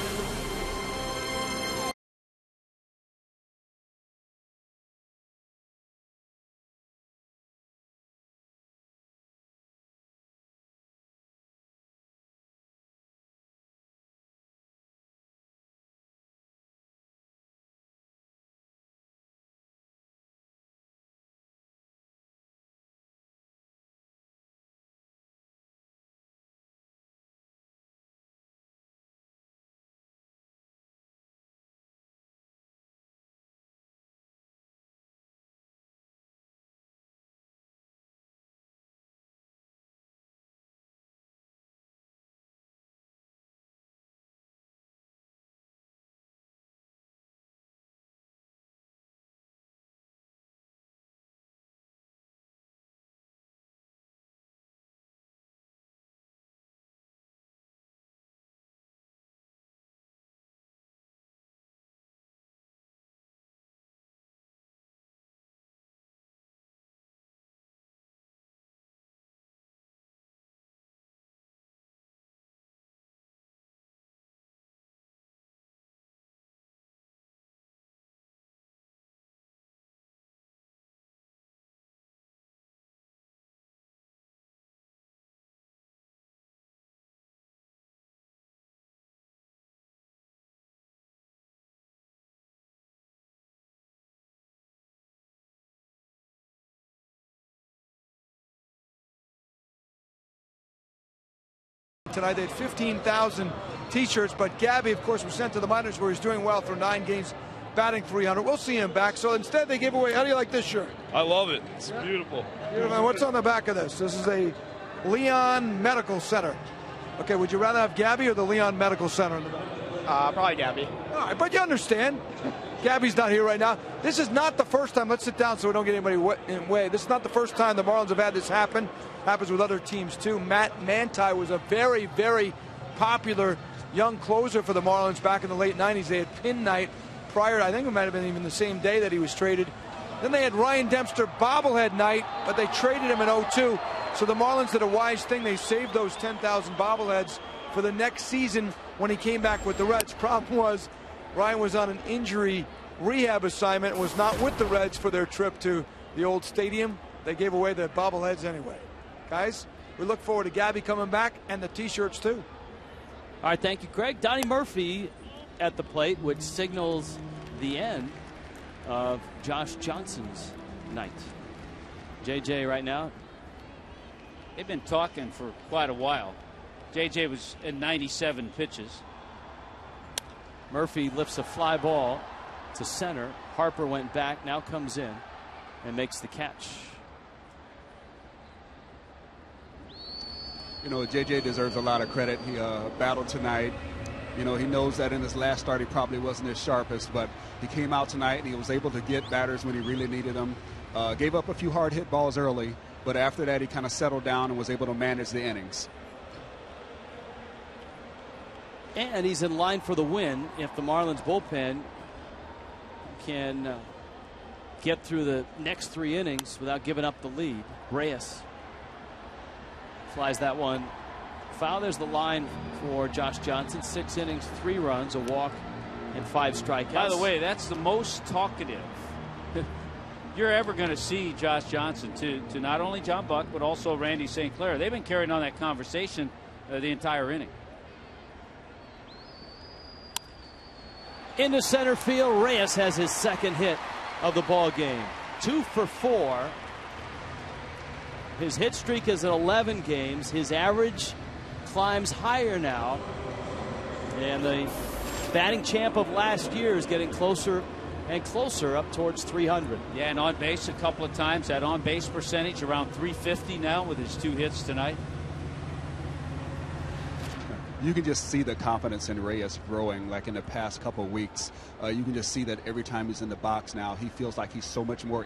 Tonight they had 15,000 T-shirts, but Gabby, of course, was sent to the minors where he's doing well through 9 games, batting .300. We'll see him back. So instead they gave away, how do you like this shirt? I love it. It's beautiful. Beautiful. What's on the back of this? This is a Leon Medical Center. Okay, would you rather have Gabby or the Leon Medical Center in the back? Probably Gabby. All right, but you understand. Gabby's not here right now. This is not the first time. Let's sit down so we don't get anybody in the way. This is not the first time the Marlins have had this happen. Happens with other teams too. Matt Manti was a very, very popular young closer for the Marlins back in the late 90s. They had pin night prior. I think it might have been even the same day that he was traded. Then they had Ryan Dempster bobblehead night, but they traded him in 2002. So the Marlins did a wise thing. They saved those 10,000 bobbleheads for the next season when he came back with the Reds. Problem was, Ryan was on an injury rehab assignment and was not with the Reds for their trip to the old stadium. They gave away the bobbleheads anyway. Guys, we look forward to Gabby coming back and the T-shirts too. All right, thank you, Greg. Donnie Murphy at the plate, which signals the end of Josh Johnson's night. JJ right now. They've been talking for quite a while. JJ was in 97 pitches. Murphy lifts a fly ball to center. Harper went back, now comes in and makes the catch. You know, JJ deserves a lot of credit. He battled tonight. You know, he knows that in his last start he probably wasn't his sharpest, but he came out tonight and he was able to get batters when he really needed them. Gave up a few hard hit balls early, but after that he kind of settled down and was able to manage the innings. And he's in line for the win if the Marlins bullpen can get through the next 3 innings without giving up the lead. Reyes flies that one foul. There's the line for Josh Johnson. 6 innings, 3 runs, a walk, and 5 strikeouts. By the way, that's the most talkative you're ever going to see Josh Johnson to not only John Buck but also Randy St. Clair. They've been carrying on that conversation the entire inning. Into center field, Reyes has his 2nd hit of the ball game. 2 for 4. His hit streak is at 11 games. His average climbs higher now, and the batting champ of last year is getting closer and closer up towards 300. Yeah, and on base a couple of times. That on base percentage around 350 now with his 2 hits tonight. You can just see the confidence in Reyes growing. Like in the past couple of weeks, you can just see that every time he's in the box now, he feels like he's so much more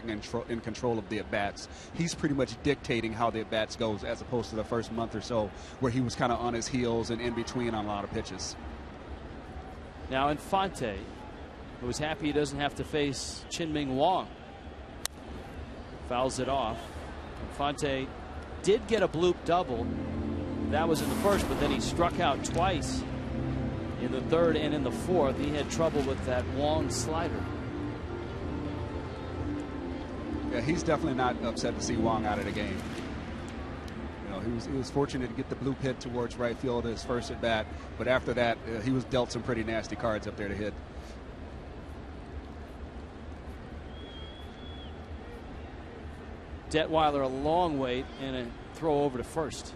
in control of the at-bats. He's pretty much dictating how the at-bats goes, as opposed to the first month or so where he was kind of on his heels and in between on a lot of pitches. Now Infante, who is happy he doesn't have to face Chin-Ming Wong, fouls it off. Infante did get a bloop double. That was in the first, but then he struck out twice in the 3rd and in the 4th. He had trouble with that Wong slider. Yeah, he's definitely not upset to see Wong out of the game. You know, he was fortunate to get the bloop hit towards right field his first at bat, but after that he was dealt some pretty nasty cards up there to hit. Detweiler a long wait and a throw over to first.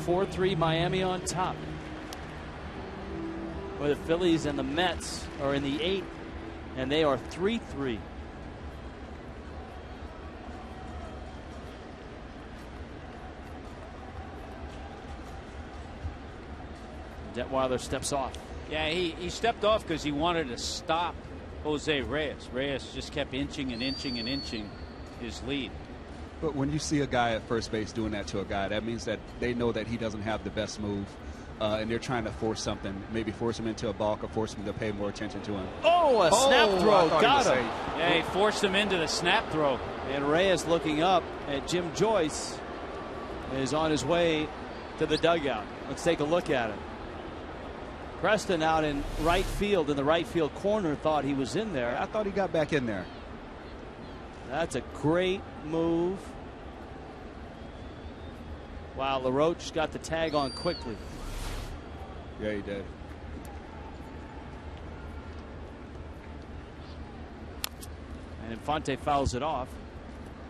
(4-3) Miami on top, where the Phillies and the Mets are in the 8th, and they are 3-3. Detweiler steps off. Yeah, he stepped off because he wanted to stop Jose Reyes. Reyes just kept inching and inching and inching his lead. But when you see a guy at first base doing that to a guy, that means that they know that he doesn't have the best move, and they're trying to force something, maybe force him into a balk or force him to pay more attention to him. Oh, a snap throw, got him. Yeah, he forced him into the snap throw. And Reyes, looking up at Jim Joyce, is on his way to the dugout. Let's take a look at it. Preston out in right field, in the right field corner, thought he was in there. I thought he got back in there. That's a great move. Wow, LaRoche got the tag on quickly. Yeah, he did. And Infante fouls it off.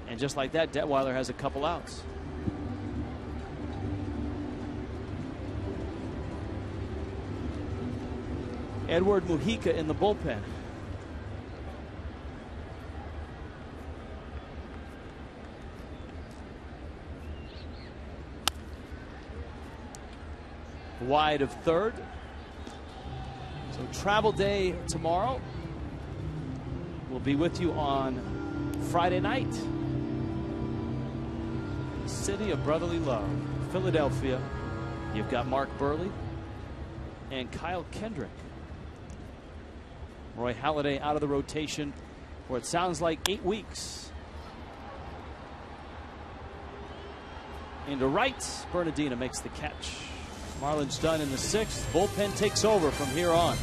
And just like that, Detweiler has a couple outs. Edward Mujica in the bullpen. Wide of 3rd. So travel day tomorrow. We'll be with you on Friday night. City of brotherly love, Philadelphia. You've got Mark Burley and Kyle Kendrick. Roy Halladay out of the rotation for it sounds like 8 weeks. Into right, Bernardina makes the catch. Marlins done in the 6th. Bullpen takes over from here on.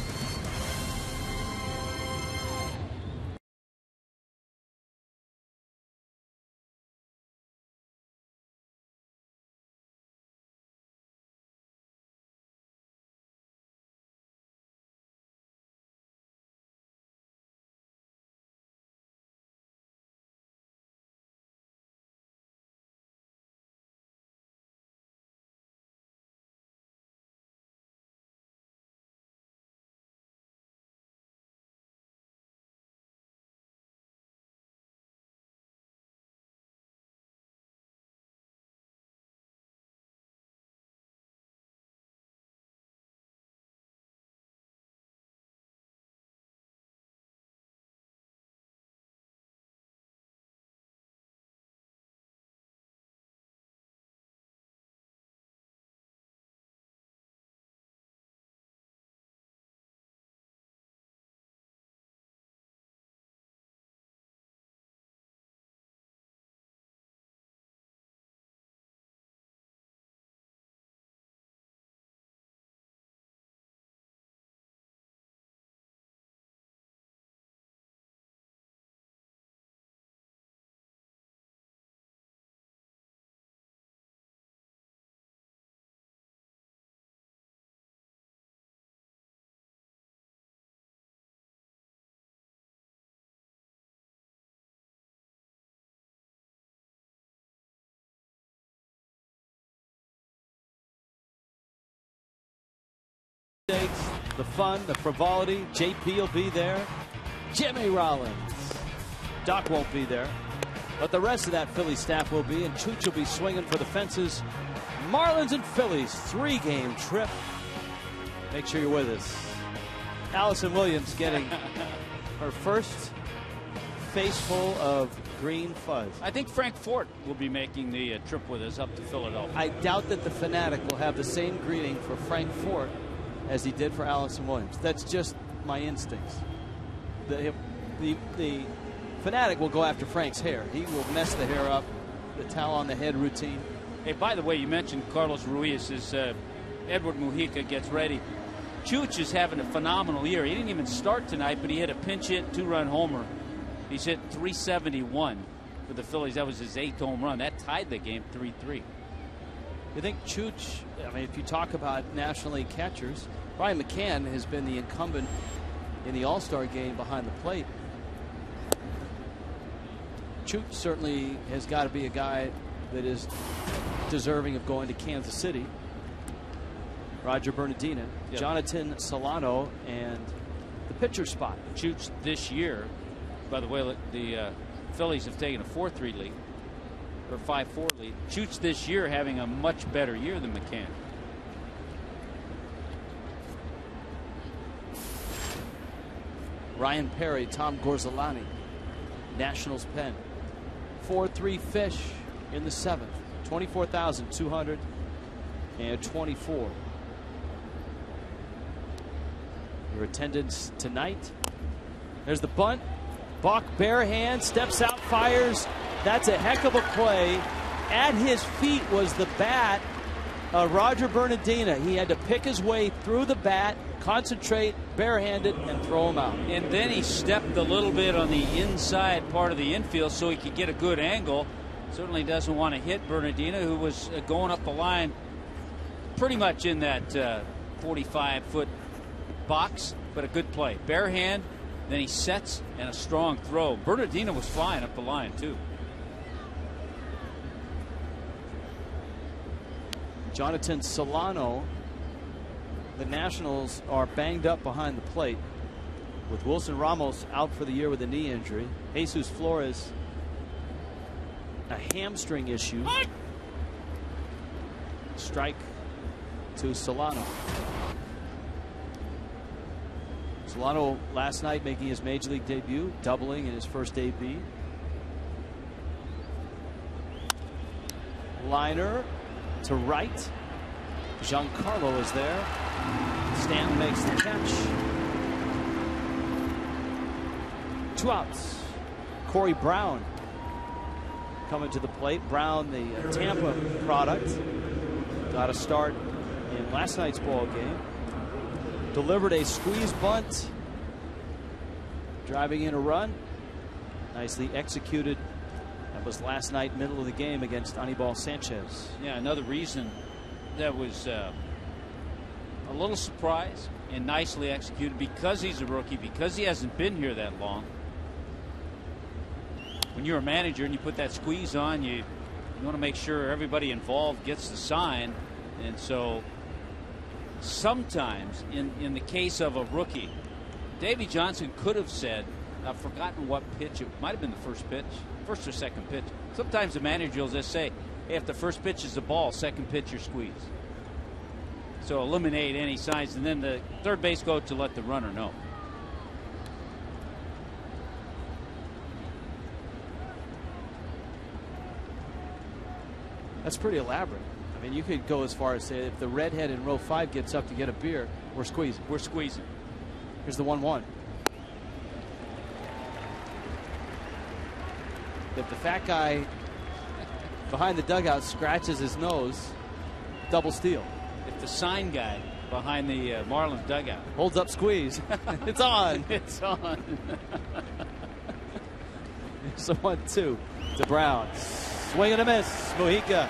sweepstakes, the fun, the frivolity. JP will be there. Jimmy Rollins. Doc won't be there. But the rest of that Philly staff will be, and Chooch will be swinging for the fences. Marlins and Phillies, 3-game trip. Make sure you're with us. Allison Williams getting her first face full of green fuzz. I think Frank Fort will be making the trip with us up to Philadelphia. I doubt that the Fanatic will have the same greeting for Frank Fort as he did for Allison Williams. That's just my instincts. The Fanatic will go after Frank's hair. He will mess the hair up, the towel on the head routine. Hey, by the way, you mentioned Carlos Ruiz as Edward Mujica gets ready. Chooch is having a phenomenal year. He didn't even start tonight, but he hit a pinch hit, 2-run homer. He's hit 371 for the Phillies. That was his 8th home run. That tied the game 3-3. You think Chooch, I mean, if you talk about National League catchers, Brian McCann has been the incumbent in the All-Star game behind the plate. Chooch certainly has got to be a guy that is deserving of going to Kansas City. Roger Bernardina, yep. Jonathan Solano, and the pitcher spot. Chooch this year, by the way, the Phillies have taken a 4-3 lead, or 5-4 lead. Chooch this year having a much better year than McCann. Ryan Perry, Tom Gorzolani, Nationals pen. 4-3 Fish in the 7th. 24,224. Your attendance tonight. There's the bunt. Buck bare hand, steps out, fires. That's a heck of a play. At his feet was the bat of Roger Bernardina. He had to pick his way through the bat, concentrate, barehanded, and throw him out. And then he stepped a little bit on the inside part of the infield so he could get a good angle. Certainly doesn't want to hit Bernardina, who was going up the line pretty much in that 45-foot box, but a good play. Bare hand, then he sets, and a strong throw. Bernardina was flying up the line, too. Jonathan Solano. The Nationals are banged up behind the plate with Wilson Ramos out for the year with a knee injury. Jesus Flores, a hamstring issue. Strike to Solano. Solano last night making his major league debut, doubling in his first AB. Liner to right. Giancarlo is there. Stanton makes the catch. 2 outs. Corey Brown coming to the plate. Brown, the Tampa product, got a start in last night's ball game. Delivered a squeeze bunt, driving in a run. Nicely executed. That was last night, middle of the game against Anibal Sanchez. Yeah, another reason that was a little surprise and nicely executed because he's a rookie, because he hasn't been here that long. When you're a manager and you put that squeeze on, you want to make sure everybody involved gets the sign. And so sometimes in the case of a rookie, Davey Johnson could have said, I've forgotten what pitch, it might have been the first pitch, first or second pitch. Sometimes the manager will just say, hey, if the first pitch is the ball, second pitch, you're squeezed. So eliminate any signs, and then the third base coach to let the runner know. That's pretty elaborate. I mean, you could go as far as say if the redhead in row 5 gets up to get a beer, we're squeezing. We're squeezing. Here's the 1-1. If the fat guy behind the dugout scratches his nose, double steal. If the sign guy behind the Marlins dugout holds up squeeze, it's on. It's on. So 1-2 to Brown. Swing and a miss. Mujica.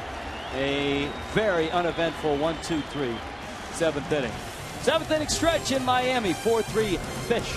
A very uneventful 1-2-3. 7th inning. 7th inning stretch in Miami. 4-3 Fish.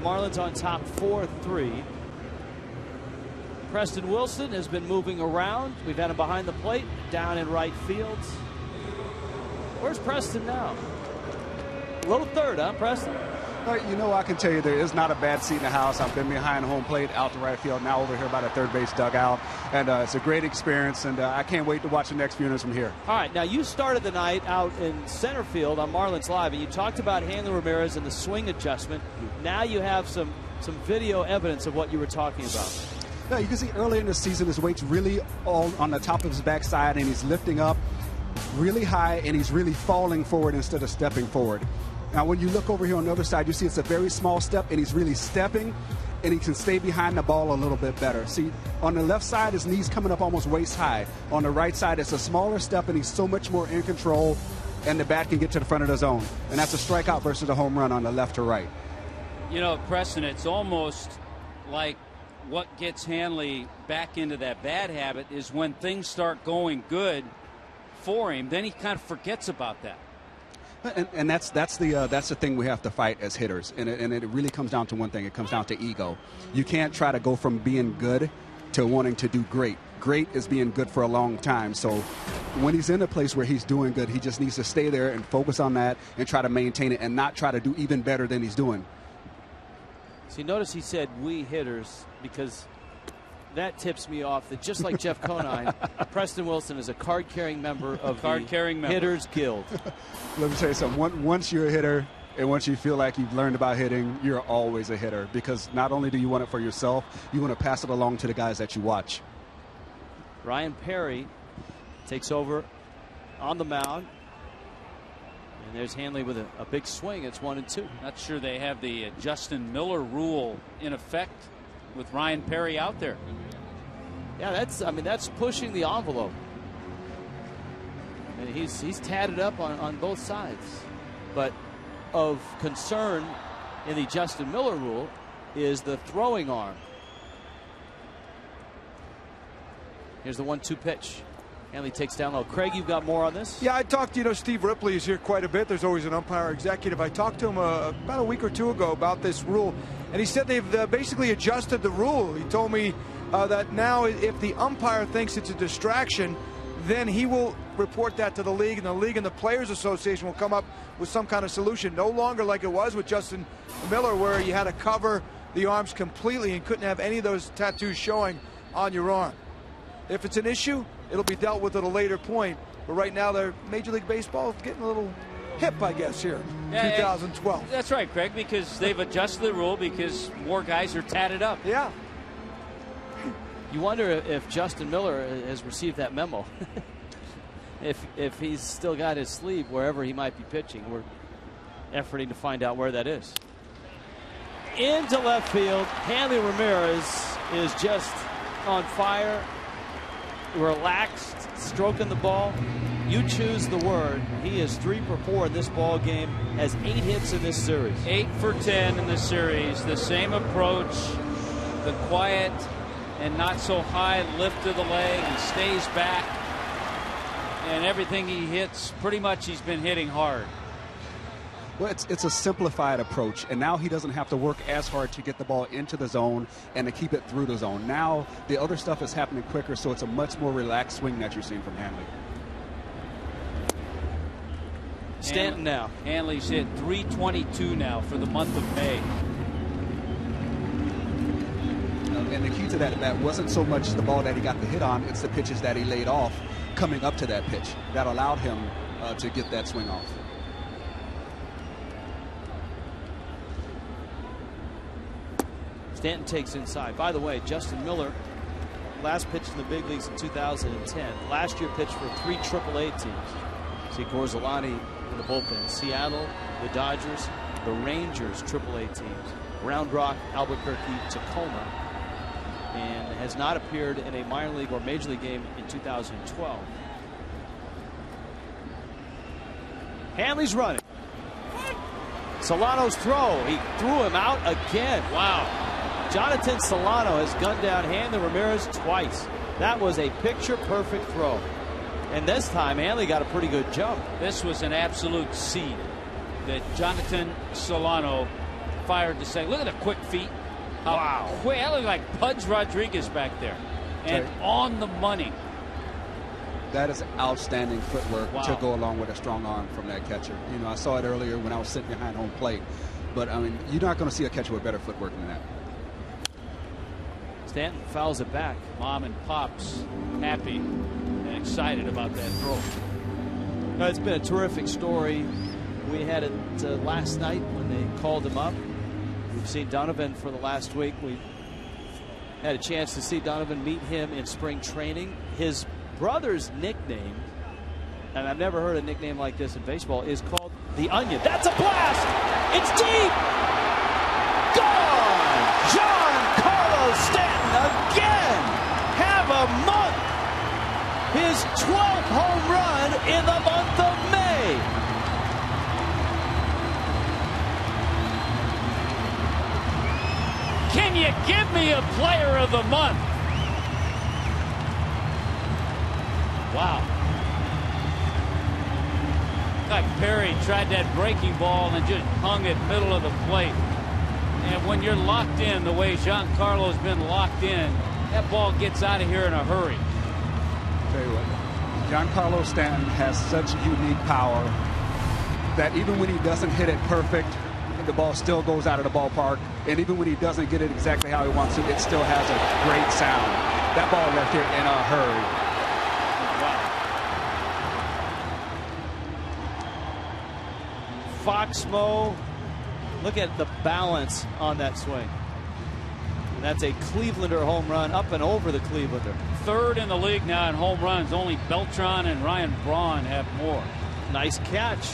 Marlins on top 4-3. Preston Wilson has been moving around. We've had him behind the plate, down in right field. Where's Preston now? Low third, huh, Preston? You know, I can tell you there is not a bad seat in the house. I've been behind home plate, out to right field, now over here by the third base dugout. And it's a great experience, and I can't wait to watch the next few innings from here. All right, now you started the night out in center field on Marlins Live, and you talked about Hanley Ramirez and the swing adjustment. Now you have some video evidence of what you were talking about. Yeah, you can see early in the season his weight's really all on the top of his backside, and he's lifting up really high, and he's really falling forward instead of stepping forward. Now, when you look over here on the other side, you see it's a very small step, and he's really stepping, and he can stay behind the ball a little bit better. See, on the left side, his knee's coming up almost waist high. On the right side, it's a smaller step, and he's so much more in control, and the bat can get to the front of the zone. And that's a strikeout versus a home run on the left to right. You know, Preston, it's almost like what gets Hanley back into that bad habit is when things start going good for him, then he kind of forgets about that. And that's the thing we have to fight as hitters, and it really comes down to one thing. It comes down to ego. You can't try to go from being good to wanting to do great. Great is being good for a long time. So when he's in a place where he's doing good, he just needs to stay there and focus on that and try to maintain it and not try to do even better than he's doing. See, notice he said we hitters, because that tips me off that just like Jeff Conine, Preston Wilson is a card-carrying member of the Hitters Guild. Let me tell you something. Once you're a hitter and once you feel like you've learned about hitting, you're always a hitter, because not only do you want it for yourself, you want to pass it along to the guys that you watch. Ryan Perry takes over on the mound. And there's Hanley with a big swing. It's 1-2. Not sure they have the Justin Miller rule in effect with Ryan Perry out there. Yeah, that's pushing the envelope. And he's tatted up on both sides. But of concern in the Justin Miller rule is the throwing arm. Here's the 1-2 pitch. Hanley takes down low. Craig, you've got more on this? Yeah, I talked to, Steve Ripley is here quite a bit. There's always an umpire executive. I talked to him about a week or two ago about this rule, and he said they've basically adjusted the rule. He told me that now if the umpire thinks it's a distraction, then he will report that to the league, and the Players Association will come up with some kind of solution. No longer like it was with Justin Miller, where you had to cover the arms completely and couldn't have any of those tattoos showing on your arm. If it's an issue, it'll be dealt with at a later point. But right now, Major League Baseball is getting a little hip, I guess, here in 2012. That's right, Craig, because they've adjusted the rule because more guys are tatted up. Yeah. You wonder if Justin Miller has received that memo. if he's still got his sleeve wherever he might be pitching. We're efforting to find out where that is. Into left field. Hanley Ramirez is just on fire. Relaxed, stroking the ball. You choose the word. He is 3 for 4 in this ball game, has 8 hits in this series. 8 for 10 in the series. The same approach, the quiet and not so high lift of the leg. He stays back, and everything he hits, pretty much he's been hitting hard. Well, it's a simplified approach, and now he doesn't have to work as hard to get the ball into the zone and to keep it through the zone. Now the other stuff is happening quicker, so it's a much more relaxed swing that you're seeing from Hanley. Stanton now. Hanley's hit .322 now for the month of May. And the key to that wasn't so much the ball that he got the hit on, it's the pitches that he laid off coming up to that pitch that allowed him to get that swing off. Stanton takes inside. By the way, Justin Miller, last pitched in the big leagues in 2010. Last year pitched for 3 AAA teams. See Gorzolani in the bullpen. Seattle, the Dodgers, the Rangers AAA teams. Round Rock, Albuquerque, Tacoma. And has not appeared in a minor league or major league game in 2012. Hanley's running. Solano's throw. He threw him out again. Wow. Jonathan Solano has gunned down Hanley Ramirez twice. That was a picture-perfect throw. And this time, Hanley got a pretty good jump. This was an absolute seed that Jonathan Solano fired to say, look at the quick feet. Wow. Quick. That looked like Pudge Rodriguez back there. And on the money. That is outstanding footwork to go along with a strong arm from that catcher. You know, I saw it earlier when I was sitting behind home plate. But, I mean, you're not going to see a catcher with better footwork than that. Stanton fouls it back. Mom and Pop's happy and excited about that throw. It's been a terrific story. We had it last night when they called him up. We've seen Donovan for the last week. We had a chance to see Donovan, meet him in spring training. His brother's nickname, and I've never heard a nickname like this in baseball, is called the Onion. That's a blast! It's deep! Gone! Giancarlo Stanton again! Have a month! His 12th home run in the month of May! Can you give me a player of the month? Wow. Like Perry tried that breaking ball and just hung it middle of the plate. And when you're locked in the way Giancarlo's been locked in, that ball gets out of here in a hurry. Tell you what, Giancarlo Stanton has such unique power that even when he doesn't hit it perfect, the ball still goes out of the ballpark. And even when he doesn't get it exactly how he wants to, it still has a great sound. That ball left here in a hurry. Foxmo, look at the balance on that swing. And that's a Clevelander home run up and over the Clevelander. Third in the league now in home runs. Only Beltran and Ryan Braun have more. Nice catch.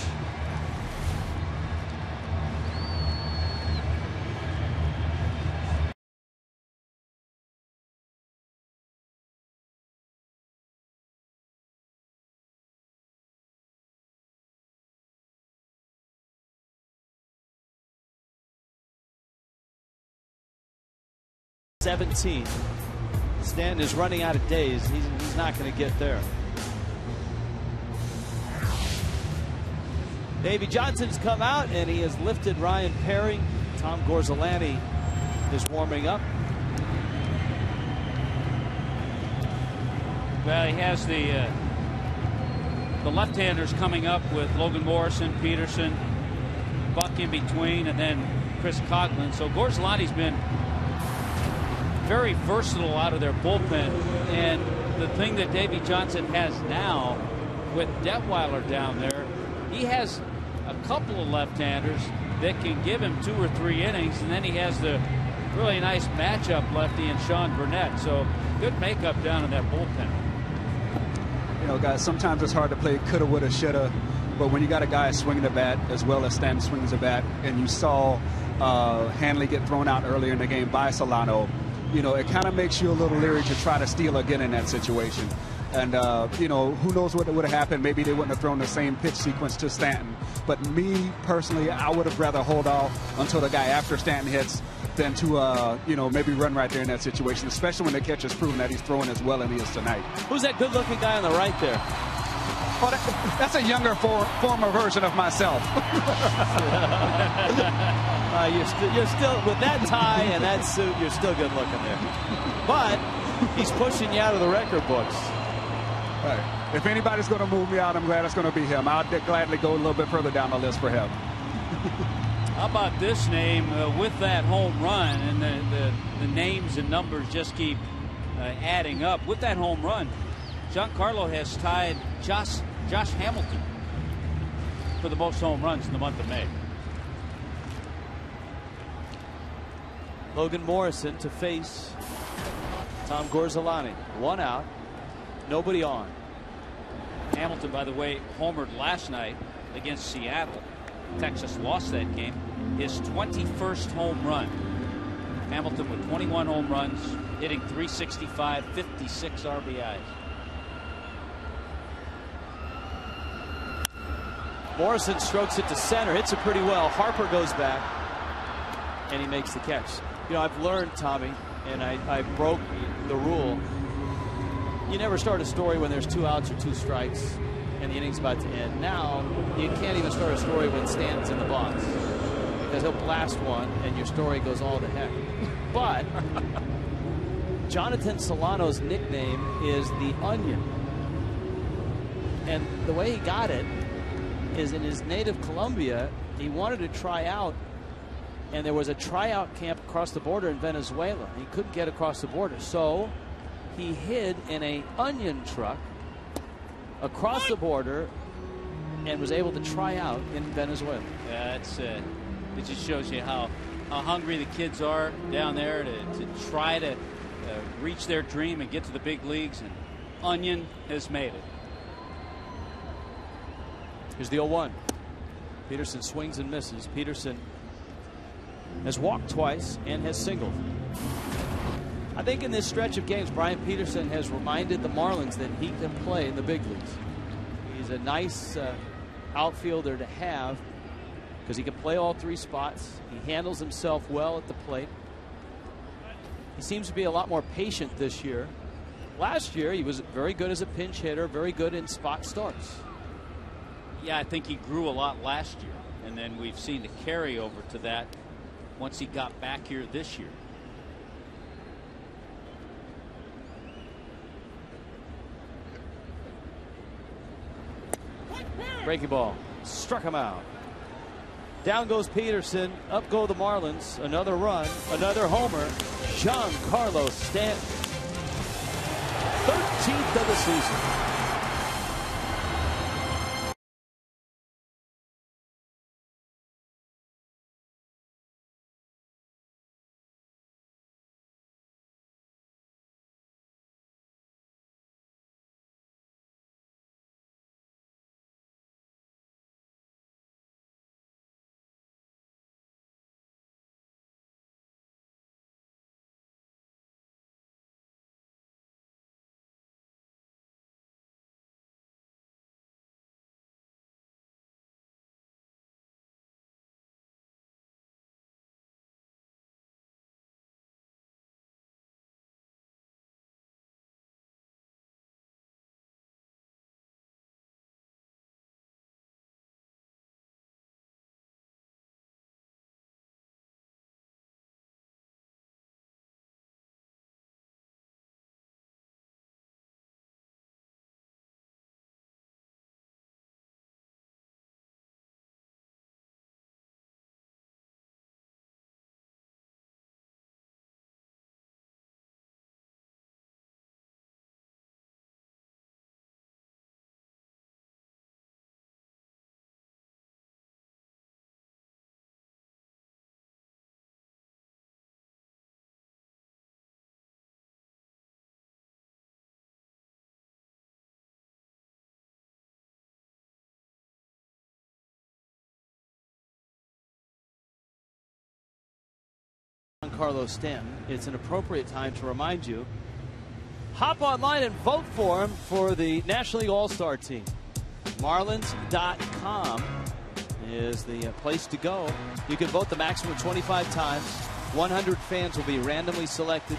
(17). Stanton is running out of days. He's not going to get there. Davey Johnson's come out and he has lifted Ryan Perry. Tom Gorzolani is warming up. Well, he has the left-handers coming up with Logan Morrison, Peterson, Buck in between, and then Chris Coghlan. So Gorzolani's been very versatile out of their bullpen, and the thing that Davey Johnson has now with Detweiler down there, he has a couple of left-handers that can give him 2 or 3 innings, and then he has the really nice matchup lefty in Sean Burnett. So good makeup down in that bullpen. You know, guys, sometimes it's hard to play coulda, woulda, shoulda, but when you got a guy swinging the bat as well as Stanton swings the bat, and you saw Hanley get thrown out earlier in the game by Solano, you know, it kind of makes you a little leery to try to steal again in that situation. And, you know, who knows what would have happened. Maybe they wouldn't have thrown the same pitch sequence to Stanton. But me, personally, I would have rather hold off until the guy after Stanton hits than to, you know, maybe run right there in that situation, especially when the catcher's proven that he's throwing as well as he is tonight. Who's that good-looking guy on the right there? Oh, that's a younger former version of myself. You're still, with that tie and that suit, you're still good looking there. But he's pushing you out of the record books. Right. If anybody's going to move me out, I'm glad it's going to be him. I'll gladly go a little bit further down the list for him. How about this name with that home run, and the names and numbers just keep adding up. With that home run, Giancarlo has tied Josh Hamilton for the most home runs in the month of May. Logan Morrison to face Tom Gorzolani. 1 out, nobody on. Hamilton, by the way, homered last night against Seattle. Texas lost that game. His 21st home run. Hamilton with 21 home runs, hitting .365, 56 RBIs. Morrison strokes it to center, hits it pretty well. Harper goes back, and he makes the catch. You know, I've learned, Tommy, and I broke the rule. You never start a story when there's 2 outs or 2 strikes and the inning's about to end. Now, you can't even start a story when Stanton's in the box. because he'll blast one and your story goes all to heck. But Jonathan Solano's nickname is the Onion. And the way he got it is in his native Colombia, he wanted to try out, and there was a tryout camp across the border in Venezuela. He couldn't get across the border, so he hid in an onion truck across the border and was able to try out in Venezuela. Yeah, it just shows you how hungry the kids are down there to try to reach their dream and get to the big leagues, and Onion has made it. Here's the 0-1. Peterson swings and misses. Peterson has walked twice and has singled. I think in this stretch of games, Brian Peterson has reminded the Marlins that he can play in the big leagues. He's a nice outfielder to have because he can play all three spots. He handles himself well at the plate. He seems to be a lot more patient this year. Last year, he was very good as a pinch hitter, very good in spot starts. Yeah, I think he grew a lot last year, and then we've seen the carryover to that once he got back here this year. Breaking ball. Struck him out. Down goes Peterson. Up go the Marlins. Another run. Another homer. Giancarlo Stanton. 13th of the season. Giancarlo Stanton, it's an appropriate time to remind you, hop online and vote for him for the National League All-Star team. Marlins.com is the place to go. You can vote the maximum 25 times. 100 fans will be randomly selected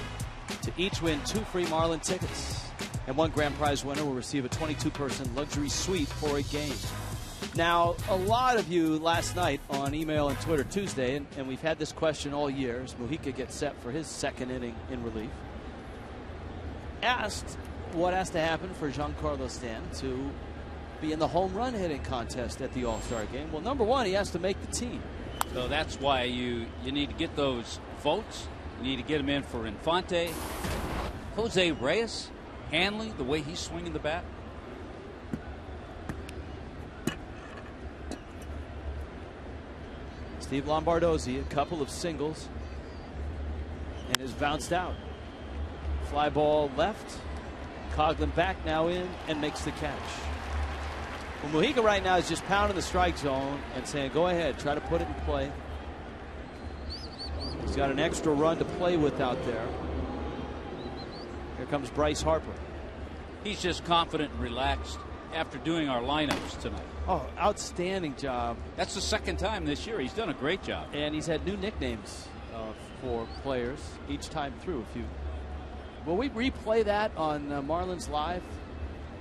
to each win 2 free Marlin tickets. And 1 grand prize winner will receive a 22-person luxury suite for a game. Now, a lot of you last night on email and Twitter Tuesday, and we've had this question all year as Mujica gets set for his second inning in relief, asked what has to happen for Giancarlo Stanton to be in the home run hitting contest at the All-Star game. Well, number one, he has to make the team. So that's why you need to get those votes. You need to get them in for Infante, Jose Reyes, Hanley, the way he's swinging the bat. Steve Lombardozzi, a couple of singles, and has bounced out. Fly ball left. Coghlan back now in and makes the catch. Well, Mujica right now is just pounding the strike zone and saying, go ahead, try to put it in play. He's got an extra run to play with out there. Here comes Bryce Harper. He's just confident and relaxed after doing our lineups tonight. Oh, outstanding job. That's the second time this year. He's done a great job. And he's had new nicknames for players each time through. Will we replay that on Marlins Live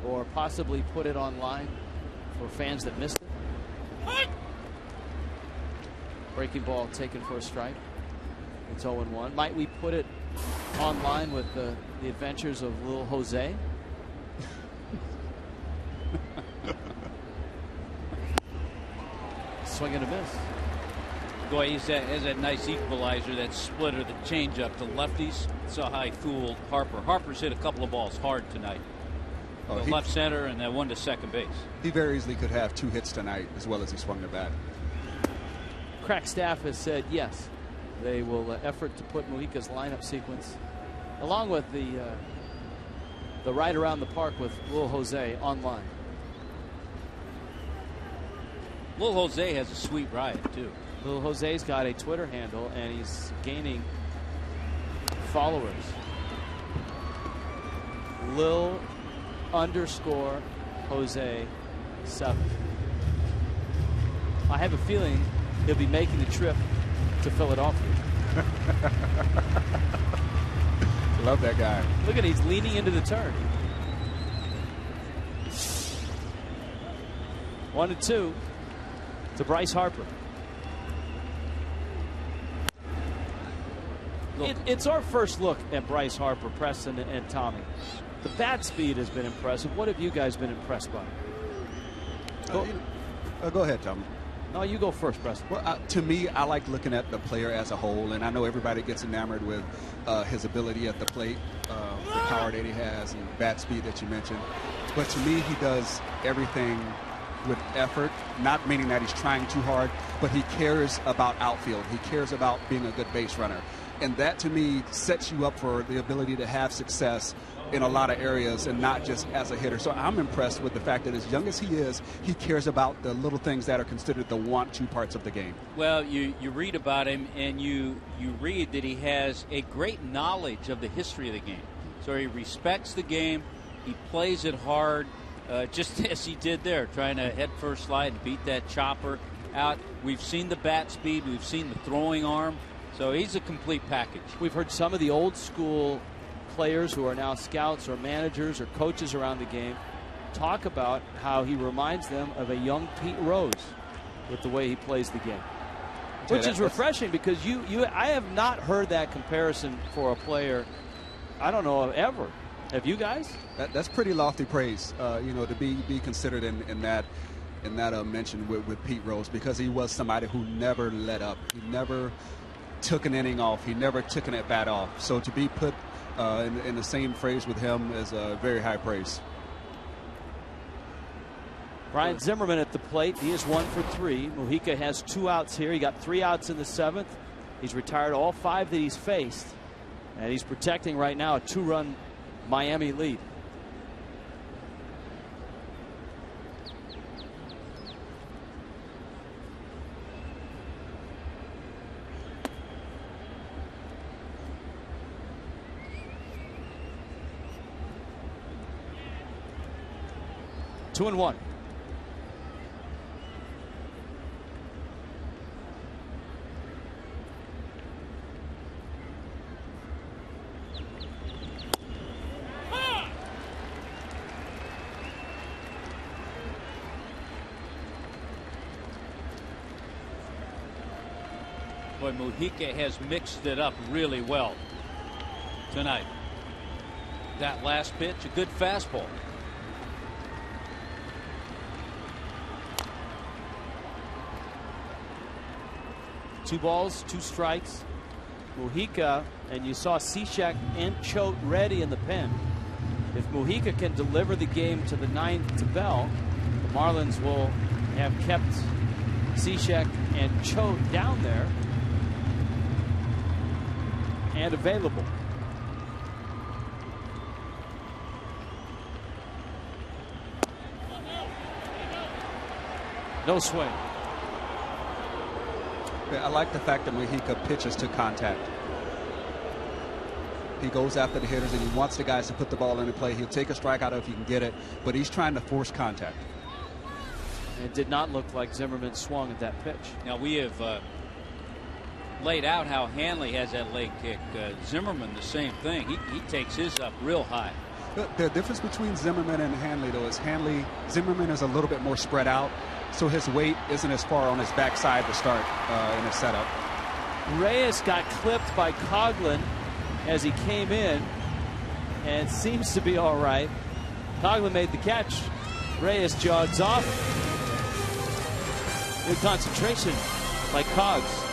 or possibly put it online for fans that missed it? Breaking ball taken for a strike. It's 0-1. Might we put it online with the adventures of Lil Jose? Swing and a miss. Boy, has that nice equalizer, that splitter, the changeup to lefties. Saw how he fooled Harper. Harper's hit a couple of balls hard tonight. The left center and that one to second base. He very easily could have 2 hits tonight as well as he swung the bat. Crack staff has said yes, they will effort to put Mojica's lineup sequence along with the ride around the park with Lil Jose online. Lil Jose has a sweet ride too. Lil Jose's got a Twitter handle and he's gaining followers. Lil_Jose 7. I have a feeling he'll be making the trip to Philadelphia. Love that guy. Look at, he's leaning into the turn. 1-2 to Bryce Harper. It's our first look at Bryce Harper, Preston and Tommy. The bat speed has been impressive. What have you guys been impressed by? Go ahead, Tommy. No, you go first, Preston. Well, to me, I like looking at the player as a whole, and I know everybody gets enamored with his ability at the plate, the power that he has, and bat speed that you mentioned. But to me, he does everything with effort, not meaning that he's trying too hard, but he cares about outfield. He cares about being a good base runner. And that, to me, sets you up for the ability to have success in a lot of areas and not just as a hitter. So I'm impressed with the fact that as young as he is, he cares about the little things that are considered the want-to parts of the game. Well, you read about him and you read that he has a great knowledge of the history of the game. So he respects the game. He plays it hard, just as he did there, trying to head first slide and beat that chopper out. We've seen the bat speed. We've seen the throwing arm. So he's a complete package. We've heard some of the old school players who are now scouts or managers or coaches around the game talk about how he reminds them of a young Pete Rose with the way he plays the game, which is refreshing because I have not heard that comparison for a player, I don't know, ever. Have you guys? That's pretty lofty praise, to be considered in that mention with Pete Rose, because he was somebody who never let up. He never took an inning off. He never took an at-bat off. So to be put in the same phrase with him is a very high praise. Ryan Zimmerman at the plate. He is 1 for 3. Mojica has 2 outs here. He got 3 outs in the 7th. He's retired all 5 that he's faced. And he's protecting right now a 2-run Miami lead. Two and 1. Boy, Mojica has mixed it up really well tonight. That last pitch, a good fastball. Two balls, 2 strikes. Mojica, and you saw Cishek and Choate ready in the pen. If Mojica can deliver the game to the 9th to Bell, the Marlins will have kept Cishek and Choate down there and available. No swing. I like the fact that Mojica pitches to contact. He goes after the hitters and he wants the guys to put the ball into play. He'll take a strikeout if he can get it, but he's trying to force contact. It did not look like Zimmerman swung at that pitch. Now we have laid out how Hanley has that leg kick. Zimmerman the same thing. He takes his up real high. The difference between Zimmerman and Hanley, though, is Zimmerman is a little bit more spread out, so his weight isn't as far on his backside to start in his setup. Reyes got clipped by Coughlin as he came in, and seems to be all right. Coughlin made the catch. Reyes jogs off. Good concentration by Cogs.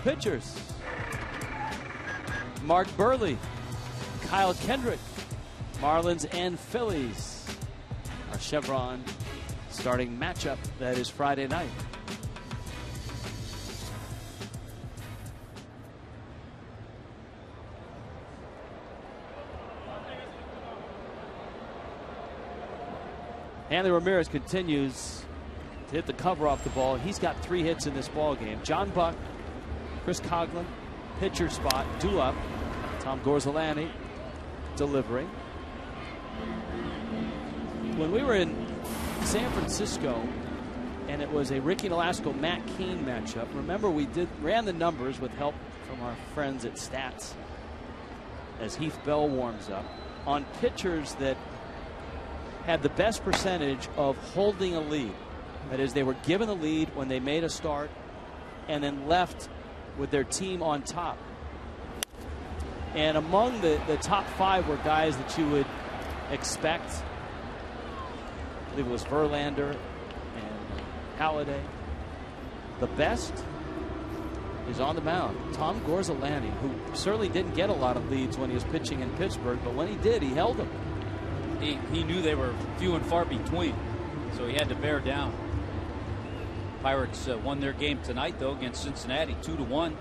Pitchers: Mark Burley, Kyle Kendrick, Marlins and Phillies. Our Chevron starting matchup that is Friday night. Hanley Ramirez continues to hit the cover off the ball. He's got 3 hits in this ball game. John Buck, Chris Coughlin, pitcher spot, due up. Tom Gorzolani delivering. When we were in San Francisco and it was a Ricky Nolasco Matt Cain matchup, remember we ran the numbers with help from our friends at Stats as Heath Bell warms up on pitchers that had the best percentage of holding a lead. That is, they were given the lead when they made a start and then left with their team on top. And among the top 5 were guys that you would expect. I believe it was Verlander and Halladay. The best is on the mound, Tom Gorzolani, who certainly didn't get a lot of leads when he was pitching in Pittsburgh, but when he did, he held them. He knew they were few and far between, so he had to bear down. Pirates won their game tonight, though, against Cincinnati, 2-1.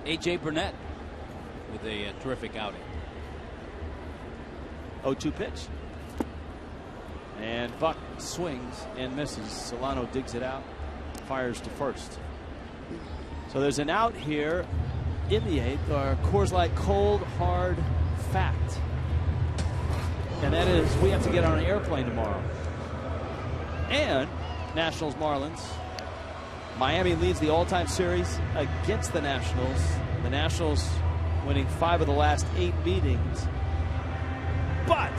A.J. Burnett with a terrific outing. 0-2 pitch. And Buck swings and misses. Solano digs it out, fires to first. So there's an out here in the 8th. Our Coors Light cold, hard fact. And that is, we have to get on an airplane tomorrow. And Nationals Marlins. Miami leads the all-time series against the Nationals. The Nationals winning 5 of the last 8 meetings. But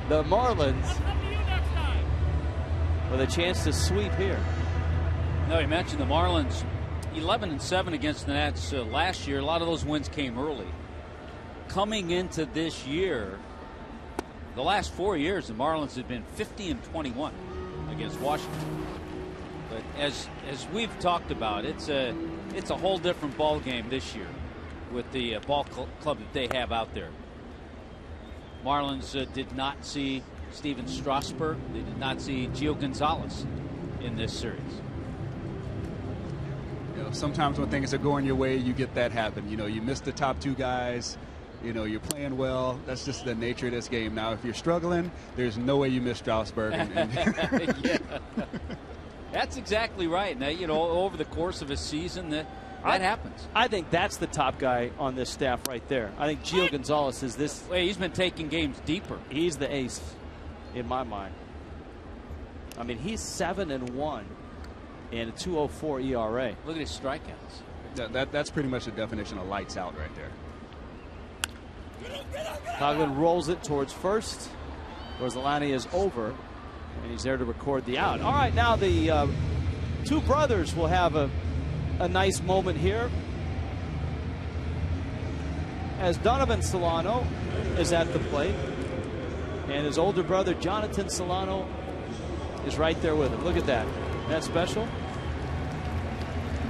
the Marlins with a chance to sweep here. No, you mentioned the Marlins 11-7 against the Nats last year. A lot of those wins came early. Coming into this year, the last 4 years, the Marlins have been 50-21 against Washington. But as we've talked about, it's a whole different ball game this year with the ball club that they have out there. Marlins did not see Steven Strasburg. They did not see Gio Gonzalez in this series. sometimes when things are going your way, you get that happen. You know, you miss the top two guys. You know, you're playing well. That's just the nature of this game. Now, if you're struggling, there's no way you miss Strasburg. Yeah. That's exactly right. Now, you know, over the course of a season, that happens. I think that's the top guy on this staff right there. I think Gio Gonzalez is this. Well, he's been taking games deeper. He's the ace in my mind. I mean, he's 7-1 and a 2.04 ERA. Look at his strikeouts. That's pretty much the definition of lights out right there. Coghlan rolls it towards first. Rosalani is over, and he's there to record the out. All right, now the two brothers will have a nice moment here as Donovan Solano is at the plate, and his older brother Jonathan Solano is right there with him. Look at that. That's special.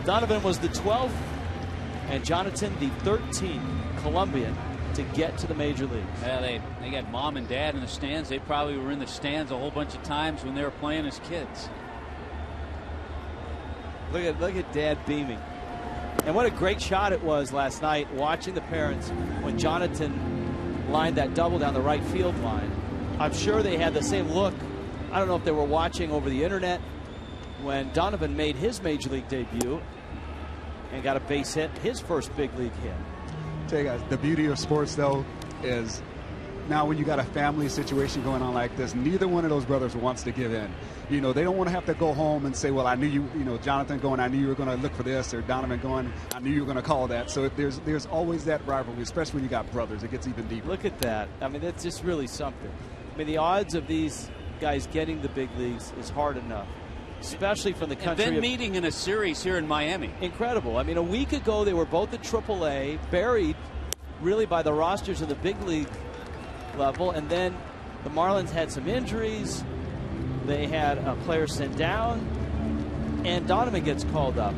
Donovan was the 12th, and Jonathan the 13th Colombian to get to the major leagues. Yeah, they got mom and dad in the stands. They probably were in the stands a whole bunch of times when they were playing as kids. Look at Dad beaming. And what a great shot it was last night watching the parents when Jonathan lined that double down the right field line. I'm sure they had the same look. I don't know if they were watching over the internet when Donovan made his major league debut and got a base hit, his first big league hit. Tell you guys, the beauty of sports, though, is now when you got a family situation going on like this, neither one of those brothers wants to give in. You know, they don't want to have to go home and say, well, I knew you know, Jonathan going, I knew you were going to look for this, or Donovan going, I knew you were going to call that. So there's always that rivalry, especially when you got brothers. It gets even deeper. Look at that. I mean, that's just really something. I mean, the odds of these guys getting the big leagues is hard enough, especially from the country. And then meeting in a series here in Miami. Incredible. I mean, a week ago they were both at AAA, buried really by the rosters of the big league level, and then the Marlins had some injuries. They had a player sent down, and Donovan gets called up.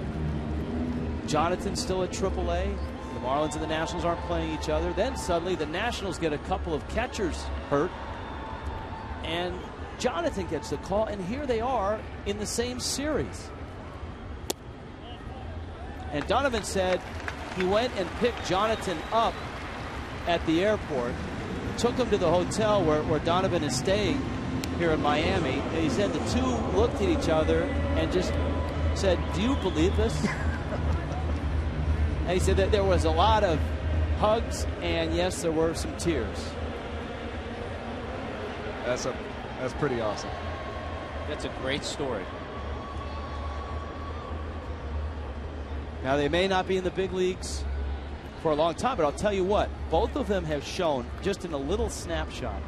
Jonathan's still at AAA. The Marlins and the Nationals aren't playing each other. Then suddenly the Nationals get a couple of catchers hurt, and Jonathan gets the call, and here they are in the same series. And Donovan said he went and picked Jonathan up at the airport, took him to the hotel where Donovan is staying here in Miami, and he said the two looked at each other and just said, do you believe this? And he said that there was a lot of hugs, and yes, there were some tears. That's pretty awesome. That's a great story. Now, they may not be in the big leagues for a long time, but I'll tell you what, both of them have shown just in a little snapshot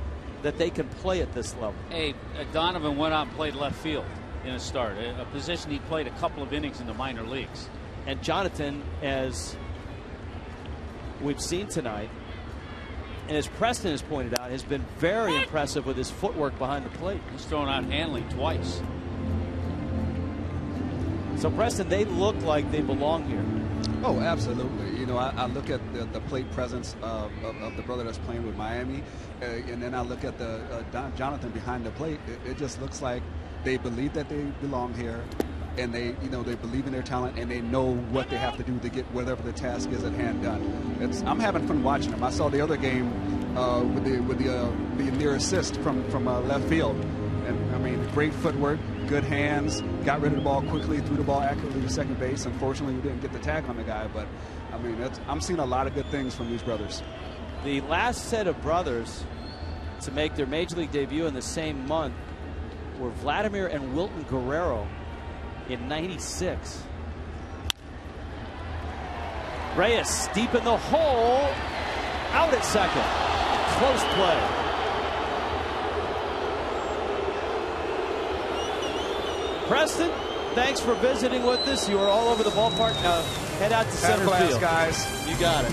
that they can play at this level. Hey, Donovan went out and played left field in a start, a position he played a couple of innings in the minor leagues. And Jonathan, as we've seen tonight, and as Preston has pointed out, has been very impressive with his footwork behind the plate. He's thrown out Hanley twice. So, Preston, they look like they belong here. Oh, absolutely. You know, I look at the plate presence of the brother that's playing with Miami, and then I look at the Jonathan behind the plate. It just looks like they believe that they belong here, and they believe in their talent, and they know what they have to do to get whatever the task is at hand done. I'm having fun watching them. I saw the other game with the near assist from left field, and I mean, great footwork, good hands, got rid of the ball quickly, threw the ball accurately to second base. Unfortunately, we didn't get the tag on the guy, but I mean, I'm seeing a lot of good things from these brothers. The last set of brothers to make their major league debut in the same month were Vladimir and Wilton Guerrero in '96. Reyes deep in the hole, out at second. Close play. Preston, thanks for visiting with us. You are all over the ballpark. Now head out to center field, guys. You got it.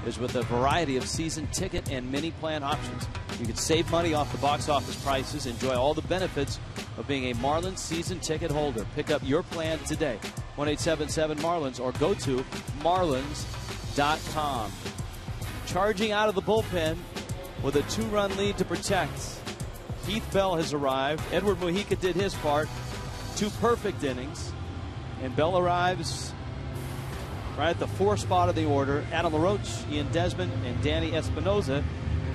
is with a variety of season ticket and mini plan options. You can save money off the box office prices, enjoy all the benefits of being a Marlins season ticket holder. Pick up your plan today. 1-877-MARLINS or go to marlins.com. Charging out of the bullpen with a 2-run lead to protect. Heath Bell has arrived. Edward Mujica did his part. 2 perfect innings. And Bell arrives right at the 4th spot of the order. Adam LaRoche, Ian Desmond, and Danny Espinoza.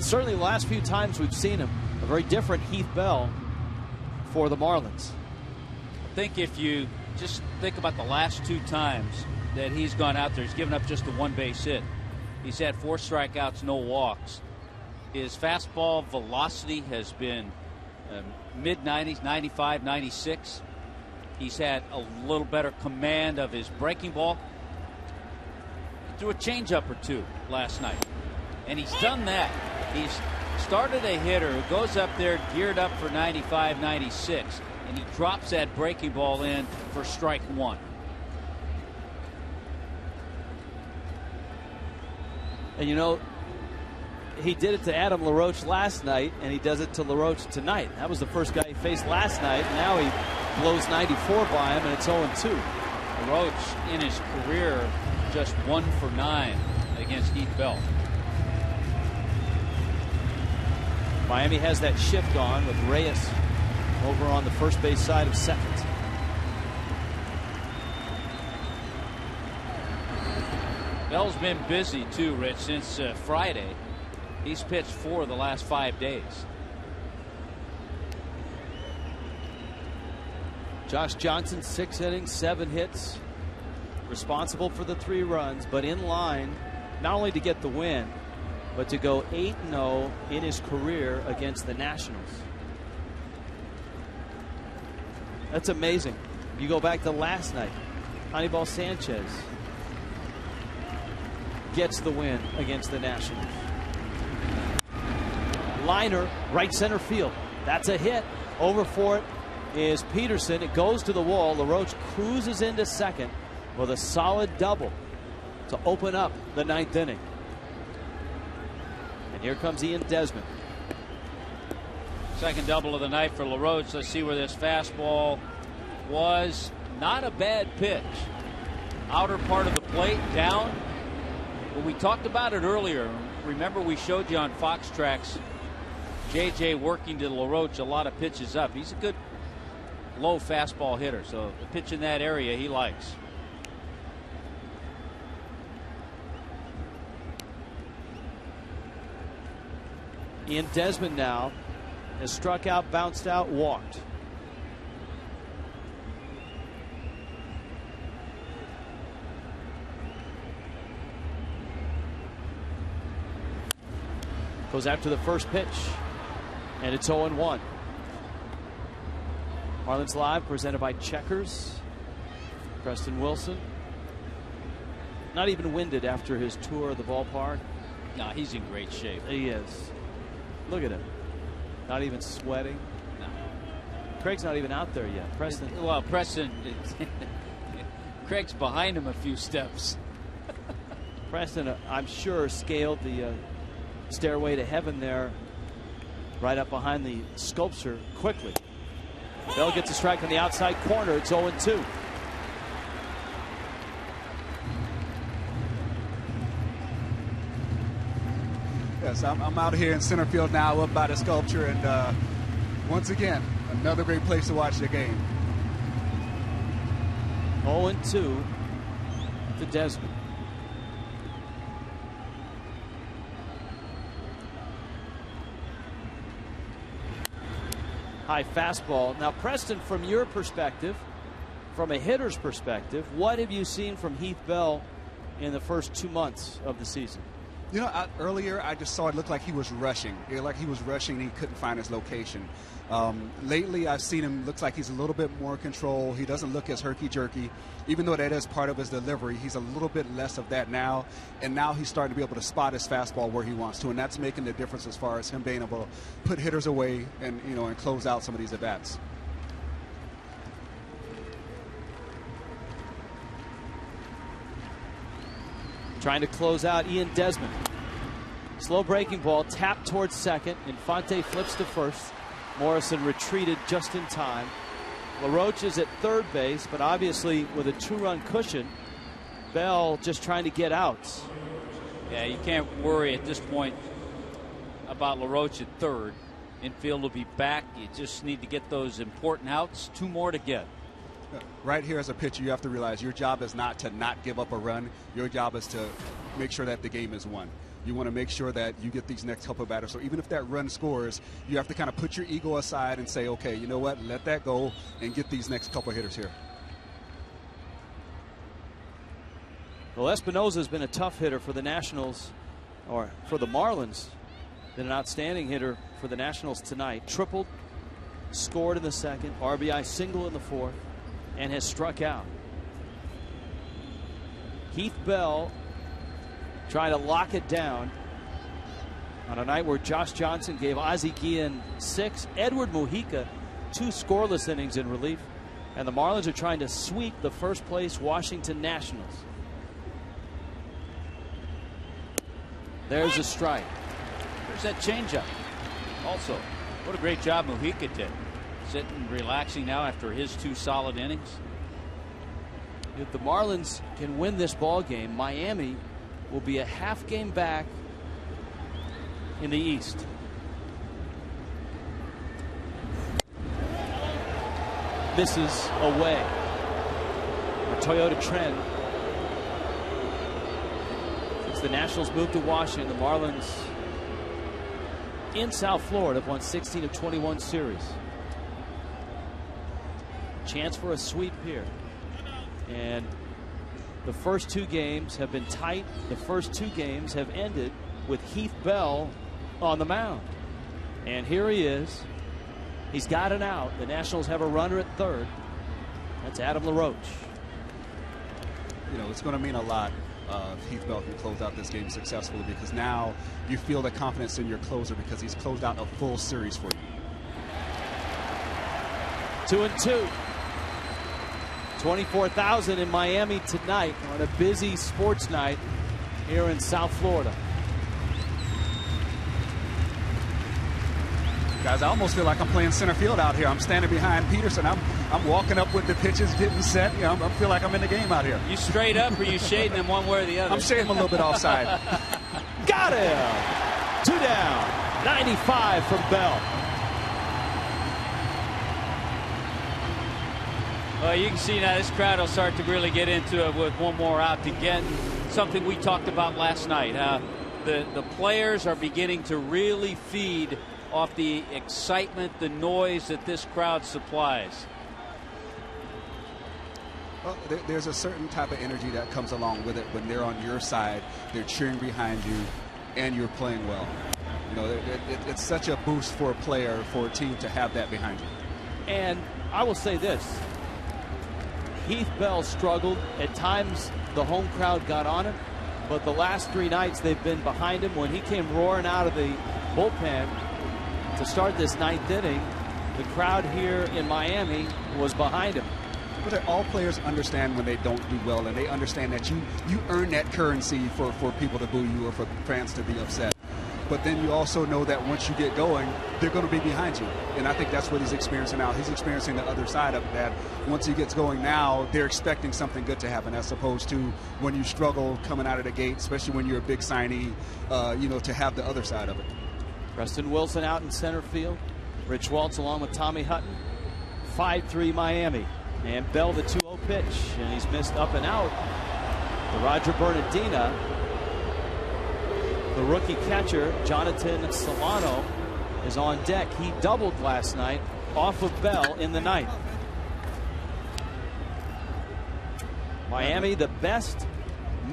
Certainly the last few times we've seen him, a very different Heath Bell for the Marlins. I think if you just think about the last 2 times that he's gone out there, he's given up just a 1-base hit. He's had 4 strikeouts, no walks. His fastball velocity has been mid-90s, 95, 96. He's had a little better command of his breaking ball. He threw a changeup or 2 last night. And he's done that. He's started a hitter who goes up there geared up for 95, 96. And he drops that breaking ball in for strike 1. And you know, he did it to Adam LaRoche last night, and he does it to LaRoche tonight. That was the first guy he faced last night. Now he blows 94 by him, and it's 0-2. LaRoche in his career just 1 for 9 against Heath Bell. Miami has that shift on with Reyes over on the first base side of second. Bell's been busy too, Rich, since Friday. He's pitched 4 of the last 5 days. Josh Johnson, 6 innings, 7 hits, responsible for the 3 runs, but in line not only to get the win, but to go 8-0 in his career against the Nationals. That's amazing. You go back to last night, Anibal Sanchez gets the win against the Nationals. Liner, right center field. That's a hit. Over for it is Peterson. It goes to the wall. LaRoche cruises into second with a solid double to open up the 9th inning. And here comes Ian Desmond. Second double of the night for LaRoche. Let's see where this fastball was. Not a bad pitch. Outer part of the plate, down. But we talked about it earlier. Remember, we showed you on Fox Tracks JJ working to LaRoche a lot of pitches up. He's a good low fastball hitter, so the pitch in that area he likes. Ian Desmond now has struck out, bounced out, walked. Goes after the first pitch, and it's 0-1. Marlins Live presented by Checkers. Preston Wilson, not even winded after his tour of the ballpark. No, he's in great shape. He is. Look at him. Not even sweating. No. Craig's not even out there yet. Preston. Well, Preston, Craig's behind him a few steps. Preston, I'm sure, scaled the stairway to heaven there, right up behind the sculpture quickly. Bell gets a strike on the outside corner. It's 0-2. Yes, I'm out here in center field now, up by the sculpture, and once again, another great place to watch the game. 0-2 to Desmond. High fastball. Now, Preston, from your perspective, from a hitter's perspective, what have you seen from Heath Bell in the first 2 months of the season? You know, earlier I just saw it looked like he was rushing. It looked like he was rushing and he couldn't find his location. Lately I've seen him, looks like he's a little bit more control. He doesn't look as herky-jerky. Even though that is part of his delivery, he's a little bit less of that now. And now he's starting to be able to spot his fastball where he wants to. And that's making the difference as far as him being able to put hitters away and, you know, and close out some of these at-bats. trying to close out Ian Desmond. Slow breaking ball, tapped towards second. Infante flips to first. Morrison retreated just in time. LaRoche is at third base, but obviously with a 2-run cushion. Bell just trying to get outs. Yeah, you can't worry at this point about LaRoche at third. Infield will be back. You just need to get those important outs. 2 more to get. Right here as a pitcher, you have to realize your job is not to not give up a run. Your job is to make sure that the game is won. You want to make sure that you get these next couple of batters. So even if that run scores, you have to kind of put your ego aside and say, okay, you know what, let that go and get these next couple of hitters here. Well, Espinoza has been a tough hitter for the Nationals, or for the Marlins. Been an outstanding hitter for the Nationals tonight. Tripled, scored in the second, RBI single in the fourth, and has struck out. Heath Bell trying to lock it down on a night where Josh Johnson gave Ozzie Guillen 6. Edward Mujica 2 scoreless innings in relief. And the Marlins are trying to sweep the first place Washington Nationals. There's a strike. There's that changeup. Also, what a great job Mujica did. Sitting, relaxing now after his 2 solid innings. If the Marlins can win this ball game, Miami will be a half game back in the East. Misses away. A Toyota trend. Since the Nationals moved to Washington, the Marlins in South Florida have won 16 of 21 series. Chance for a sweep here. And the first 2 games have been tight. The first 2 games have ended with Heath Bell on the mound. And here he is. He's got an out. The Nationals have a runner at third. That's Adam LaRoche. You know, it's going to mean a lot if Heath Bell can close out this game successfully, because now you feel the confidence in your closer because he's closed out a full series for you. 2-2. 24,000 in Miami tonight on a busy sports night here in South Florida. Guys, I almost feel like I'm playing center field out here. I'm standing behind Peterson. I'm walking up with the pitches, getting set. You know, I feel like I'm in the game out here. You straight up, or you shading them one way or the other? I'm shading them a little bit offside. Got him. 2 down. 95 from Bell. Well, you can see now this crowd will start to really get into it with 1 more out to get something we talked about last night. The players are beginning to really feed off the excitement, the noise that this crowd supplies. Well, there's a certain type of energy that comes along with it when they're on your side, they're cheering behind you, and you're playing well. You know, it's such a boost for a player, for a team to have that behind you. And I will say this. Heath Bell struggled. At times, the home crowd got on him. But the last 3 nights, they've been behind him. When he came roaring out of the bullpen to start this 9th inning, the crowd here in Miami was behind him. But all players understand when they don't do well, and they understand that you earn that currency for people to boo you or for fans to be upset. But then you also know that once you get going, they're going to be behind you. And I think that's what he's experiencing now. He's experiencing the other side of that. Once he gets going now, they're expecting something good to happen, as opposed to when you struggle coming out of the gate, especially when you're a big signee, you know, to have the other side of it. Preston Wilson out in center field. Rich Waltz along with Tommy Hutton. 5-3 Miami. And Bell the 2-0 pitch. And he's missed up and out. The Roger Bernardina. The rookie catcher, Jonathan Solano, is on deck. He doubled last night off of Bell in the 9th. Miami, the best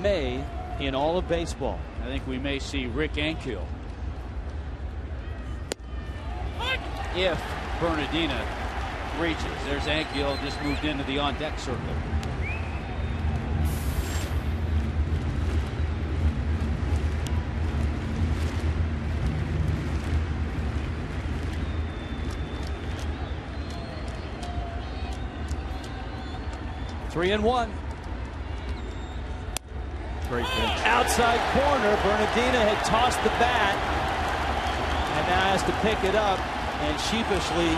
May in all of baseball. I think we may see Rick Ankiel if Bernardina reaches. There's Ankiel, just moved into the on-deck circle. Great pitch. Outside corner. Bernardina had tossed the bat and now has to pick it up and sheepishly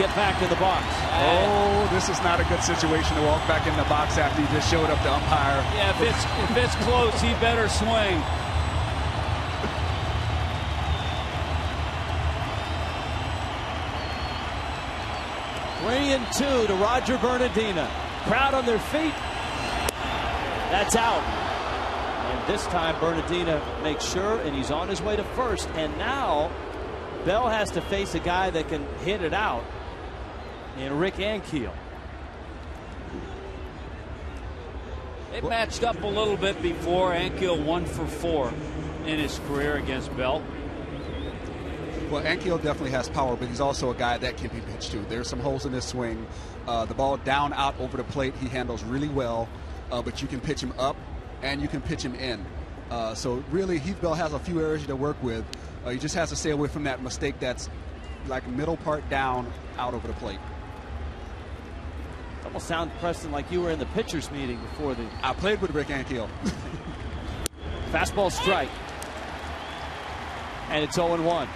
get back in the box. Oh, this is not a good situation to walk back in the box after you just showed up the umpire. Yeah, if it's close, he better swing. 3-2 to Roger Bernardina. Crowd on their feet. That's out. And this time Bernardina makes sure, and he's on his way to first. And now Bell has to face a guy that can hit it out in Rick Ankiel. They matched up a little bit before. Ankiel 1 for 4 in his career against Bell. Well, Ankiel definitely has power, but he's also a guy that can be pitched to. There's some holes in his swing. The ball down, out, over the plate, he handles really well, but you can pitch him up and you can pitch him in. So really, Heath Bell has a few areas to work with. He just has to stay away from that mistake that's like middle part down, out over the plate. Almost sound, Preston, like you were in the pitchers meeting before the... I played with Rick Ankiel. Fastball strike. And it's 0-1.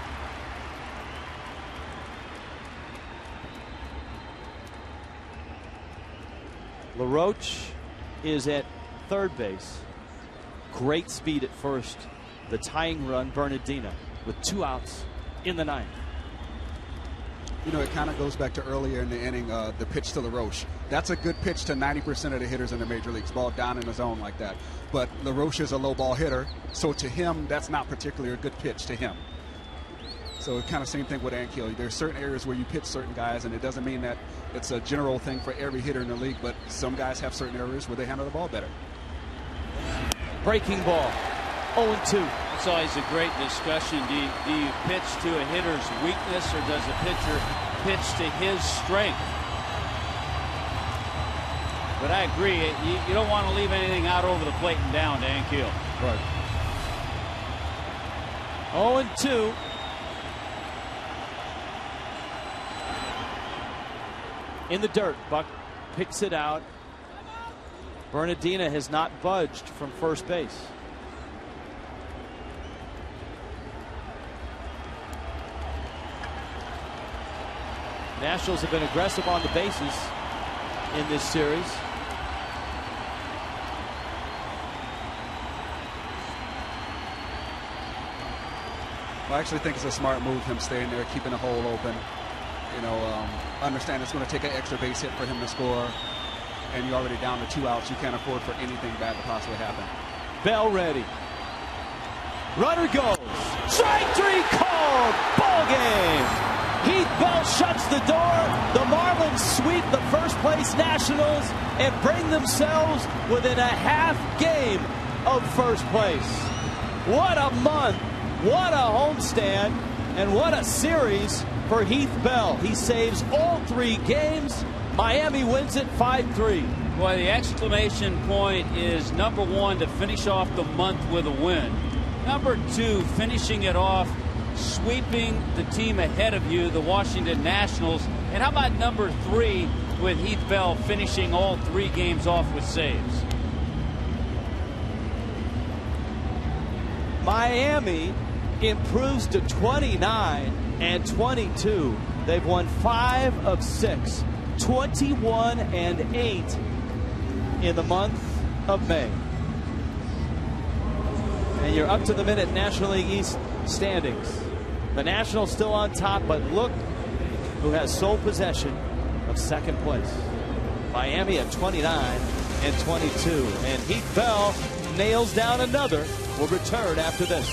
LaRoche is at third base. Great speed at first. The tying run, Bernardina, with 2 outs in the 9th. You know, it kind of goes back to earlier in the inning, the pitch to LaRoche. That's a good pitch to 90% of the hitters in the major leagues, ball down in the zone like that. But LaRoche is a low ball hitter, so to him, that's not particularly a good pitch to him. So it's kind of same thing with Ankiel. There's certain areas where you pitch certain guys, and it doesn't mean that it's a general thing for every hitter in the league, but some guys have certain areas where they handle the ball better. Breaking ball, 0-2. It's always a great discussion. Do you pitch to a hitter's weakness, or does a pitcher pitch to his strength? But I agree, you don't want to leave anything out over the plate and down to Ankiel. Right. 0-2. In the dirt, Buck picks it out. Bernardina has not budged from first base. Nationals have been aggressive on the bases in this series. Well, I actually think it's a smart move, him staying there, keeping the hole open. You know, understand it's going to take an extra base hit for him to score, and you're already down to 2 outs. You can't afford for anything bad to possibly happen. Bell ready. Runner goes. Strike 3 called. Ball game. Heath Bell shuts the door. The Marlins sweep the first place Nationals and bring themselves within a half game of first place. What a month. What a homestand. And what a series for Heath Bell. He saves all 3 games. Miami wins it 5-3. Boy, the exclamation point is number 1, to finish off the month with a win. Number 2, finishing it off, sweeping the team ahead of you, the Washington Nationals. And how about number 3 with Heath Bell finishing all 3 games off with saves? Miami improves to 29-22. They've won 5 of 6, 21-8 in the month of May. And you're up to the minute National League East standings. The Nationals still on top, but look who has sole possession of second place. Miami at 29-22. And Heath Bell nails down another. Will return after this.